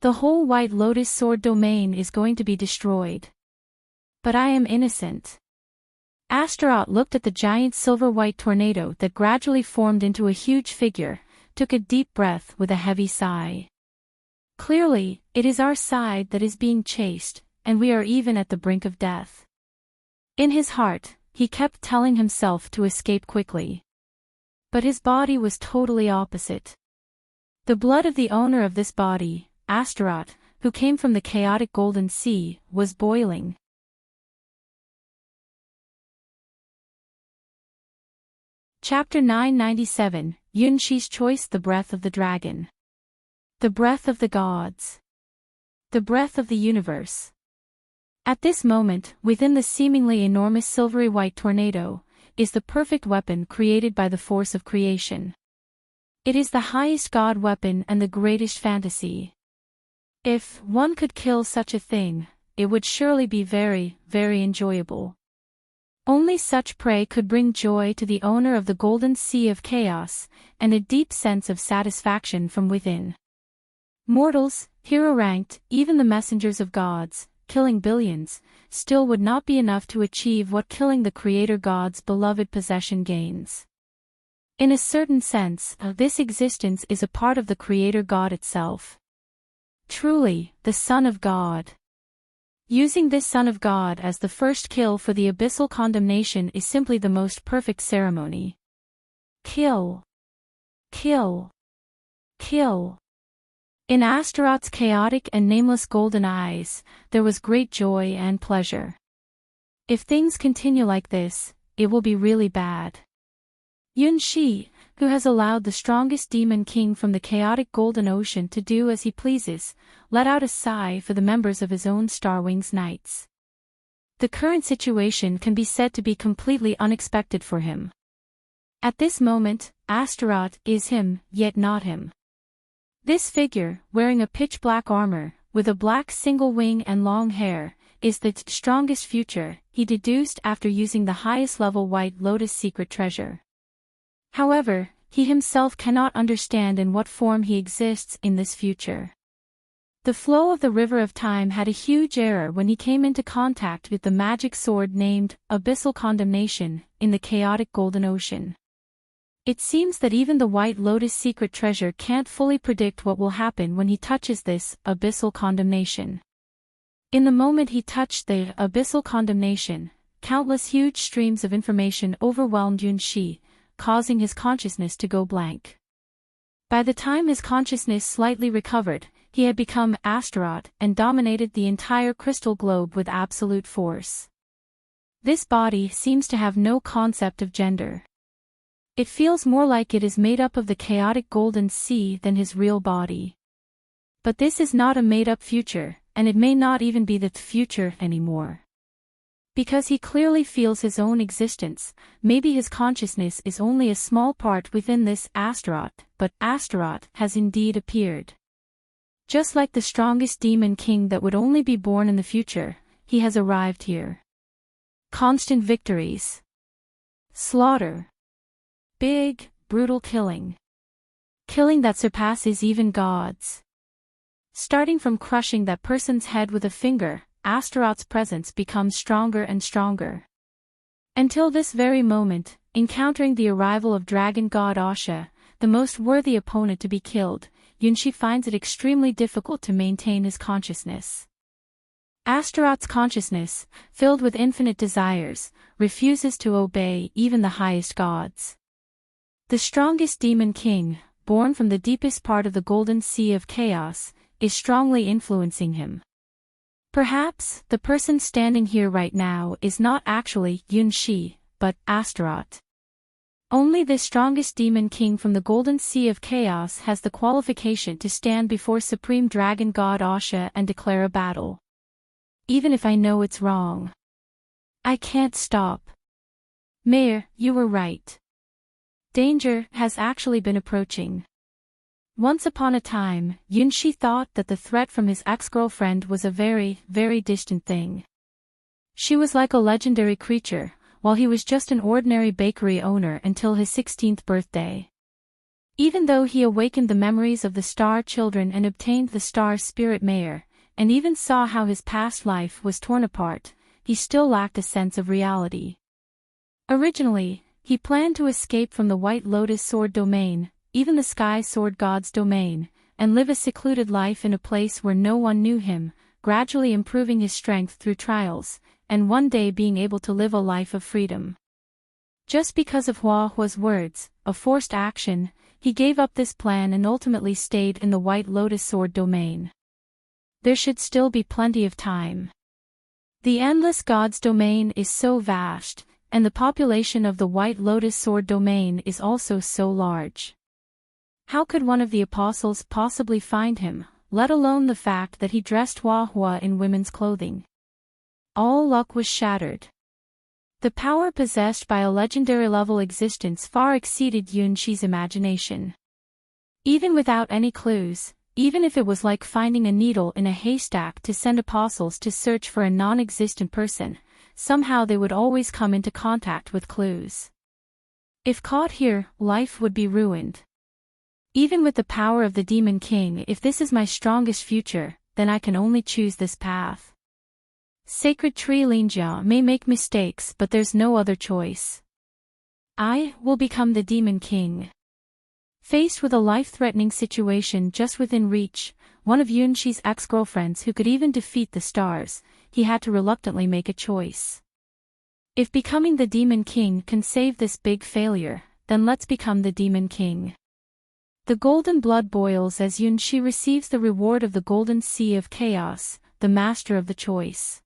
The whole White Lotus sword domain is going to be destroyed. But I am innocent. Astaroth looked at the giant silver-white tornado that gradually formed into a huge figure, took a deep breath with a heavy sigh. Clearly, it is our side that is being chased, and we are even at the brink of death. In his heart, he kept telling himself to escape quickly. But his body was totally opposite. The blood of the owner of this body, Astaroth, who came from the chaotic Golden Sea, was boiling. Chapter 997, Yunshi's Choice. The Breath of the Dragon. The Breath of the Gods. The Breath of the Universe. At this moment, within the seemingly enormous silvery white tornado, is the perfect weapon created by the force of creation. It is the highest god weapon and the greatest fantasy. If one could kill such a thing, it would surely be very, very enjoyable. Only such prey could bring joy to the owner of the golden sea of chaos, and a deep sense of satisfaction from within. Mortals, hero-ranked, even the messengers of gods, killing billions, still would not be enough to achieve what killing the creator god's beloved possession gains. In a certain sense, this existence is a part of the creator god itself. Truly, the Son of God. Using this Son of God as the first kill for the abyssal condemnation is simply the most perfect ceremony. Kill. Kill. Kill. In Astaroth's chaotic and nameless golden eyes, there was great joy and pleasure. If things continue like this, it will be really bad. Yunshi, who has allowed the strongest demon king from the chaotic golden ocean to do as he pleases, let out a sigh for the members of his own Starwings Knights. The current situation can be said to be completely unexpected for him. At this moment, Astaroth is him, yet not him. This figure, wearing a pitch-black armor, with a black single wing and long hair, is the strongest future, he deduced after using the highest level White Lotus secret treasure. However, he himself cannot understand in what form he exists in this future. The flow of the river of time had a huge error when he came into contact with the magic sword named Abyssal Condemnation in the chaotic golden ocean. It seems that even the White Lotus secret treasure can't fully predict what will happen when he touches this Abyssal Condemnation. In the moment he touched the Abyssal Condemnation, countless huge streams of information overwhelmed Yunshi, causing his consciousness to go blank. By the time his consciousness slightly recovered, he had become Astaroth and dominated the entire crystal globe with absolute force. This body seems to have no concept of gender. It feels more like it is made up of the chaotic golden sea than his real body. But this is not a made-up future, and it may not even be the future anymore. Because he clearly feels his own existence, maybe his consciousness is only a small part within this Astaroth, but Astaroth has indeed appeared. Just like the strongest demon king that would only be born in the future, he has arrived here. Constant victories. Slaughter. Big, brutal killing. Killing that surpasses even gods. Starting from crushing that person's head with a finger, Astaroth's presence becomes stronger and stronger. Until this very moment, encountering the arrival of dragon god Asha, the most worthy opponent to be killed, Yunshi finds it extremely difficult to maintain his consciousness. Astaroth's consciousness, filled with infinite desires, refuses to obey even the highest gods. The strongest demon king, born from the deepest part of the golden sea of chaos, is strongly influencing him. Perhaps, the person standing here right now is not actually Yunshi, but Astaroth. Only the strongest demon king from the golden sea of chaos has the qualification to stand before supreme dragon god Asha and declare a battle. Even if I know it's wrong. I can't stop. Mayor, you were right. Danger has actually been approaching. Once upon a time, Yunshi thought that the threat from his ex-girlfriend was a very, very distant thing. She was like a legendary creature, while he was just an ordinary bakery owner until his 16th birthday. Even though he awakened the memories of the star children and obtained the star spirit mayor, and even saw how his past life was torn apart, he still lacked a sense of reality. Originally, he planned to escape from the White Lotus Sword domain, even the Sky Sword God's domain, and live a secluded life in a place where no one knew him, gradually improving his strength through trials, and one day being able to live a life of freedom. Just because of Hua's words, a forced action, he gave up this plan and ultimately stayed in the White Lotus Sword domain. There should still be plenty of time. The Endless God's domain is so vast, and the population of the White Lotus Sword domain is also so large. How could one of the apostles possibly find him, let alone the fact that he dressed Hua in women's clothing? All luck was shattered. The power possessed by a legendary level existence far exceeded Yunshi's imagination. Even without any clues, even if it was like finding a needle in a haystack to send apostles to search for a non-existent person, somehow they would always come into contact with clues. If caught here, life would be ruined. Even with the power of the Demon King, if this is my strongest future, then I can only choose this path. Sacred Tree Linjia may make mistakes, but there's no other choice. I will become the Demon King. Faced with a life-threatening situation just within reach, one of Yunxi's ex-girlfriends who could even defeat the stars, he had to reluctantly make a choice. If becoming the Demon King can save this big failure, then let's become the Demon King. The golden blood boils as Yunxi receives the reward of the Golden Sea of Chaos, the master of the choice.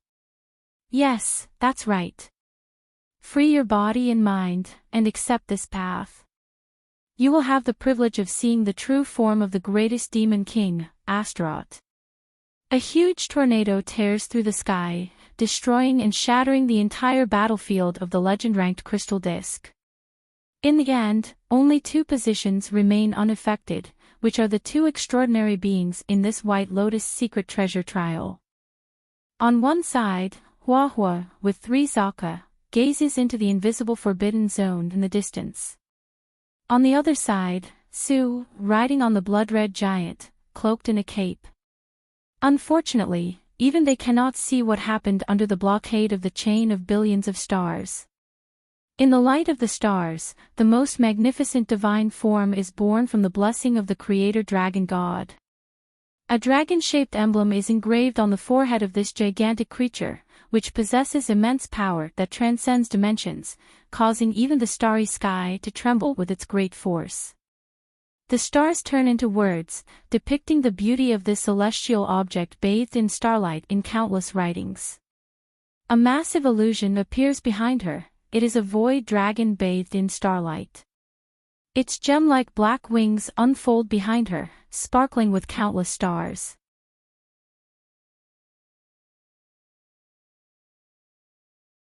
Yes, that's right. Free your body and mind, and accept this path. You will have the privilege of seeing the true form of the greatest Demon King, Astaroth. A huge tornado tears through the sky, destroying and shattering the entire battlefield of the legend-ranked crystal disk. In the end, only two positions remain unaffected, which are the two extraordinary beings in this White Lotus secret treasure trial. On one side, Huahua, with 3 Zaka, gazes into the invisible forbidden zone in the distance. On the other side, Su, riding on the blood-red giant, cloaked in a cape. Unfortunately, even they cannot see what happened under the blockade of the chain of billions of stars. In the light of the stars, the most magnificent divine form is born from the blessing of the creator dragon god. A dragon-shaped emblem is engraved on the forehead of this gigantic creature, which possesses immense power that transcends dimensions, causing even the starry sky to tremble with its great force. The stars turn into words, depicting the beauty of this celestial object bathed in starlight in countless writings. A massive illusion appears behind her. It is a void dragon bathed in starlight. Its gem-like black wings unfold behind her, sparkling with countless stars.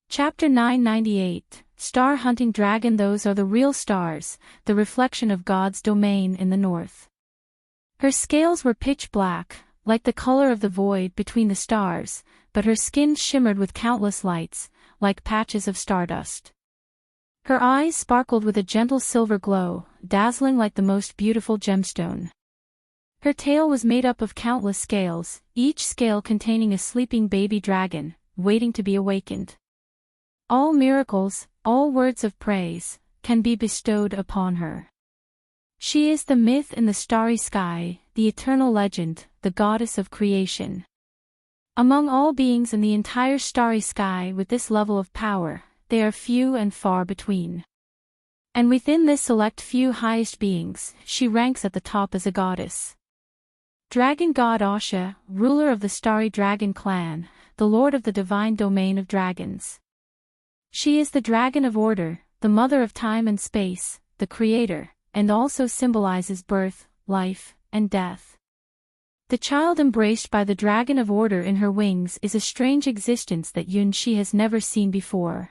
Chapter 998, Star Hunting Dragon. Those are the real stars, the reflection of God's domain in the north. Her scales were pitch black, like the color of the void between the stars, but her skin shimmered with countless lights, like patches of stardust. Her eyes sparkled with a gentle silver glow, dazzling like the most beautiful gemstone. Her tail was made up of countless scales, each scale containing a sleeping baby dragon, waiting to be awakened. All miracles, all words of praise, can be bestowed upon her. She is the myth in the starry sky, the eternal legend, the goddess of creation. Among all beings in the entire starry sky with this level of power, they are few and far between. And within this select few highest beings, she ranks at the top as a goddess. Dragon God Asha, ruler of the starry dragon clan, the lord of the divine domain of dragons. She is the dragon of order, the mother of time and space, the creator, and also symbolizes birth, life, and death. The child embraced by the dragon of order in her wings is a strange existence that Yunxi has never seen before.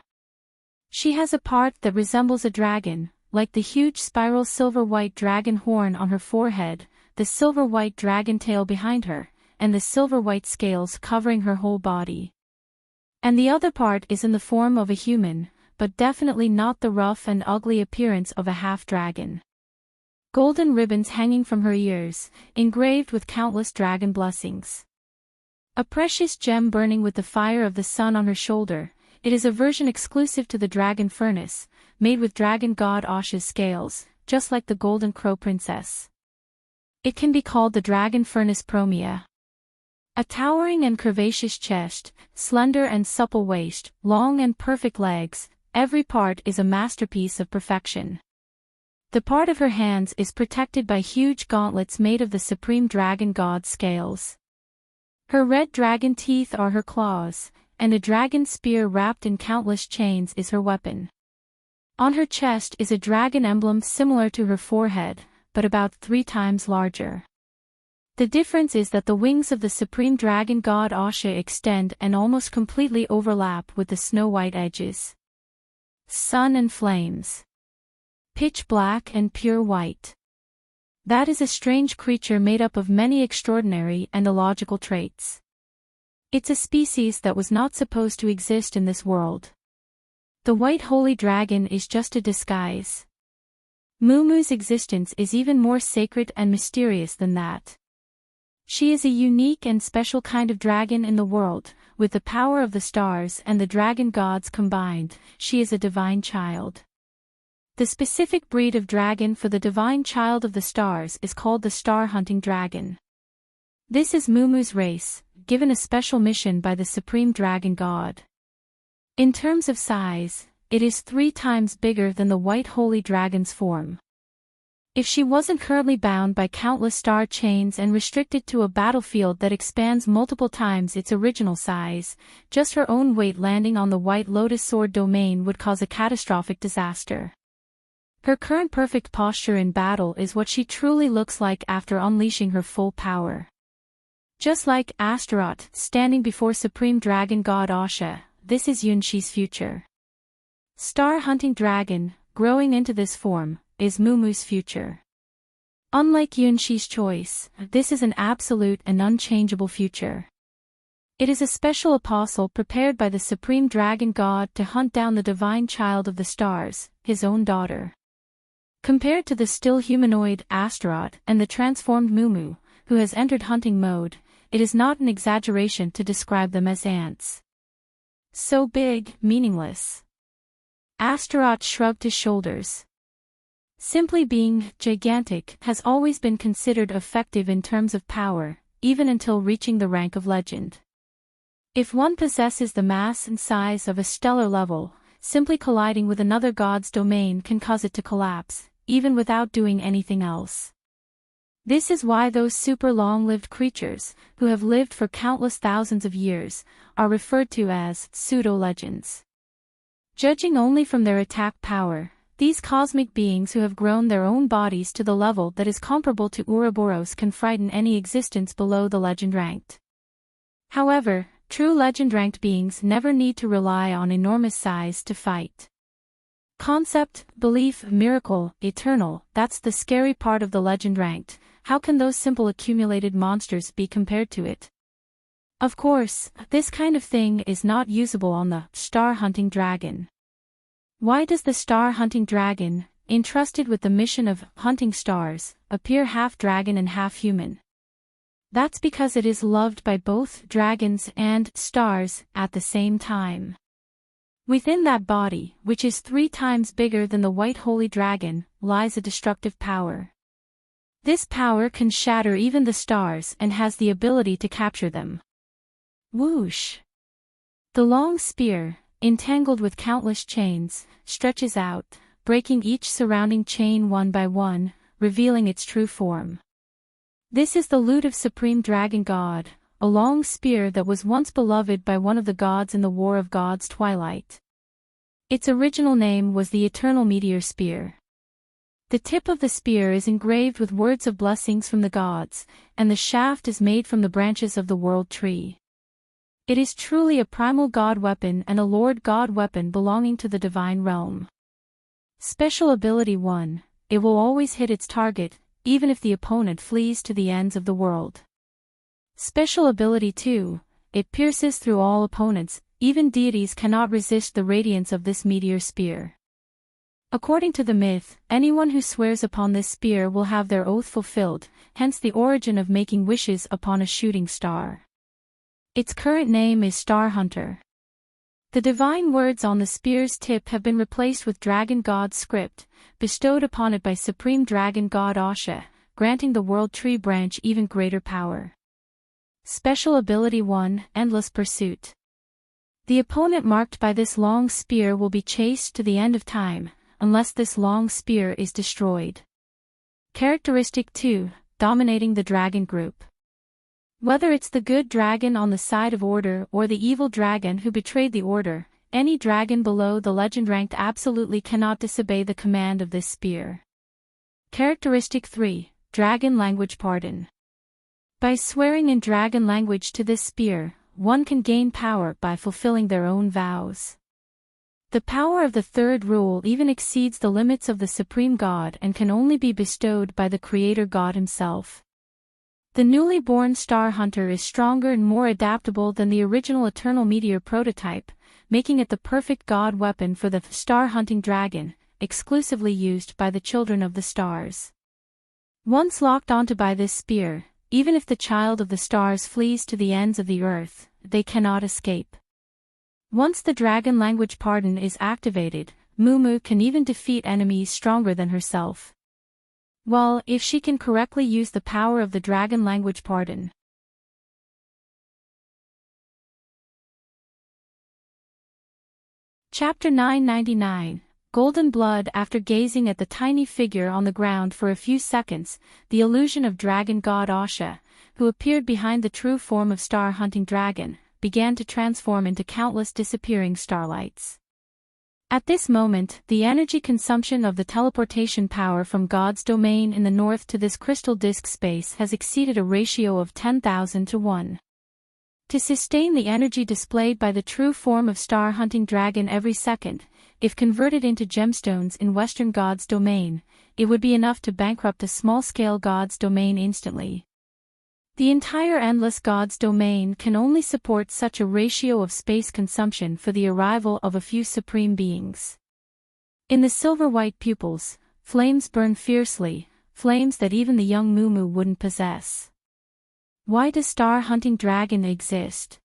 She has a part that resembles a dragon, like the huge spiral silver-white dragon horn on her forehead, the silver-white dragon tail behind her, and the silver-white scales covering her whole body. And the other part is in the form of a human, but definitely not the rough and ugly appearance of a half-dragon. Golden ribbons hanging from her ears, engraved with countless dragon blessings. A precious gem burning with the fire of the sun on her shoulder. It is a version exclusive to the dragon furnace, made with dragon god Asha's scales, just like the golden crow princess. It can be called the dragon furnace Promia. A towering and curvaceous chest, slender and supple waist, long and perfect legs, every part is a masterpiece of perfection. The part of her hands is protected by huge gauntlets made of the supreme dragon god scales. Her red dragon teeth are her claws, and a dragon spear wrapped in countless chains is her weapon. On her chest is a dragon emblem similar to her forehead, but about 3 times larger. The difference is that the wings of the supreme dragon god Asha extend and almost completely overlap with the snow-white edges. Sun and flames. Pitch black and pure white. That is a strange creature made up of many extraordinary and illogical traits. It's a species that was not supposed to exist in this world. The white holy dragon is just a disguise. Mumu's existence is even more sacred and mysterious than that. She is a unique and special kind of dragon in the world, with the power of the stars and the dragon gods combined. She is a divine child. The specific breed of dragon for the divine child of the stars is called the star-hunting dragon. This is Mumu's race, given a special mission by the supreme dragon god. In terms of size, it is 3 times bigger than the white holy dragon's form. If she wasn't currently bound by countless star chains and restricted to a battlefield that expands multiple times its original size, just her own weight landing on the White Lotus Sword domain would cause a catastrophic disaster. Her current perfect posture in battle is what she truly looks like after unleashing her full power. Just like Astaroth standing before Supreme Dragon God Asha, this is Yunshi's future. Star-hunting dragon, growing into this form, is Mumu's future. Unlike Yunshi's choice, this is an absolute and unchangeable future. It is a special apostle prepared by the supreme dragon god to hunt down the divine child of the stars, his own daughter. Compared to the still humanoid Astaroth and the transformed Mumu, who has entered hunting mode, it is not an exaggeration to describe them as ants. So big, meaningless. Astaroth shrugged his shoulders. Simply being gigantic has always been considered effective in terms of power, even until reaching the rank of legend. If one possesses the mass and size of a stellar level, simply colliding with another god's domain can cause it to collapse, even without doing anything else. This is why those super long-lived creatures, who have lived for countless thousands of years, are referred to as pseudo-legends. Judging only from their attack power, these cosmic beings who have grown their own bodies to the level that is comparable to Ouroboros can frighten any existence below the legend-ranked. However, true legend-ranked beings never need to rely on enormous size to fight. Concept, belief, miracle, eternal, that's the scary part of the legend-ranked. How can those simple accumulated monsters be compared to it? Of course, this kind of thing is not usable on the star-hunting dragon. Why does the star-hunting dragon, entrusted with the mission of hunting stars, appear half dragon and half human? That's because it is loved by both dragons and stars at the same time. Within that body, which is 3 times bigger than the white holy dragon, lies a destructive power. This power can shatter even the stars and has the ability to capture them. Whoosh! The long spear, entangled with countless chains, stretches out, breaking each surrounding chain one by one, revealing its true form. This is the lute of Supreme Dragon God, a long spear that was once beloved by one of the gods in the War of Gods Twilight. Its original name was the Eternal Meteor Spear. The tip of the spear is engraved with words of blessings from the gods, and the shaft is made from the branches of the World Tree. It is truly a primal god weapon and a lord god weapon belonging to the divine realm. Special Ability 1, it will always hit its target, even if the opponent flees to the ends of the world. Special Ability 2, it pierces through all opponents, even deities cannot resist the radiance of this meteor spear. According to the myth, anyone who swears upon this spear will have their oath fulfilled, hence the origin of making wishes upon a shooting star. Its current name is Star Hunter. The divine words on the spear's tip have been replaced with Dragon God's script, bestowed upon it by Supreme Dragon God Asha, granting the World Tree branch even greater power. Special Ability 1, Endless Pursuit. The opponent marked by this long spear will be chased to the end of time, unless this long spear is destroyed. Characteristic 2, Dominating the Dragon Group. Whether it's the good dragon on the side of order or the evil dragon who betrayed the order, any dragon below the legend ranked absolutely cannot disobey the command of this spear. Characteristic 3, Dragon Language Pardon. By swearing in dragon language to this spear, one can gain power by fulfilling their own vows. The power of the third rule even exceeds the limits of the Supreme God and can only be bestowed by the Creator God Himself. The newly born Star Hunter is stronger and more adaptable than the original Eternal Meteor prototype, making it the perfect god weapon for the star-hunting dragon, exclusively used by the children of the stars. Once locked onto by this spear, even if the child of the stars flees to the ends of the earth, they cannot escape. Once the dragon language pardon is activated, Mumu can even defeat enemies stronger than herself. Well, if she can correctly use the power of the dragon language pardon. Chapter 999, Golden Blood. After gazing at the tiny figure on the ground for a few seconds, the illusion of dragon god Asha, who appeared behind the true form of star-hunting dragon, began to transform into countless disappearing starlights. At this moment, the energy consumption of the teleportation power from God's domain in the north to this crystal disk space has exceeded a ratio of 10,000 to 1. To sustain the energy displayed by the true form of star-hunting dragon every second, if converted into gemstones in Western God's domain, it would be enough to bankrupt a small-scale God's domain instantly. The entire endless God's domain can only support such a ratio of space consumption for the arrival of a few supreme beings. In the silver-white pupils, flames burn fiercely, flames that even the young Mumu wouldn't possess. Why does star-hunting dragon exist?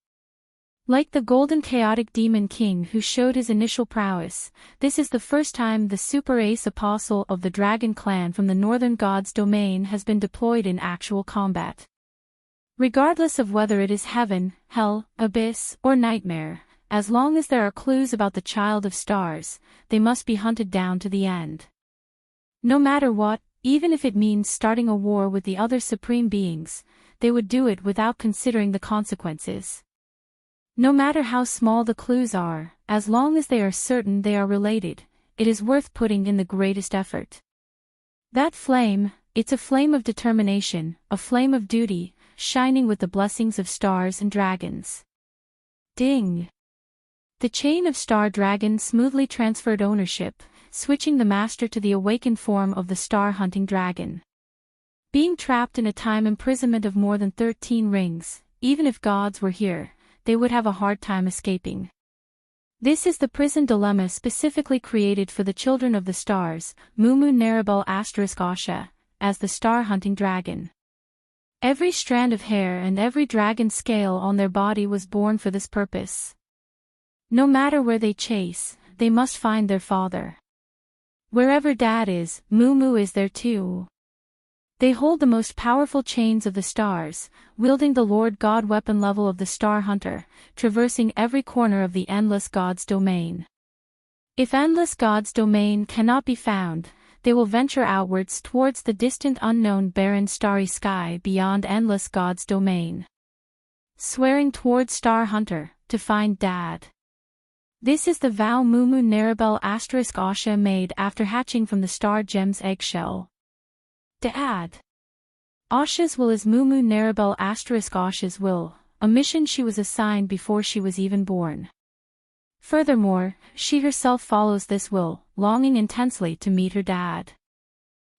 Like the golden chaotic demon king who showed his initial prowess, this is the first time the super ace apostle of the dragon clan from the northern God's domain has been deployed in actual combat. Regardless of whether it is heaven, hell, abyss, or nightmare, as long as there are clues about the child of stars, they must be hunted down to the end. No matter what, even if it means starting a war with the other supreme beings, they would do it without considering the consequences. No matter how small the clues are, as long as they are certain they are related, it is worth putting in the greatest effort. That flame, it's a flame of determination, a flame of duty, shining with the blessings of stars and dragons. Ding! The chain of star dragon smoothly transferred ownership, switching the master to the awakened form of the star-hunting dragon. Being trapped in a time imprisonment of more than 13 rings, even if gods were here, they would have a hard time escaping. This is the prison dilemma specifically created for the children of the stars, Mumu Narabel *Asha, as the star-hunting dragon. Every strand of hair and every dragon scale on their body was born for this purpose. No matter where they chase, they must find their father. Wherever Dad is, Mumu is there too. They hold the most powerful chains of the stars, wielding the Lord God weapon level of the Star Hunter, traversing every corner of the Endless God's domain. If Endless God's domain cannot be found, they will venture outwards towards the distant unknown barren starry sky beyond Endless God's domain. Swearing towards Star Hunter, to find Dad. This is the vow Mumu Narabel *Asha made after hatching from the Star Gem's eggshell. Dad. Asha's will is Mumu Narabel *Asha's will, a mission she was assigned before she was even born. Furthermore, she herself follows this will, longing intensely to meet her dad.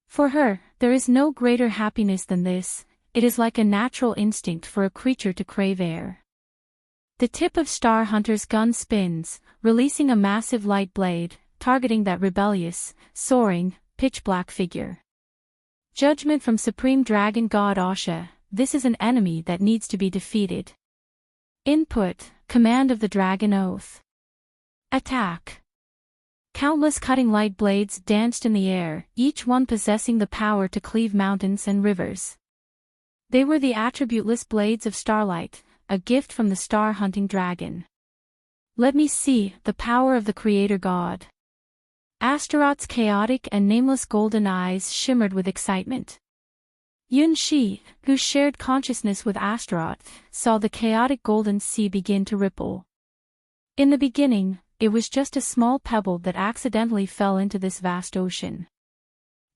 For her, there is no greater happiness than this, it is like a natural instinct for a creature to crave air. The tip of Star Hunter's gun spins, releasing a massive light blade, targeting that rebellious, soaring, pitch-black figure. Judgment from Supreme Dragon God Asha, this is an enemy that needs to be defeated. Input, command of the Dragon Oath. Attack. Countless cutting light blades danced in the air, each one possessing the power to cleave mountains and rivers. They were the attributeless blades of starlight, a gift from the star-hunting dragon. Let me see the power of the Creator God. Astaroth's chaotic and nameless golden eyes shimmered with excitement. Yun Shi, who shared consciousness with Astaroth, saw the chaotic golden sea begin to ripple. In the beginning, it was just a small pebble that accidentally fell into this vast ocean.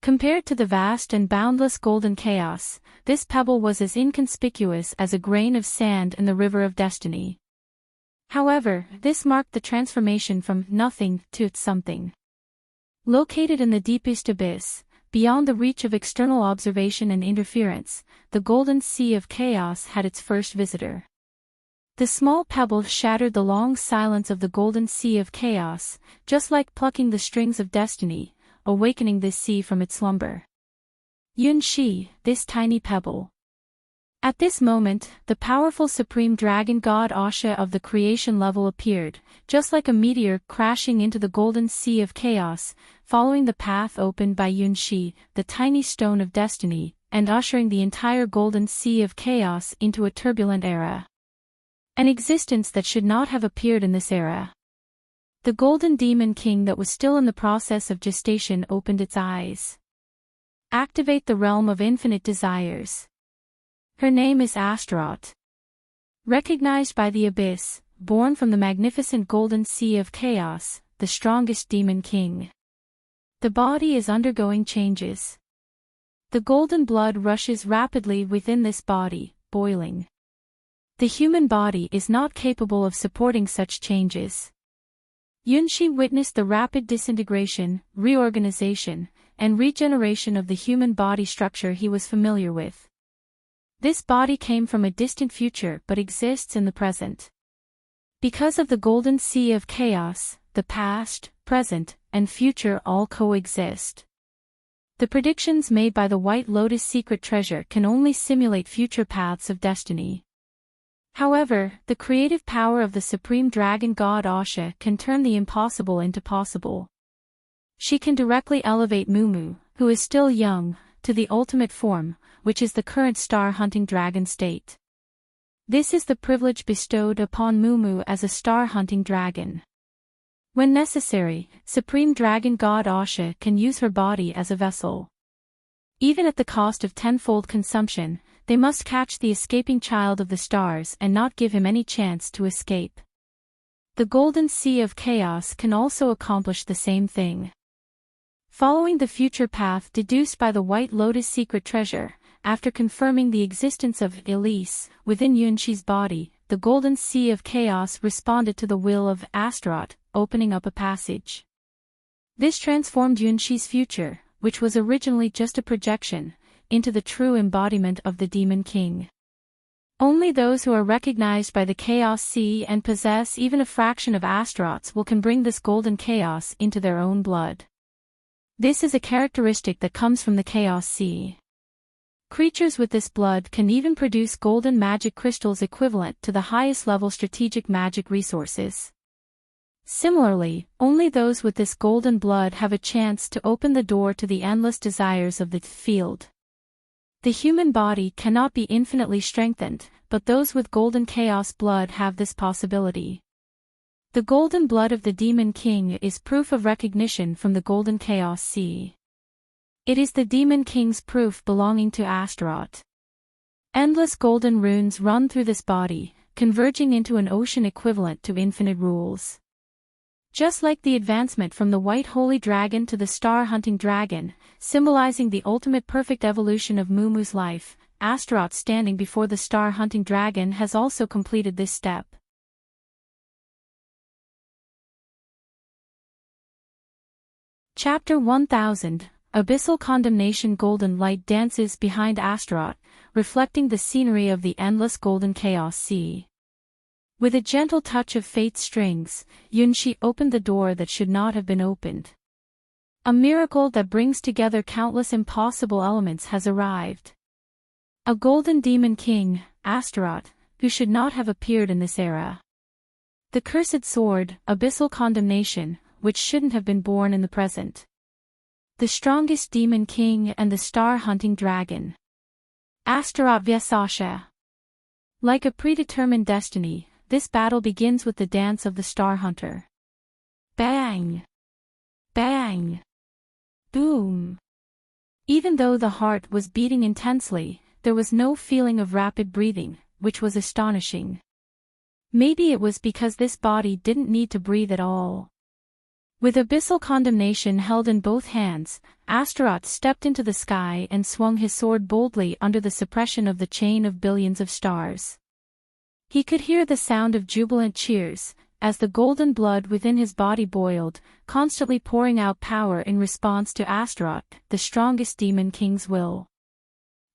Compared to the vast and boundless golden chaos, this pebble was as inconspicuous as a grain of sand in the river of destiny. However, this marked the transformation from nothing to something. Located in the deepest abyss, beyond the reach of external observation and interference, the golden sea of chaos had its first visitor. The small pebble shattered the long silence of the golden sea of chaos, just like plucking the strings of destiny, awakening this sea from its slumber. Yunshi, this tiny pebble. At this moment, the powerful supreme dragon god Asha of the creation level appeared, just like a meteor crashing into the golden sea of chaos, following the path opened by Yunshi, the tiny stone of destiny, and ushering the entire golden sea of chaos into a turbulent era. An existence that should not have appeared in this era. The golden demon king that was still in the process of gestation opened its eyes. Activate the realm of infinite desires. Her name is Astaroth. Recognized by the abyss, born from the magnificent golden sea of chaos, the strongest demon king. The body is undergoing changes. The golden blood rushes rapidly within this body, boiling. The human body is not capable of supporting such changes. Yunshi witnessed the rapid disintegration, reorganization, and regeneration of the human body structure he was familiar with. This body came from a distant future but exists in the present. Because of the golden sea of chaos, the past, present, and future all coexist. The predictions made by the White Lotus secret treasure can only simulate future paths of destiny. However, the creative power of the supreme dragon god Asha can turn the impossible into possible. She can directly elevate Mumu, who is still young, to the ultimate form, which is the current star-hunting dragon state. This is the privilege bestowed upon Mumu as a star-hunting dragon. When necessary, Supreme Dragon God Asha can use her body as a vessel. Even at the cost of tenfold consumption, they must catch the escaping child of the stars and not give him any chance to escape. The Golden Sea of Chaos can also accomplish the same thing. Following the future path deduced by the White Lotus secret treasure, after confirming the existence of Elise within Yunshi's body, the Golden Sea of Chaos responded to the will of Astaroth, opening up a passage. This transformed Yunshi's future, which was originally just a projection, into the true embodiment of the Demon King. Only those who are recognized by the Chaos Sea and possess even a fraction of Astaroth's will can bring this golden chaos into their own blood. This is a characteristic that comes from the Chaos Sea. Creatures with this blood can even produce golden magic crystals equivalent to the highest level strategic magic resources. Similarly, only those with this golden blood have a chance to open the door to the endless desires of the field. The human body cannot be infinitely strengthened, but those with golden chaos blood have this possibility. The golden blood of the Demon King is proof of recognition from the golden Chaos Sea. It is the Demon King's proof belonging to Astaroth. Endless golden runes run through this body, converging into an ocean equivalent to infinite rules. Just like the advancement from the White Holy Dragon to the Star-Hunting Dragon, symbolizing the ultimate perfect evolution of Mumu's life, Astaroth standing before the Star-Hunting Dragon has also completed this step. Chapter 1000 Abyssal Condemnation. Golden light dances behind Astaroth, reflecting the scenery of the endless golden chaos sea. With a gentle touch of fate's strings, Yunshi opened the door that should not have been opened. A miracle that brings together countless impossible elements has arrived. A golden demon king, Astaroth, who should not have appeared in this era. The cursed sword, abyssal condemnation, which shouldn't have been born in the present. The strongest demon king and the star-hunting dragon. Astaroth vs Asha. Like a predetermined destiny, this battle begins with the dance of the star hunter. Bang! Bang! Boom! Even though the heart was beating intensely, there was no feeling of rapid breathing, which was astonishing. Maybe it was because this body didn't need to breathe at all. With abyssal condemnation held in both hands, Astaroth stepped into the sky and swung his sword boldly under the suppression of the chain of billions of stars. He could hear the sound of jubilant cheers, as the golden blood within his body boiled, constantly pouring out power in response to Astaroth, the strongest demon king's will.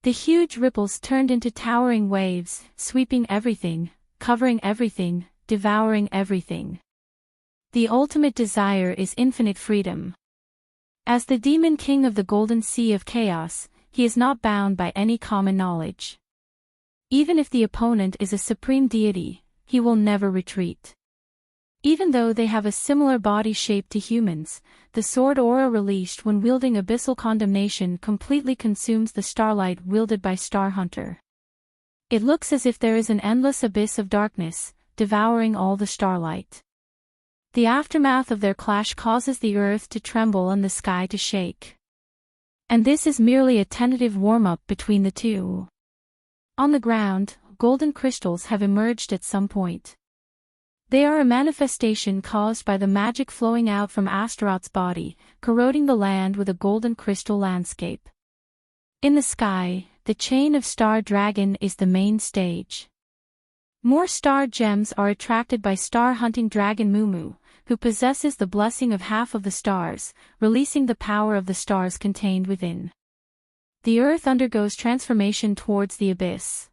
The huge ripples turned into towering waves, sweeping everything, covering everything, devouring everything. The ultimate desire is infinite freedom. As the demon king of the golden sea of chaos, he is not bound by any common knowledge. Even if the opponent is a supreme deity, he will never retreat. Even though they have a similar body shape to humans, the sword aura released when wielding abyssal condemnation completely consumes the starlight wielded by Star Hunter. It looks as if there is an endless abyss of darkness, devouring all the starlight. The aftermath of their clash causes the earth to tremble and the sky to shake. And this is merely a tentative warm-up between the two. On the ground, golden crystals have emerged at some point. They are a manifestation caused by the magic flowing out from Astaroth's body, corroding the land with a golden crystal landscape. In the sky, the chain of Star Dragon is the main stage. More star gems are attracted by star-hunting dragon Mumu, who possesses the blessing of half of the stars, releasing the power of the stars contained within. The earth undergoes transformation towards the abyss.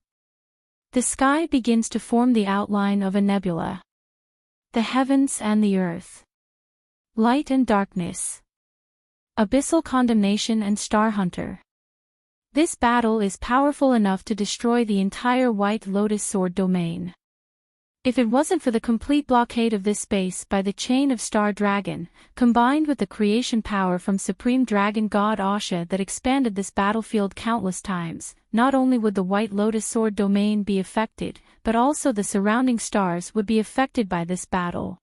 The sky begins to form the outline of a nebula. The heavens and the earth. Light and darkness. Abyssal condemnation and Star Hunter. This battle is powerful enough to destroy the entire White Lotus Sword domain. If it wasn't for the complete blockade of this space by the chain of Star Dragon, combined with the creation power from Supreme Dragon God Asha that expanded this battlefield countless times, not only would the White Lotus Sword domain be affected, but also the surrounding stars would be affected by this battle.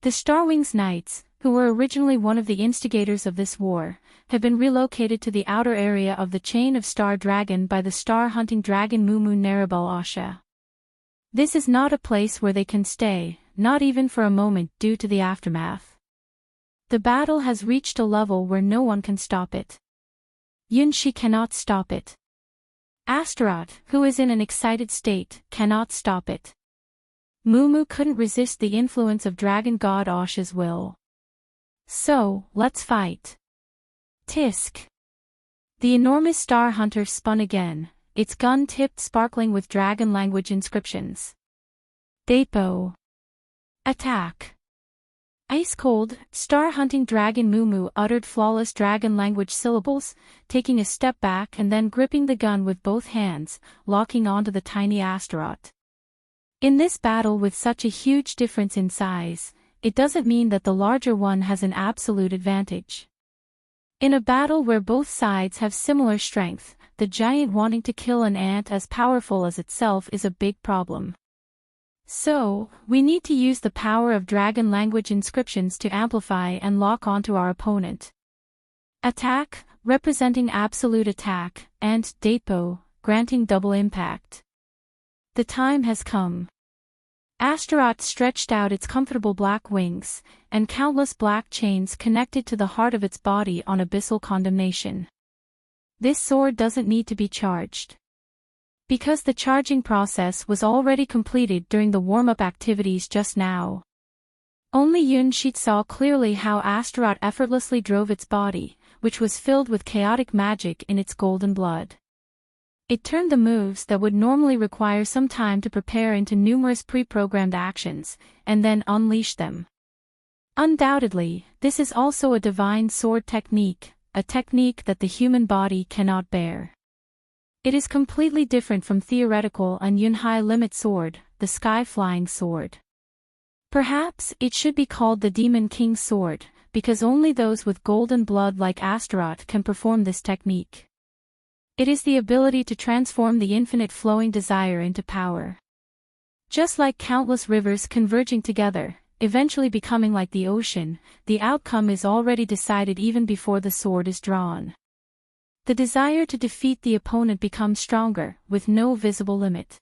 The Starwings Knights, who were originally one of the instigators of this war, have been relocated to the outer area of the chain of Star Dragon by the star-hunting dragon Mumu Narabel Asha. This is not a place where they can stay, not even for a moment due to the aftermath. The battle has reached a level where no one can stop it. Yunshi cannot stop it. Astaroth, who is in an excited state, cannot stop it. Mumu couldn't resist the influence of Dragon God Asha's will. So, let's fight. Tisk. The enormous Star Hunter spun again, its gun tipped sparkling with dragon language inscriptions. Depo. Attack. Ice-cold, star-hunting dragon Mumu uttered flawless dragon language syllables, taking a step back and then gripping the gun with both hands, locking onto the tiny Astaroth. In this battle with such a huge difference in size, it doesn't mean that the larger one has an absolute advantage. In a battle where both sides have similar strength, the giant wanting to kill an ant as powerful as itself is a big problem. So, we need to use the power of dragon language inscriptions to amplify and lock onto our opponent. Attack, representing absolute attack, and Depo, granting double impact. The time has come. Astaroth stretched out its comfortable black wings, and countless black chains connected to the heart of its body on abyssal condemnation. This sword doesn't need to be charged. Because the charging process was already completed during the warm-up activities just now. Only Yunshi saw clearly how Astaroth effortlessly drove its body, which was filled with chaotic magic in its golden blood. It turned the moves that would normally require some time to prepare into numerous pre-programmed actions, and then unleash them. Undoubtedly, this is also a divine sword technique, a technique that the human body cannot bear. It is completely different from theoretical and Yunhai limit sword, the sky-flying sword. Perhaps it should be called the Demon King's sword, because only those with golden blood like Astaroth can perform this technique. It is the ability to transform the infinite flowing desire into power. Just like countless rivers converging together, eventually becoming like the ocean, the outcome is already decided even before the sword is drawn. The desire to defeat the opponent becomes stronger, with no visible limit.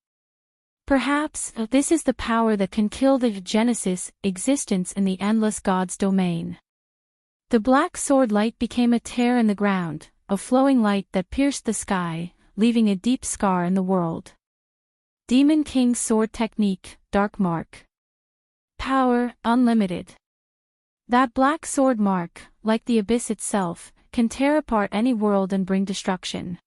Perhaps, this is the power that can kill the Genesis existence in the endless God's domain. The black sword light became a tear in the ground, a flowing light that pierced the sky, leaving a deep scar in the world. Demon King's sword technique, Dark Mark. Power, unlimited. That black sword mark, like the abyss itself, can tear apart any world and bring destruction.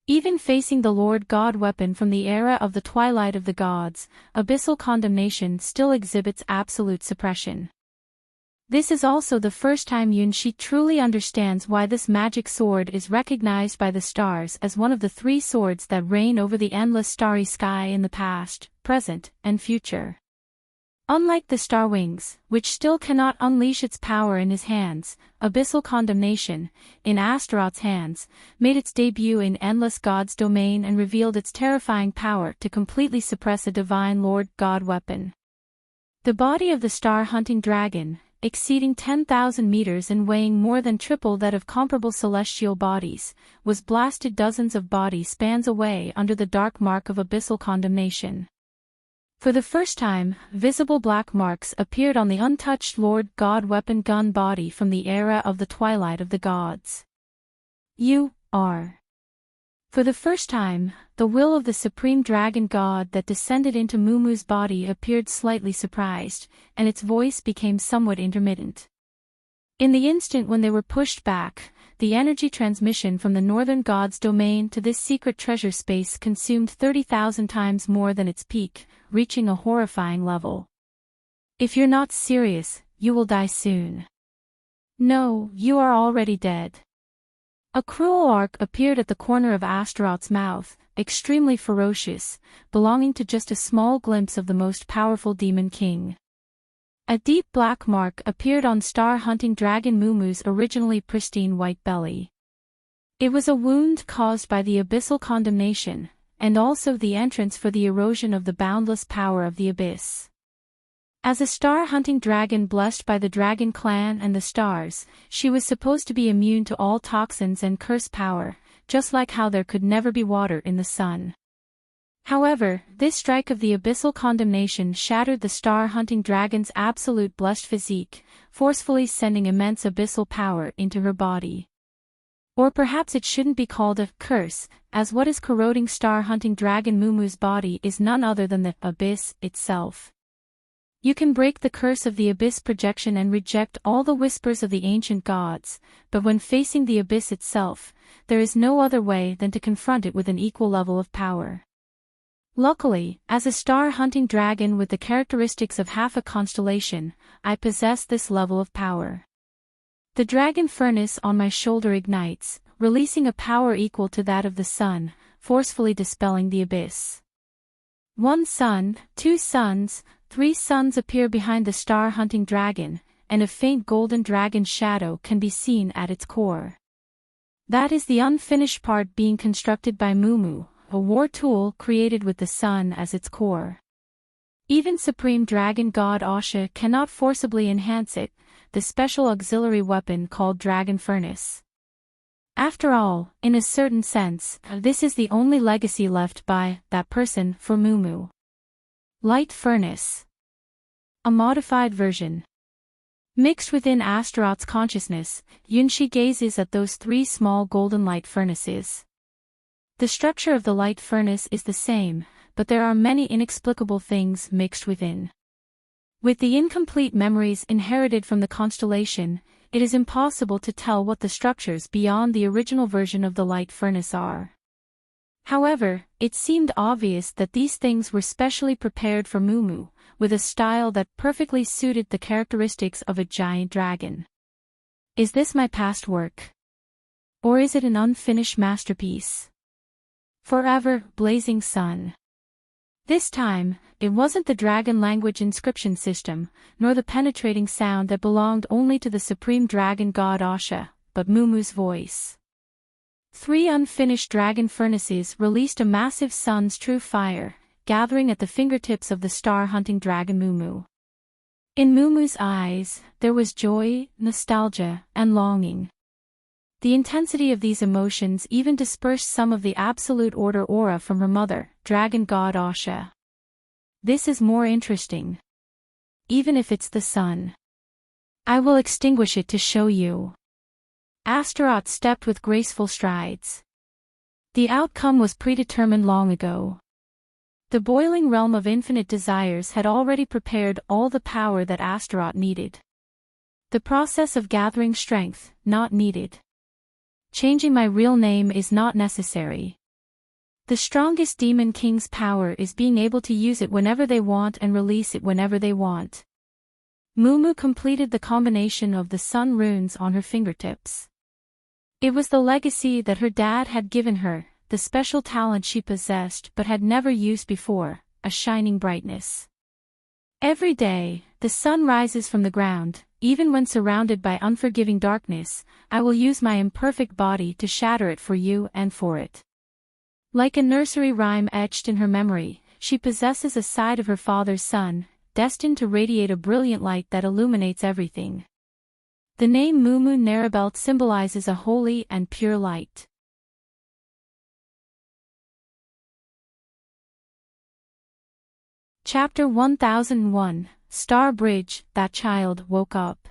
Even facing the Lord God weapon from the era of the Twilight of the Gods, abyssal condemnation still exhibits absolute suppression. This is also the first time Yunshi truly understands why this magic sword is recognized by the stars as one of the three swords that reign over the endless starry sky in the past, present, and future. Unlike the star wings, which still cannot unleash its power in his hands, abyssal condemnation, in Astaroth's hands, made its debut in Endless God's domain and revealed its terrifying power to completely suppress a divine Lord God weapon. The body of the star-hunting dragon, exceeding 10,000 meters and weighing more than triple that of comparable celestial bodies, was blasted dozens of body spans away under the dark mark of abyssal condemnation. For the first time, visible black marks appeared on the untouched Lord God weapon gun body from the era of the Twilight of the Gods. You are. For the first time, the will of the supreme dragon god that descended into Mumu's body appeared slightly surprised, and its voice became somewhat intermittent. In the instant when they were pushed back, the energy transmission from the northern god's domain to this secret treasure space consumed 30,000 times more than its peak, reaching a horrifying level. If you're not serious, you will die soon. No, you are already dead. A cruel arc appeared at the corner of Astaroth's mouth, extremely ferocious, belonging to just a small glimpse of the most powerful demon king. A deep black mark appeared on star-hunting dragon Mumu's originally pristine white belly. It was a wound caused by the abyssal condemnation, and also the entrance for the erosion of the boundless power of the abyss. As a star-hunting dragon blessed by the dragon clan and the stars, she was supposed to be immune to all toxins and curse power, just like how there could never be water in the sun. However, this strike of the abyssal condemnation shattered the star-hunting dragon's absolute blessed physique, forcefully sending immense abyssal power into her body. Or perhaps it shouldn't be called a curse, as what is corroding star-hunting dragon Mumu's body is none other than the abyss itself. You can break the curse of the abyss projection and reject all the whispers of the ancient gods, but when facing the abyss itself, there is no other way than to confront it with an equal level of power. Luckily, as a star-hunting dragon with the characteristics of half a constellation, I possess this level of power. The dragon furnace on my shoulder ignites, releasing a power equal to that of the sun, forcefully dispelling the abyss. One sun, two suns, three suns appear behind the star-hunting dragon, and a faint golden dragon shadow can be seen at its core. That is the unfinished part being constructed by Mumu, a war tool created with the sun as its core. Even Supreme Dragon God Asha cannot forcibly enhance it, the special auxiliary weapon called Dragon Furnace. After all, in a certain sense, this is the only legacy left by that person for Mumu. Light Furnace. A modified version. Mixed within Astaroth's consciousness, Yunshi gazes at those three small golden light furnaces. The structure of the light furnace is the same, but there are many inexplicable things mixed within. With the incomplete memories inherited from the constellation, it is impossible to tell what the structures beyond the original version of the light furnace are. However, it seemed obvious that these things were specially prepared for Mumu, with a style that perfectly suited the characteristics of a giant dragon. Is this my past work? Or is it an unfinished masterpiece? Forever Blazing Sun. This time, it wasn't the dragon language inscription system, nor the penetrating sound that belonged only to the supreme dragon god Asha, but Mumu's voice. Three unfinished dragon furnaces released a massive sun's true fire, gathering at the fingertips of the star-hunting dragon Mumu. In Mumu's eyes, there was joy, nostalgia, and longing. The intensity of these emotions even dispersed some of the absolute order aura from her mother, dragon god Asha. This is more interesting. Even if it's the sun. I will extinguish it to show you. Astaroth stepped with graceful strides. The outcome was predetermined long ago. The boiling realm of infinite desires had already prepared all the power that Astaroth needed. The process of gathering strength, not needed. Changing my real name is not necessary. The strongest demon king's power is being able to use it whenever they want and release it whenever they want. Mumu completed the combination of the sun runes on her fingertips. It was the legacy that her dad had given her, the special talent she possessed but had never used before, a shining brightness. Every day, the sun rises from the ground, even when surrounded by unforgiving darkness. I will use my imperfect body to shatter it for you and for it. Like a nursery rhyme etched in her memory, she possesses a side of her father's sun, destined to radiate a brilliant light that illuminates everything. The name Mumu Narabelt symbolizes a holy and pure light. Chapter 1001, Star Bridge. That child woke up.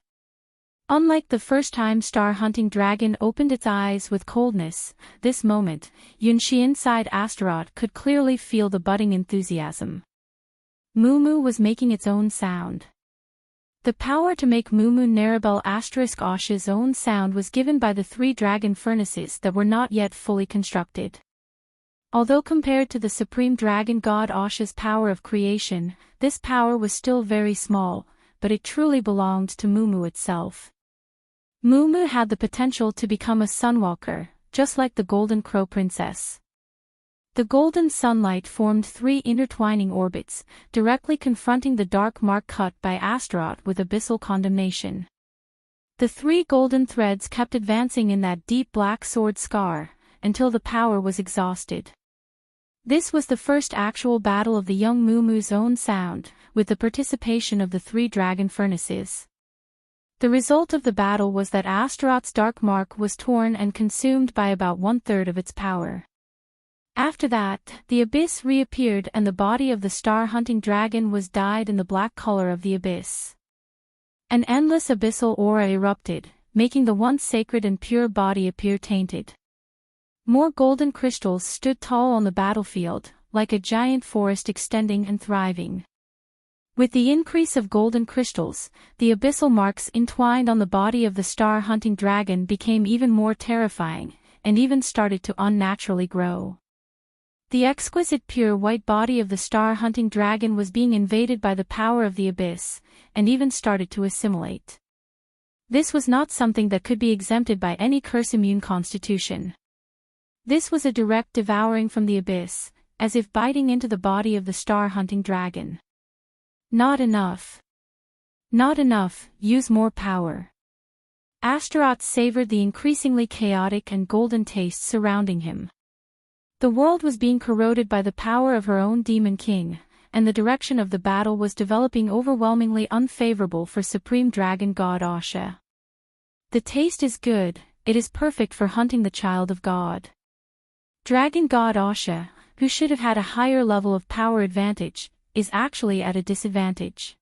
Unlike the first time Star Hunting Dragon opened its eyes with coldness, this moment, Yunshi inside Astaroth could clearly feel the budding enthusiasm. Mumu was making its own sound. The power to make Mumu Narabel *Asha's own sound was given by the 3 dragon furnaces that were not yet fully constructed. Although compared to the supreme dragon god Asha's power of creation, this power was still very small, but it truly belonged to Mumu itself. Mumu had the potential to become a sunwalker, just like the Golden Crow Princess. The golden sunlight formed 3 intertwining orbits, directly confronting the dark mark cut by Astaroth with abyssal condemnation. The 3 golden threads kept advancing in that deep black sword scar, until the power was exhausted. This was the first actual battle of the young Mumu's own sound, with the participation of the 3 dragon furnaces. The result of the battle was that Astaroth's dark mark was torn and consumed by about 1/3 of its power. After that, the abyss reappeared and the body of the star-hunting dragon was dyed in the black color of the abyss. An endless abyssal aura erupted, making the once sacred and pure body appear tainted. More golden crystals stood tall on the battlefield, like a giant forest extending and thriving. With the increase of golden crystals, the abyssal marks entwined on the body of the star-hunting dragon became even more terrifying, and even started to unnaturally grow. The exquisite pure white body of the star-hunting dragon was being invaded by the power of the abyss, and even started to assimilate. This was not something that could be exempted by any curse-immune constitution. This was a direct devouring from the abyss, as if biting into the body of the star-hunting dragon. Not enough. Not enough, use more power. Astaroth savored the increasingly chaotic and golden taste surrounding him. The world was being corroded by the power of her own demon king, and the direction of the battle was developing overwhelmingly unfavorable for supreme dragon god Asha. The taste is good, it is perfect for hunting the child of God. Dragon god Asha, who should have had a higher level of power advantage, is actually at a disadvantage.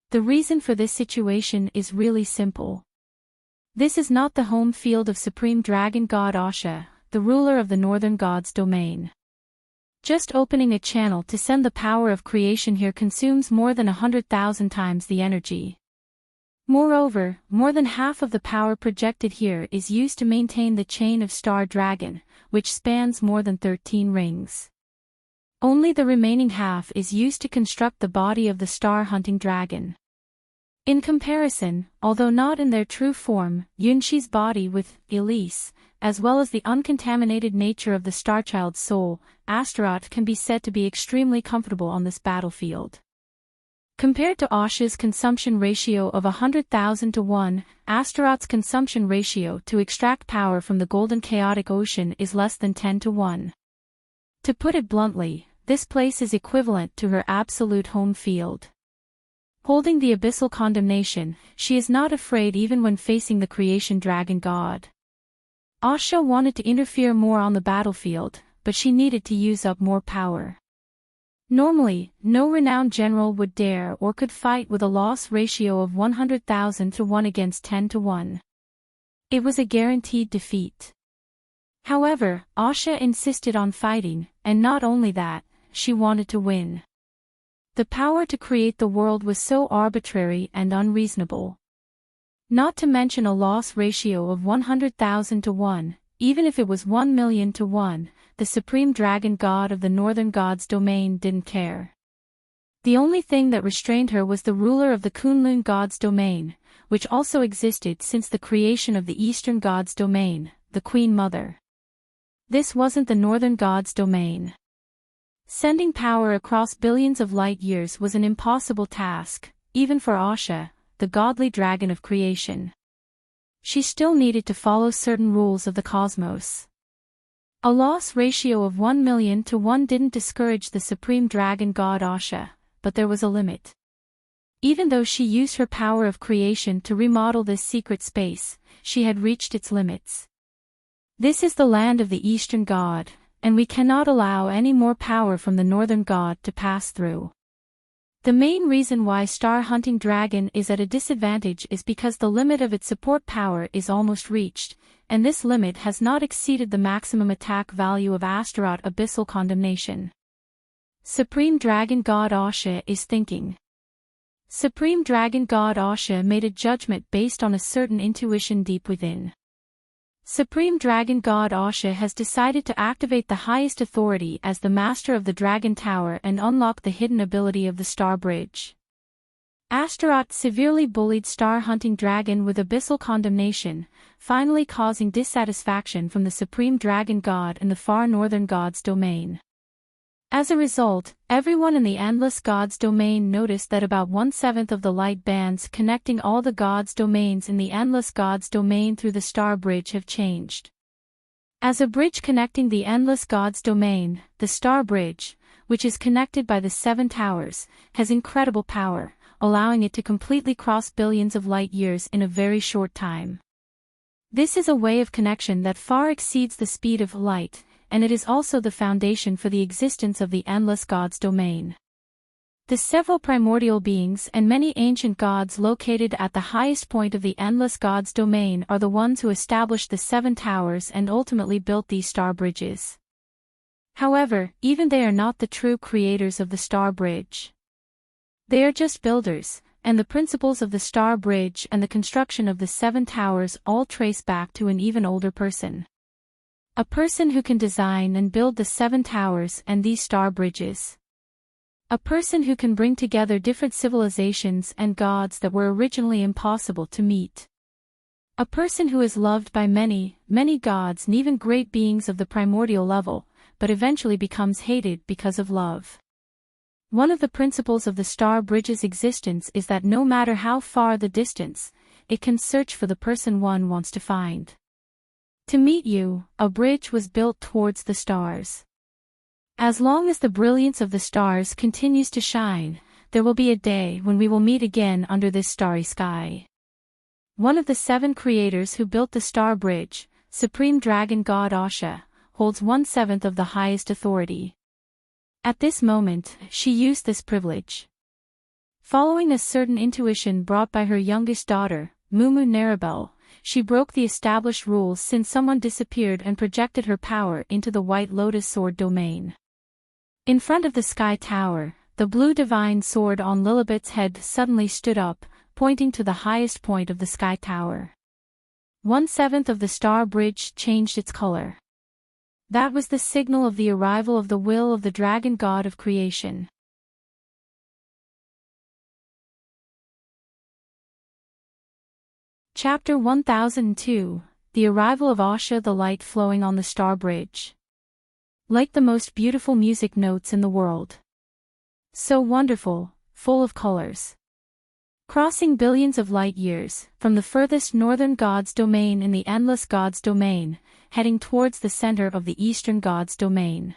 The reason for this situation is really simple. This is not the home field of supreme dragon god Asha, the ruler of the northern gods' domain. Just opening a channel to send the power of creation here consumes more than 100,000 times the energy. Moreover, more than half of the power projected here is used to maintain the chain of Star Dragon, which spans more than 13 rings. Only the remaining half is used to construct the body of the star-hunting dragon. In comparison, although not in their true form, Yunshi's body with Elise, as well as the uncontaminated nature of the Starchild's soul, Astaroth can be said to be extremely comfortable on this battlefield. Compared to Asha's consumption ratio of 100,000 to 1, Astaroth's consumption ratio to extract power from the golden chaotic ocean is less than 10 to 1. To put it bluntly, this place is equivalent to her absolute home field. Holding the abyssal condemnation, she is not afraid even when facing the creation dragon god. Asha wanted to interfere more on the battlefield, but she needed to use up more power. Normally, no renowned general would dare or could fight with a loss ratio of 100,000 to 1 against 10 to 1. It was a guaranteed defeat. However, Asha insisted on fighting, and not only that, she wanted to win. The power to create the world was so arbitrary and unreasonable. Not to mention a loss ratio of 100,000 to 1, even if it was 1,000,000 to 1, the supreme dragon god of the northern god's domain didn't care. The only thing that restrained her was the ruler of the Kunlun god's domain, which also existed since the creation of the eastern god's domain, the Queen Mother. This wasn't the northern god's domain. Sending power across billions of light years was an impossible task, even for Asha, the godly dragon of creation. She still needed to follow certain rules of the cosmos. A loss ratio of 1,000,000 to 1 didn't discourage the supreme dragon god Asha, but there was a limit. Even though she used her power of creation to remodel this secret space, she had reached its limits. This is the land of the eastern god, and we cannot allow any more power from the northern god to pass through. The main reason why star-hunting dragon is at a disadvantage is because the limit of its support power is almost reached, and this limit has not exceeded the maximum attack value of Astaroth Abyssal Condemnation. Supreme Dragon God Asha is thinking. Supreme Dragon God Asha made a judgment based on a certain intuition deep within. Supreme Dragon God Asha has decided to activate the highest authority as the master of the Dragon Tower and unlock the hidden ability of the Star Bridge. Astaroth severely bullied star-hunting dragon with abyssal condemnation, finally causing dissatisfaction from the Supreme Dragon God in the far northern god's domain. As a result, everyone in the Endless God's domain noticed that about 1/7 of the light bands connecting all the God's domains in the Endless God's domain through the Star Bridge have changed. As a bridge connecting the Endless God's domain, the Star Bridge, which is connected by the 7 towers, has incredible power, allowing it to completely cross billions of light years in a very short time. This is a way of connection that far exceeds the speed of light, and it is also the foundation for the existence of the Endless God's domain. The several primordial beings and many ancient gods located at the highest point of the Endless God's domain are the ones who established the 7 towers and ultimately built these star bridges. However, even they are not the true creators of the Star Bridge. They are just builders, and the principles of the Star Bridge and the construction of the 7 towers all trace back to an even older person. A person who can design and build the 7 towers and these star bridges. A person who can bring together different civilizations and gods that were originally impossible to meet. A person who is loved by many, many gods and even great beings of the primordial level, but eventually becomes hated because of love. One of the principles of the Star Bridge's existence is that no matter how far the distance, it can search for the person one wants to find. To meet you, a bridge was built towards the stars. As long as the brilliance of the stars continues to shine, there will be a day when we will meet again under this starry sky. One of the 7 creators who built the Star Bridge, Supreme Dragon God Asha, holds 1/7 of the highest authority. At this moment, she used this privilege. Following a certain intuition brought by her youngest daughter, Mumu Narabel, she broke the established rules since someone disappeared and projected her power into the White Lotus Sword domain. In front of the Sky Tower, the blue divine sword on Lilibet's head suddenly stood up, pointing to the highest point of the Sky Tower. 1/7 of the Star Bridge changed its color. That was the signal of the arrival of the will of the Dragon God of Creation. Chapter 1002, The Arrival of Asha, the light flowing on the Star Bridge. Like the most beautiful music notes in the world. So wonderful, full of colors. Crossing billions of light years, from the furthest northern god's domain in the Endless God's domain, heading towards the center of the eastern god's domain.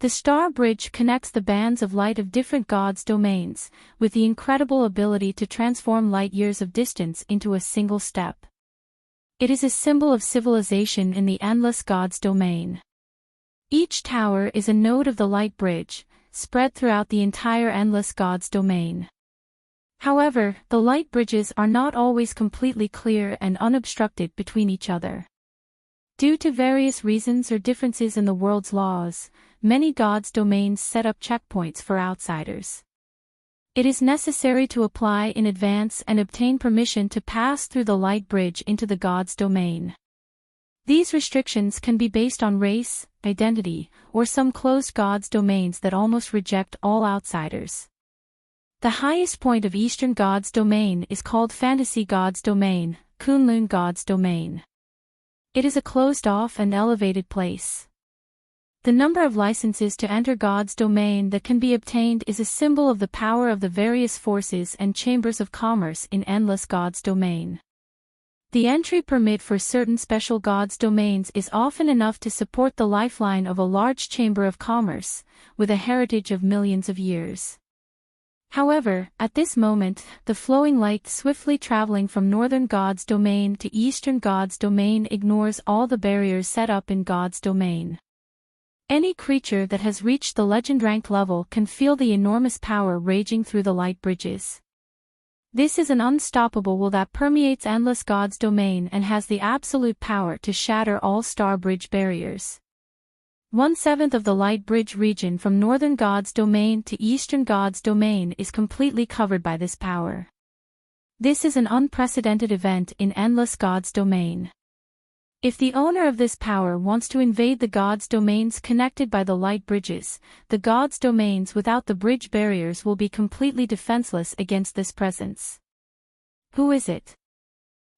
The Star Bridge connects the bands of light of different gods' domains, with the incredible ability to transform light years of distance into a single step. It is a symbol of civilization in the Endless God's domain. Each tower is a node of the light bridge, spread throughout the entire Endless God's domain. However, the light bridges are not always completely clear and unobstructed between each other. Due to various reasons or differences in the world's laws, many gods' domains set up checkpoints for outsiders. It is necessary to apply in advance and obtain permission to pass through the light bridge into the god's domain. These restrictions can be based on race, identity, or some closed gods' domains that almost reject all outsiders. The highest point of Eastern God's domain is called Fantasy God's domain, Kunlun God's domain. It is a closed-off and elevated place. The number of licenses to enter God's domain that can be obtained is a symbol of the power of the various forces and chambers of commerce in Endless God's domain. The entry permit for certain special God's domains is often enough to support the lifeline of a large chamber of commerce, with a heritage of millions of years. However, at this moment, the flowing light swiftly traveling from Northern God's domain to Eastern God's domain ignores all the barriers set up in God's domain. Any creature that has reached the legend-ranked level can feel the enormous power raging through the light bridges. This is an unstoppable will that permeates Endless God's domain and has the absolute power to shatter all star bridge barriers. 1/7 of the light bridge region from Northern God's domain to Eastern God's domain is completely covered by this power. This is an unprecedented event in Endless God's domain. If the owner of this power wants to invade the God's domains connected by the light bridges, the God's domains without the bridge barriers will be completely defenseless against this presence. Who is it?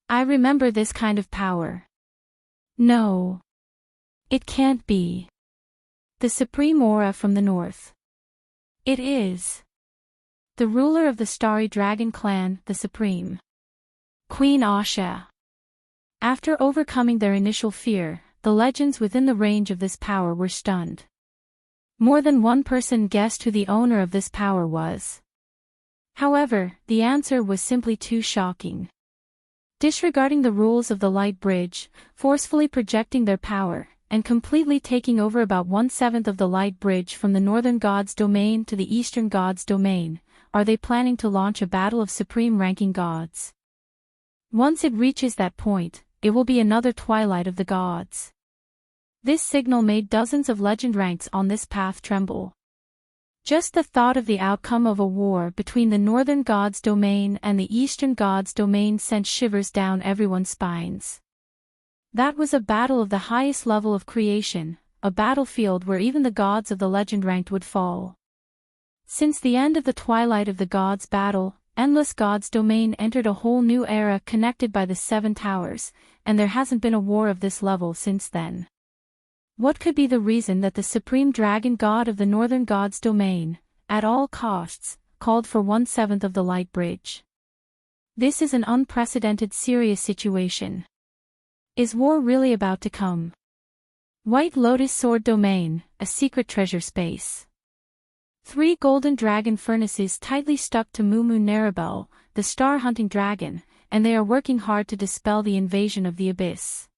I remember this kind of power. No. It can't be. The Supreme Aura from the North. It is. The ruler of the Starry Dragon Clan, the Supreme. Queen Asha. After overcoming their initial fear, the legends within the range of this power were stunned. More than one person guessed who the owner of this power was. However, the answer was simply too shocking. Disregarding the rules of the light bridge, forcefully projecting their power, and completely taking over about 1/7 of the light bridge from the Northern God's domain to the Eastern God's domain, are they planning to launch a battle of supreme-ranking gods? Once it reaches that point, it will be another twilight of the gods. This signal made dozens of legend ranks on this path tremble. Just the thought of the outcome of a war between the Northern God's domain and the Eastern God's domain sent shivers down everyone's spines. That was a battle of the highest level of creation, a battlefield where even the gods of the legend-ranked would fall. Since the end of the twilight of the gods' battle, Endless God's domain entered a whole new era connected by the Seven Towers, and there hasn't been a war of this level since then. What could be the reason that the Supreme Dragon God of the Northern God's domain, at all costs, called for 1/7 of the light bridge? This is an unprecedented serious situation. Is war really about to come? White Lotus Sword Domain, a secret treasure space. 3 golden dragon furnaces tightly stuck to Mumu Narabel, the star-hunting dragon, and they are working hard to dispel the invasion of the abyss.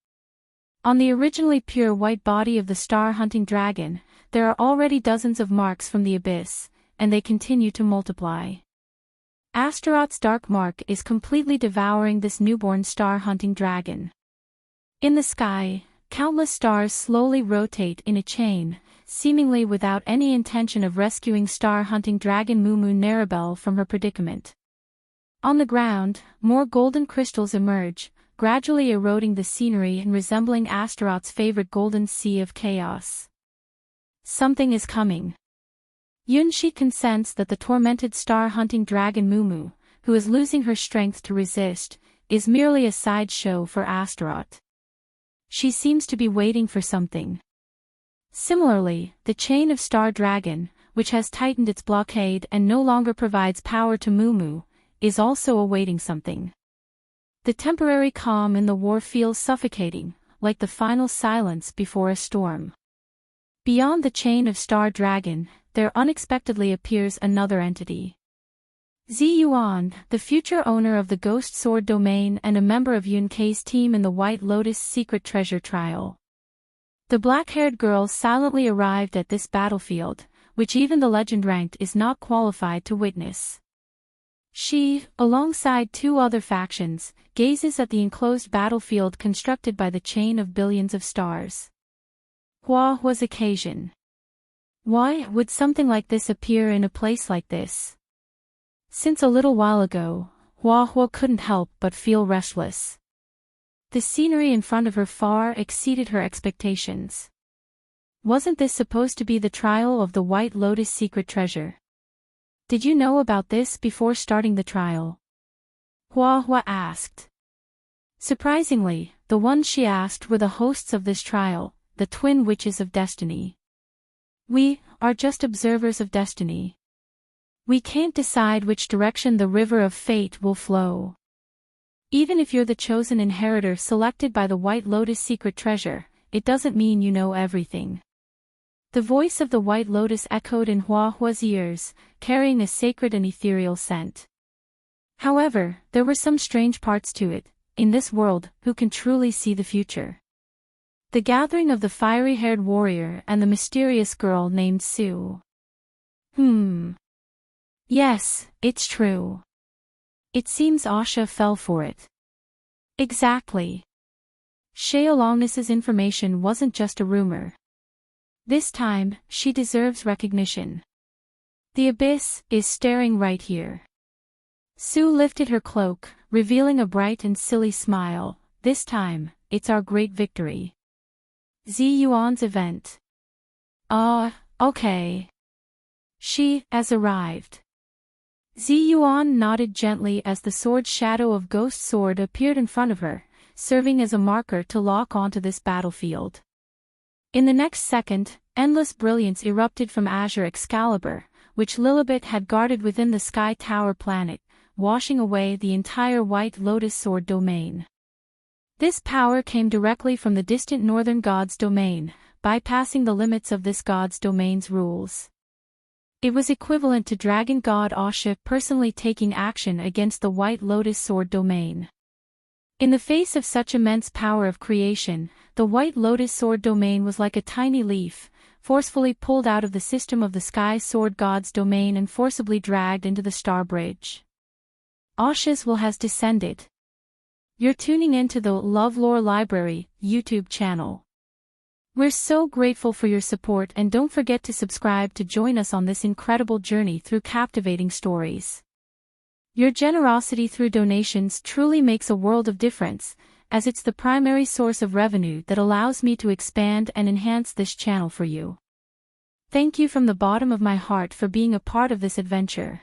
On the originally pure white body of the star-hunting dragon, there are already dozens of marks from the abyss, and they continue to multiply. Astaroth's dark mark is completely devouring this newborn star-hunting dragon. In the sky, countless stars slowly rotate in a chain, seemingly without any intention of rescuing star-hunting dragon Mumu Narabel from her predicament. On the ground, more golden crystals emerge, gradually eroding the scenery and resembling Astaroth's favorite golden sea of chaos. Something is coming. Yunshi can sense that the tormented star-hunting dragon Mumu, who is losing her strength to resist, is merely a sideshow for Astaroth. She seems to be waiting for something. Similarly, the chain of Star Dragon, which has tightened its blockade and no longer provides power to Mumu, is also awaiting something. The temporary calm in the war feels suffocating, like the final silence before a storm. Beyond the chain of Star Dragon, there unexpectedly appears another entity. Zi Yuan, the future owner of the Ghost Sword Domain and a member of Yun Kei's team in the White Lotus Secret Treasure Trial. The black-haired girl silently arrived at this battlefield, which even the legend-ranked is not qualified to witness. She, alongside 2 other factions, gazes at the enclosed battlefield constructed by the chain of billions of stars. Hua Hua's occasion. Why would something like this appear in a place like this? Since a little while ago, Hua Hua couldn't help but feel restless. The scenery in front of her far exceeded her expectations. Wasn't this supposed to be the trial of the White Lotus secret treasure? Did you know about this before starting the trial? Hua Hua asked. Surprisingly, the ones she asked were the hosts of this trial, the twin witches of destiny. We are just observers of destiny. We can't decide which direction the river of fate will flow. Even if you're the chosen inheritor selected by the White Lotus secret treasure, it doesn't mean you know everything. The voice of the White Lotus echoed in Hua Hua's ears, carrying a sacred and ethereal scent. However, there were some strange parts to it. In this world, who can truly see the future? The gathering of the fiery-haired warrior and the mysterious girl named Sue. Yes, it's true. It seems Asha fell for it. Exactly. Xiaolongness's information wasn't just a rumor. This time, she deserves recognition. The abyss is staring right here. Sue lifted her cloak, revealing a bright and silly smile. This time, it's our great victory. Zi Yuan's event. Okay. She has arrived. Zi Yuan nodded gently as the sword's shadow of Ghost Sword appeared in front of her, serving as a marker to lock onto this battlefield. In the next second, endless brilliance erupted from Azure Excalibur, which Lilibet had guarded within the Sky Tower planet, washing away the entire White Lotus Sword domain. This power came directly from the distant northern god's domain, bypassing the limits of this god's domain's rules. It was equivalent to Dragon God Asha personally taking action against the White Lotus Sword domain. In the face of such immense power of creation, the White Lotus Sword domain was like a tiny leaf, forcefully pulled out of the system of the Sky Sword God's domain and forcibly dragged into the Star Bridge. Asha's will has descended. You're tuning in to the LoveLore Library YouTube channel. We're so grateful for your support, and don't forget to subscribe to join us on this incredible journey through captivating stories. Your generosity through donations truly makes a world of difference, as it's the primary source of revenue that allows me to expand and enhance this channel for you. Thank you from the bottom of my heart for being a part of this adventure.